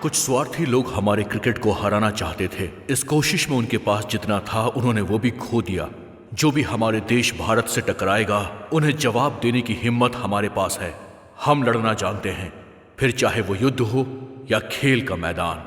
कुछ स्वार्थी लोग हमारे क्रिकेट को हराना चाहते थे। इस कोशिश में उनके पास जितना था उन्होंने वो भी खो दिया। जो भी हमारे देश भारत से टकराएगा उन्हें जवाब देने की हिम्मत हमारे पास है। हम लड़ना जानते हैं, फिर चाहे वो युद्ध हो या खेल का मैदान।